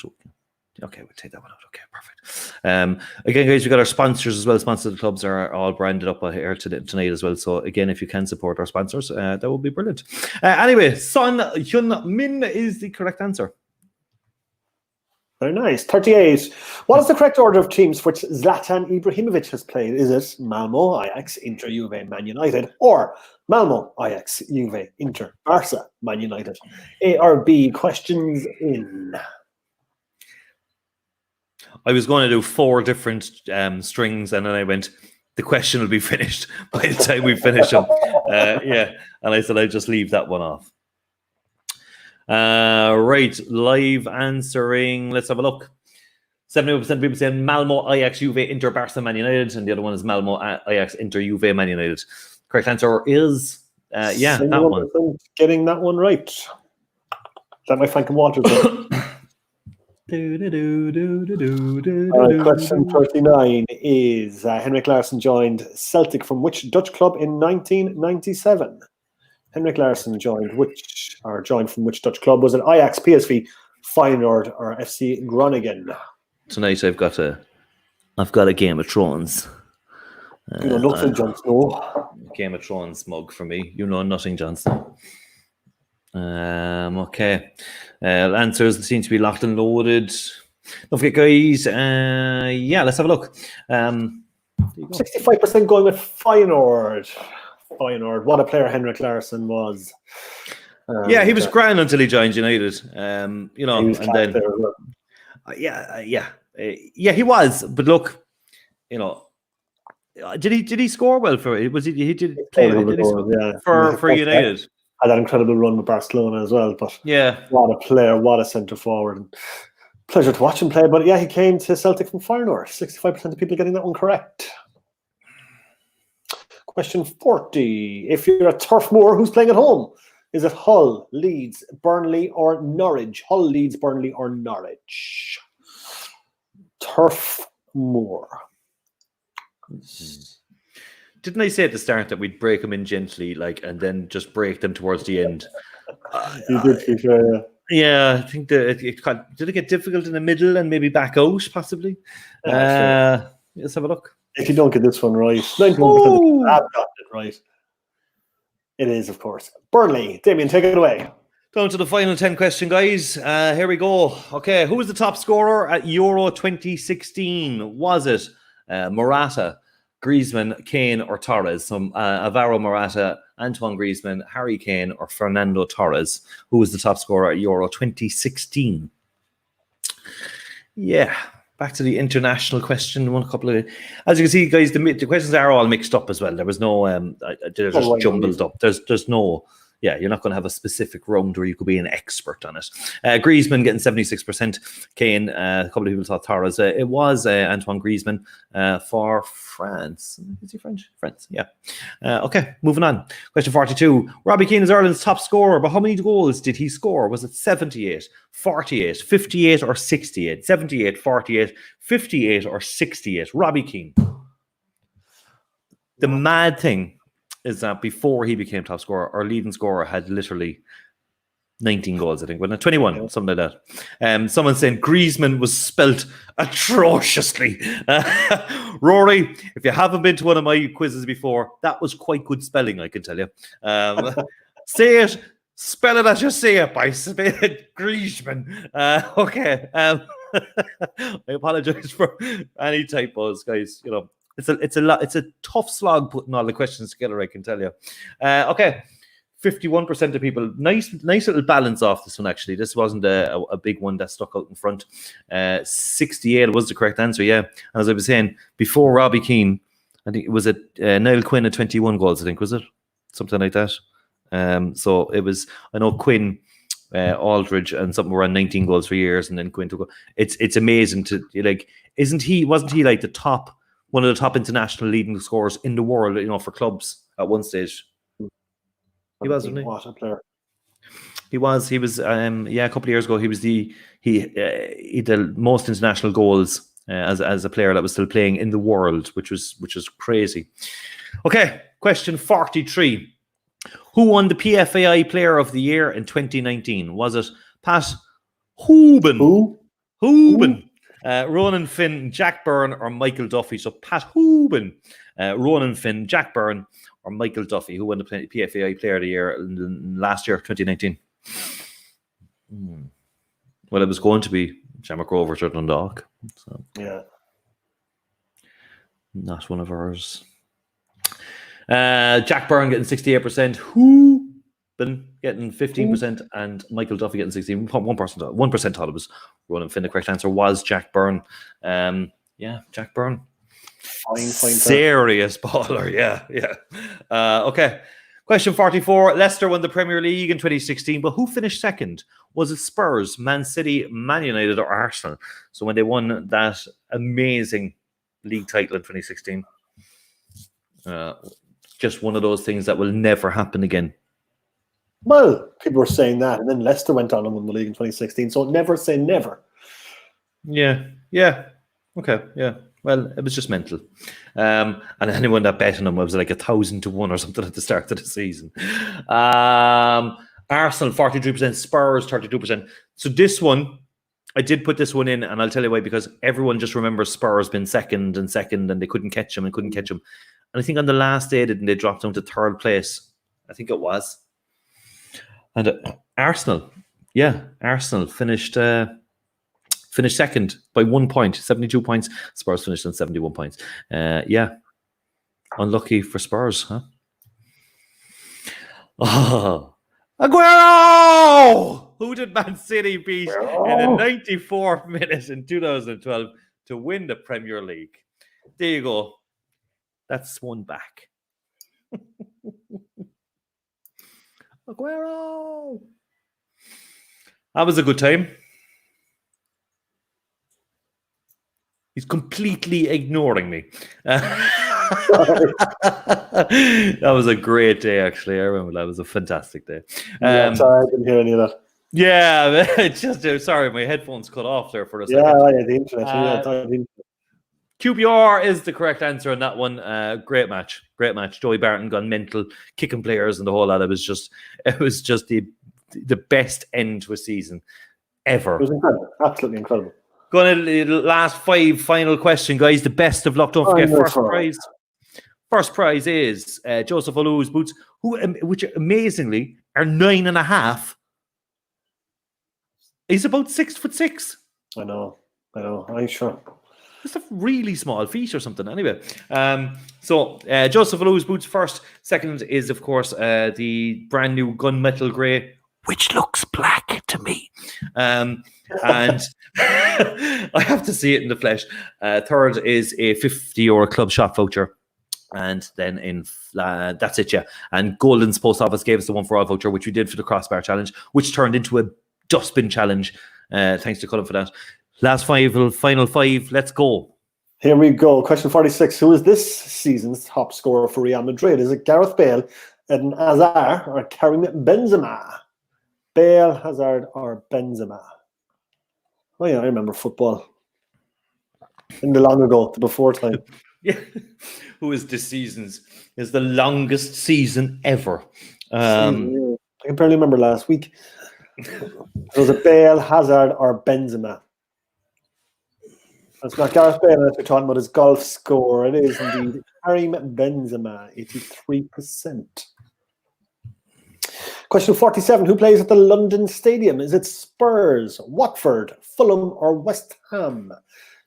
Okay, we'll take that one out. Okay, perfect. Again, guys, we got our sponsors as well. Sponsored clubs are all branded up here tonight as well. So again, if you can support our sponsors, that would be brilliant. Anyway, Son Heung-min is the correct answer. Very nice. 38. What is the correct order of teams for which Zlatan Ibrahimovic has played? Is it Malmo, Ajax, Inter, Juve, Man United, or Malmo, Ajax, Juve, Inter, Barca, Man United? A or B? Questions in. I was going to do 4 different strings, and then I went, the question will be finished by the time we finish them. And I said I'd just leave that one off. Right, live answering. Let's have a look. 70% of people saying Malmo, Ajax, Juve, Inter, Barca, Man United, and the other one is Malmo, Ajax, Inter, Juve, Man United. Correct answer is that one. Getting that one right. That my Frank and Walters. Question 39 is Henrik Larsson joined Celtic from which Dutch club in 1997? Henrik Larsson joined from which Dutch club? Was it Ajax, PSV, Feyenoord, or FC Groningen? Tonight I've got a Game of Thrones. You know nothing, Jon Snow. Game of Thrones mug for me. You know nothing, Jon Snow. Okay. Answers seem to be locked and loaded. Don't forget, guys. Let's have a look. 65% going with Feyenoord. What a player Henrik Larsson was. He was grand until he joined United. And then he was. But look, did he score well for it? He did play for United. Had that incredible run with Barcelona as well. But what a player, what a centre forward. And pleasure to watch him play. But he came to Celtic from Feyenoord. 65% of people getting that one correct. Question 40. If you're at Turf Moor, who's playing at home? Is it Hull, Leeds, Burnley, or Norwich? Hull, Leeds, Burnley, or Norwich? Turf Moor. Didn't I say at the start that we'd break them in gently, and then just break them towards the end? You did, to be fair, yeah. I think that did it get difficult in the middle and maybe back out, possibly? Let's have a look. If you don't get this one right, 91% have gotten it right. It is, of course, Burnley. Damien, take it away. Down to the final 10 question, guys. Here we go. Okay, who was the top scorer at Euro 2016? Was it Morata, Griezmann, Kane, or Torres? So Alvaro Morata, Antoine Griezmann, Harry Kane, or Fernando Torres? Who was the top scorer at Euro 2016? Yeah. Back to the international question. As you can see, guys, the questions are all mixed up as well. There was no, they're just jumbled up. There's no, you're not going to have a specific round where you could be an expert on it. Griezmann getting 76%. Kane, a couple of people thought Torres. It was Antoine Griezmann for France. Is he French? France, yeah. Okay, moving on. Question 42. Robbie Keane is Ireland's top scorer, but how many goals did he score? Was it 78, 48, 58 or 68? 78, 48, 58 or 68? Robbie Keane. The mad thing is that before he became top scorer, our leading scorer had literally 19 goals, I think, wasn't it? 21, something like that. Someone saying Griezmann was spelt atrociously. Rory, if you haven't been to one of my quizzes before, that was quite good spelling, I can tell you. Say it, spell it as you say it by Griezmann. Okay. I apologize for any typos, guys. You know, it's a tough slog putting all the questions together, I can tell you. Okay. 51% of people, nice little balance off this one, actually. This wasn't a big one that stuck out in front. 68 was the correct answer, yeah. As I was saying, before Robbie Keane, I think it was Niall Quinn at 21 goals, I think, was it? Something like that. So it was, I know Quinn, Aldridge, and something were on 19 goals for years, and then Quinn took. It's amazing to, like, wasn't he like one of the top international leading scorers in the world, you know, for clubs at one stage? He was, wasn't he? What a player. He was, a couple of years ago, he was he the most international goals as a player that was still playing in the world, which was crazy. Okay, question 43. Who won the PFAI Player of the Year in 2019? Was it Pat Hooben? Hooben. Ronan Finn, Jack Byrne, or Michael Duffy? So Pat Hooben, Ronan Finn, Jack Byrne, or Michael Duffy, who won the PFAI Player of the Year last year, 2019? Well, it was going to be Shamrock Rovers or Dundalk. So. Yeah. Not one of ours. Jack Byrne getting 68%. Hooben getting 15%. And Michael Duffy getting 16%. 1% thought it was Ronan Finn. The correct answer was Jack Byrne. Jack Byrne. Fine. Serious baller, yeah. Okay. Question 44. Leicester won the Premier League in 2016, but who finished second? Was it Spurs, Man City, Man United, or Arsenal? So when they won that amazing league title in 2016, just one of those things that will never happen again. Well, people were saying that, and then Leicester went on and won the league in 2016, so never say never. Yeah. Okay, yeah. Well, it was just mental. And anyone that bet on them was like 1,000 to 1 or something at the start of the season. Arsenal, 43%, Spurs, 32%. So this one, I did put this one in, and I'll tell you why, because everyone just remembers Spurs being second, and they couldn't catch them. And I think on the last day, they dropped down to third place. I think it was. And Arsenal finished second by 1 point, 72 points. Spurs finished on 71 points. Unlucky for Spurs, huh? Oh, Aguero! Who did Man City beat in the 94th minute in 2012 to win the Premier League? There you go. That's one back. Aguero! That was a good time. He's completely ignoring me. That was a great day, actually. I remember that was a fantastic day. Sorry, I didn't hear any of that. Yeah, it's just sorry, my headphones cut off there for a second. Yeah, the internet. QPR is the correct answer on that one. Great match. Joey Barton gone mental, kicking players and the whole lot. It was just the best end to a season ever. It was incredible, absolutely incredible. Going to the last 5 final question, guys. The best of luck. Don't forget first prize. First prize is Joseph Aloo's boots, which amazingly are 9.5. He's about 6'6". I know. I'm sure. Just a really small feet or something. Anyway, so Joseph Aloo's boots first. Second is, of course, the brand new gunmetal grey, which looks black to me. And I have to see it in the flesh. Third is a €50 club shop voucher. And then that's it, yeah. And Golden's Post Office gave us the 1 for all voucher, which we did for the crossbar challenge, which turned into a dustbin challenge. Thanks to Colin for that. Last final 5. Let's go. Here we go. Question 46. Who is this season's top scorer for Real Madrid? Is it Gareth Bale, Eden Hazard, or Karim Benzema? Bale, Hazard, or Benzema? Oh yeah, I remember football. In the long ago, the before time. Yeah. Who is this season's? Is the longest season ever. I can barely remember last week. Was it Bale, Hazard, or Benzema? It's not Gareth Bale that we're talking about his golf score. It is indeed Karim Benzema, 83%. Question 47. Who plays at the London Stadium? Is it Spurs, Watford, Fulham, or West Ham?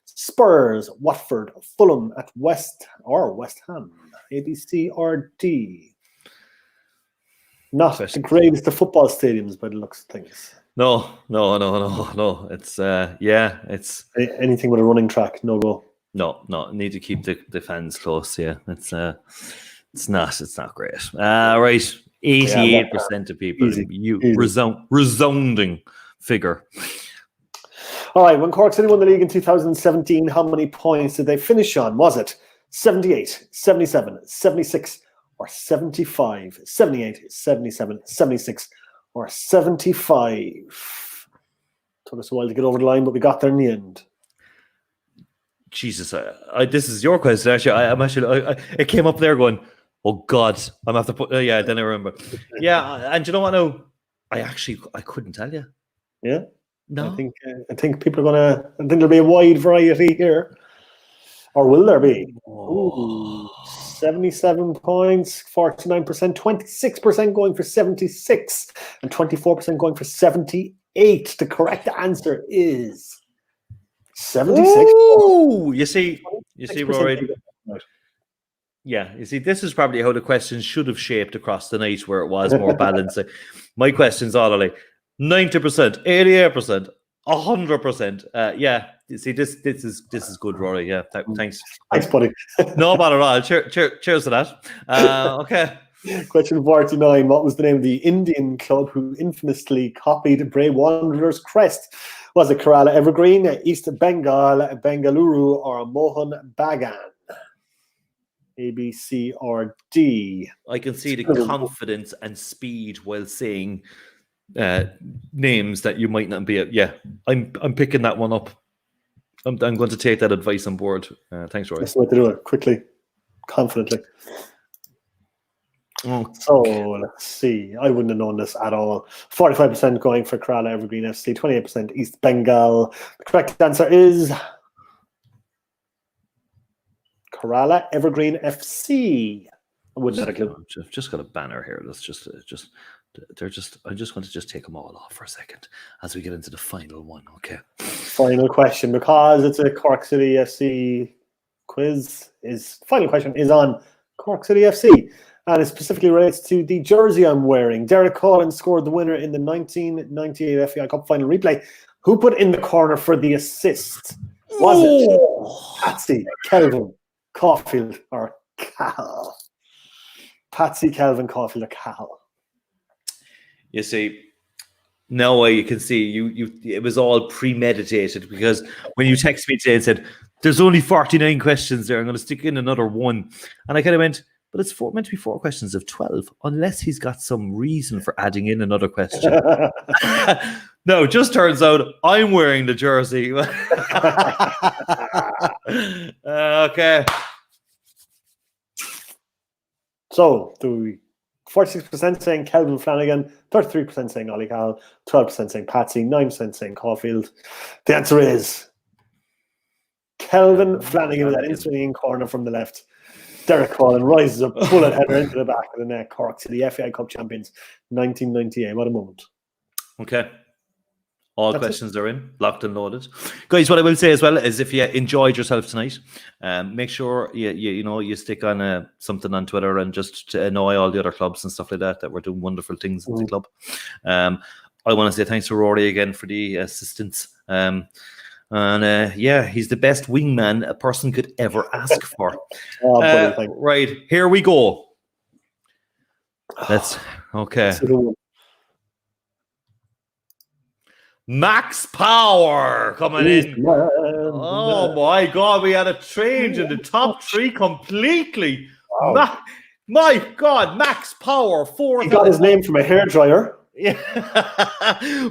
Spurs, Watford, Fulham at West Ham. A, B, C, or D? Not the greatest of football stadiums by the looks of things. No. It's it's anything with a running track, no go. No. Need to keep the fans close. Yeah, it's not great. Right, 88% of people. Easy. Resounding figure. All right, when Cork City won the league in 2017, how many points did they finish on? Was it 78, 77, 76, or 75? 78, 77, 76, or 75? Took us a while to get over the line, but we got there in the end. Jesus, this is your question. Actually, it came up there going, oh God, I'm going to have to put, then I remember. Yeah, and you know what now? I couldn't tell you. Yeah? No. I think people are going to, I think there'll be a wide variety here. Or will there be? Ooh, 77 points, 49%, 26% going for 76, and 24% going for 78. The correct answer is 76. Ooh, you see, Rory. Yeah, you see, this is probably how the questions should have shaped across the night, where it was more balanced. My questions all are like 90%, 88%, 100%. Yeah, you see, this is good, Rory. Yeah, thanks. Thanks, buddy. No bother at all. Cheers to that. Okay. Question 49. What was the name of the Indian club who infamously copied Bray Wanderers' crest? Was it Kerala Evergreen, East Bengal, Bengaluru, or Mohan Bagan? A, B, C, or D? I can see the confidence and speed while saying names that you might not be. Yeah, I'm picking that one up. I'm going to take that advice on board. Thanks, Roy. That's the way to do it, quickly, confidently. Oh. So let's see. I wouldn't have known this at all. 45% going for Kerala Evergreen FC, 28% East Bengal. The correct answer is Kerala Evergreen FC. I wouldn't have a clue. I've just got a banner here. Let's just I just want to just take them all off for a second as we get into the final one. Okay. Final question, because it's a Cork City FC quiz. Final question is on Cork City FC, and it specifically relates to the jersey I'm wearing. Derek Collins scored the winner in the 1998 FAI Cup final replay. Who put in the corner for the assist? Was it Patsy, Kelvin, Caulfield, or Cal? Patsy, Kelvin, Caulfield, or Cal? You see, now you can see you. It was all premeditated, because when you texted me today and said there's only 49 questions there, I'm going to stick in another one, and I kind of went, but it's meant to be 4 questions of 12, unless he's got some reason for adding in another question. No, just turns out I'm wearing the jersey. Okay. So, 46% saying Kelvin Flanagan, 33% saying Ollie Cal, 12% saying Patsy, 9% saying Caulfield. The answer is Kelvin Flanagan with that in-swinging corner from the left. Derek Collin rises up, bullet header into the back of the net. Cork to the FAI Cup champions, 1998. What a moment. Okay. All questions are in, locked and loaded. Guys, what I will say as well is, if you enjoyed yourself tonight, make sure you stick on something on Twitter and just to annoy all the other clubs and stuff like that we're doing wonderful things in the club. I want to say thanks to Rory again for the assistance. Yeah, he's the best wingman a person could ever ask for. Right, here we go. Okay. Max Power coming in. Oh my God, we had a change in the top three completely. Wow. My God, Max Power, 4th. He got his name from a hairdryer. Yeah.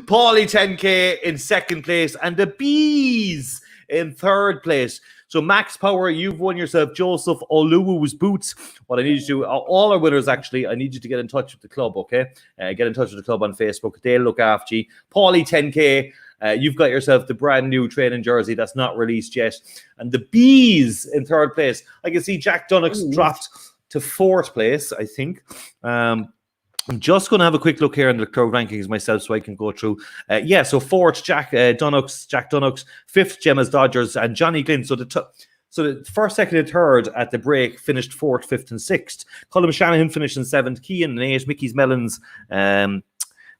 Paulie 10K in 2nd place and the Bees in 3rd place. So Max Power, you've won yourself Joseph Aloo's boots. What I need you to do, all our winners actually, I need you to get in touch with the club, okay? Get in touch with the club on Facebook. They'll look after you. Paulie 10K, you've got yourself the brand new training jersey that's not released yet. And the Bees in 3rd place. I can see Jack Dunnock's dropped to 4th place, I think. I'm just going to have a quick look here in the crowd rankings myself so I can go through. So 4th, Jack Dunnock's, 5th, Gemma's Dodgers, and Johnny Glynn. So the 1st, 2nd, and 3rd at the break finished 4th, 5th, and 6th. Colm Shanahan finished in 7th, Keane in 8th, Mickey's Melons in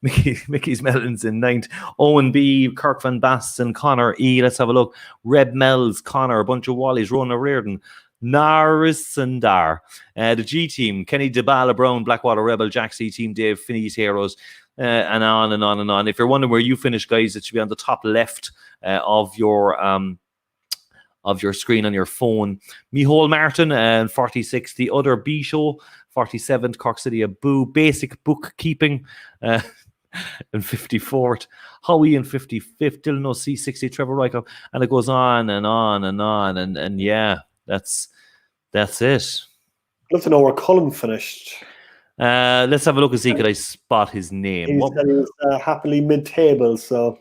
9th, Owen B, Kirk Van Basten, Connor E. Let's have a look. Reb Mells, Connor, a bunch of Wallies, Rona Reardon, Naris and Dar, the G team, Kenny DeBala Brown, Blackwater Rebel, Jack C team, Dave Finney's Heroes, and on and on and on. If you're wondering where you finished, guys, it should be on the top left of your screen on your phone. Mihol Martin and 46th, the other B show, 47th, Cork City Abu, basic bookkeeping. And 54th, Howie in 55th, Dylan C60, Trevor Rykoff, and it goes on and on and on, and yeah. That's it. I'd love to know where Colm finished. Let's have a look and see. Could I spot his name? He was happily mid-table. So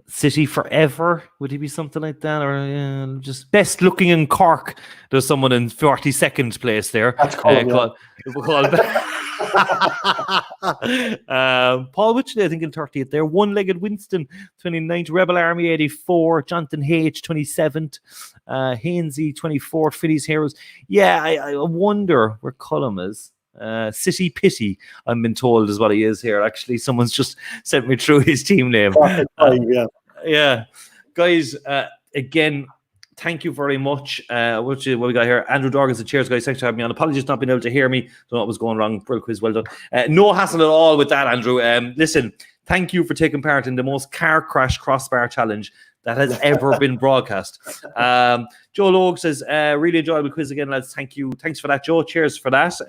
City Forever, would he be something like that, or just best looking in Cork? There's someone in 42nd place there. That's Colm. Paul Witchley, I think, in 30th there. One-legged Winston, 29th. Rebel Army, 84. Jonathan H, 27th. Hainsey, 24th. Finney's Heroes. Yeah, I wonder where Colm is. City Pity, I'm been told, is what he is here. Actually, someone's just sent me through his team name. Yeah. Guys, again, thank you very much. What we got here? Andrew Dorgans and cheers, guys. Thanks for having me on. Apologies not being able to hear me. Don't know what was going wrong. Brill quiz, well done. No hassle at all with that, Andrew. Listen, thank you for taking part in the most car crash crossbar challenge that has ever been broadcast. Joe Logue says, really enjoyable quiz again, lads. Thank you. Thanks for that, Joe. Cheers for that.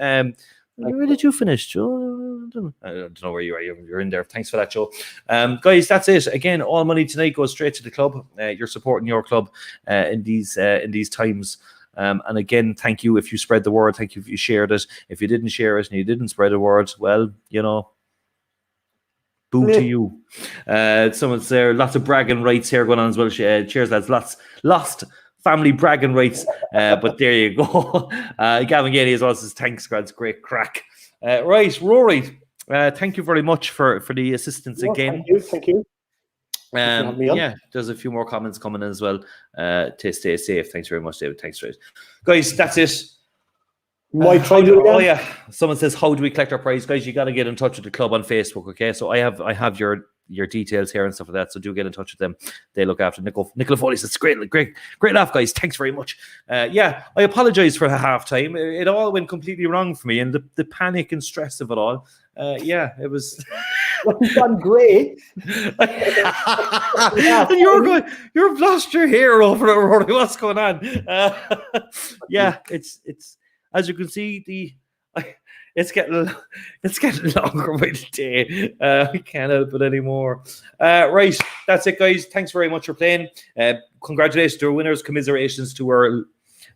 Where did you finish, Joe? I don't know where you are. You're in there. Thanks for that, Joe. Guys, that's it. Again, all money tonight goes straight to the club. You're supporting your club in these times. And again, thank you if you spread the word. Thank you if you shared it. If you didn't share it and you didn't spread the word, well, boo to you. Someone's there. Lots of bragging rights here going on as well. Cheers, lads. Lost family bragging rights, but there you go. Gavin Gady as well says, thanks, Grads, great crack. Right, Rory, thank you very much for the assistance again. Thank you. Yeah, there's a few more comments coming in as well. To stay safe. Thanks very much, David. Thanks, guys. That's it. Might try to do it again. Oh yeah, someone says, how do we collect our prize, guys? You got to get in touch with the club on Facebook, okay? So I have your details here and stuff like that, so do get in touch with them. They look after Nicola Foley says, great laugh, guys, thanks very much. I apologize for the half-time. It all went completely wrong for me, and the panic and stress of it all, it was it's done great. And you've lost your hair over it, Rory. What's going on? It's as you can see, it's getting longer by the day. I can't help it anymore. Right, that's it, guys. Thanks very much for playing. Congratulations to our winners. Commiserations to our...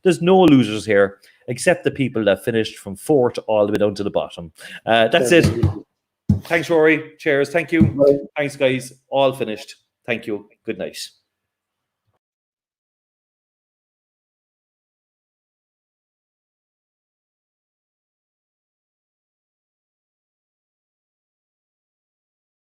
There's no losers here, except the people that finished from 4th all the way down to the bottom. That's it. Thanks, Rory. Cheers. Thank you. Thanks, guys. All finished. Thank you. Good night.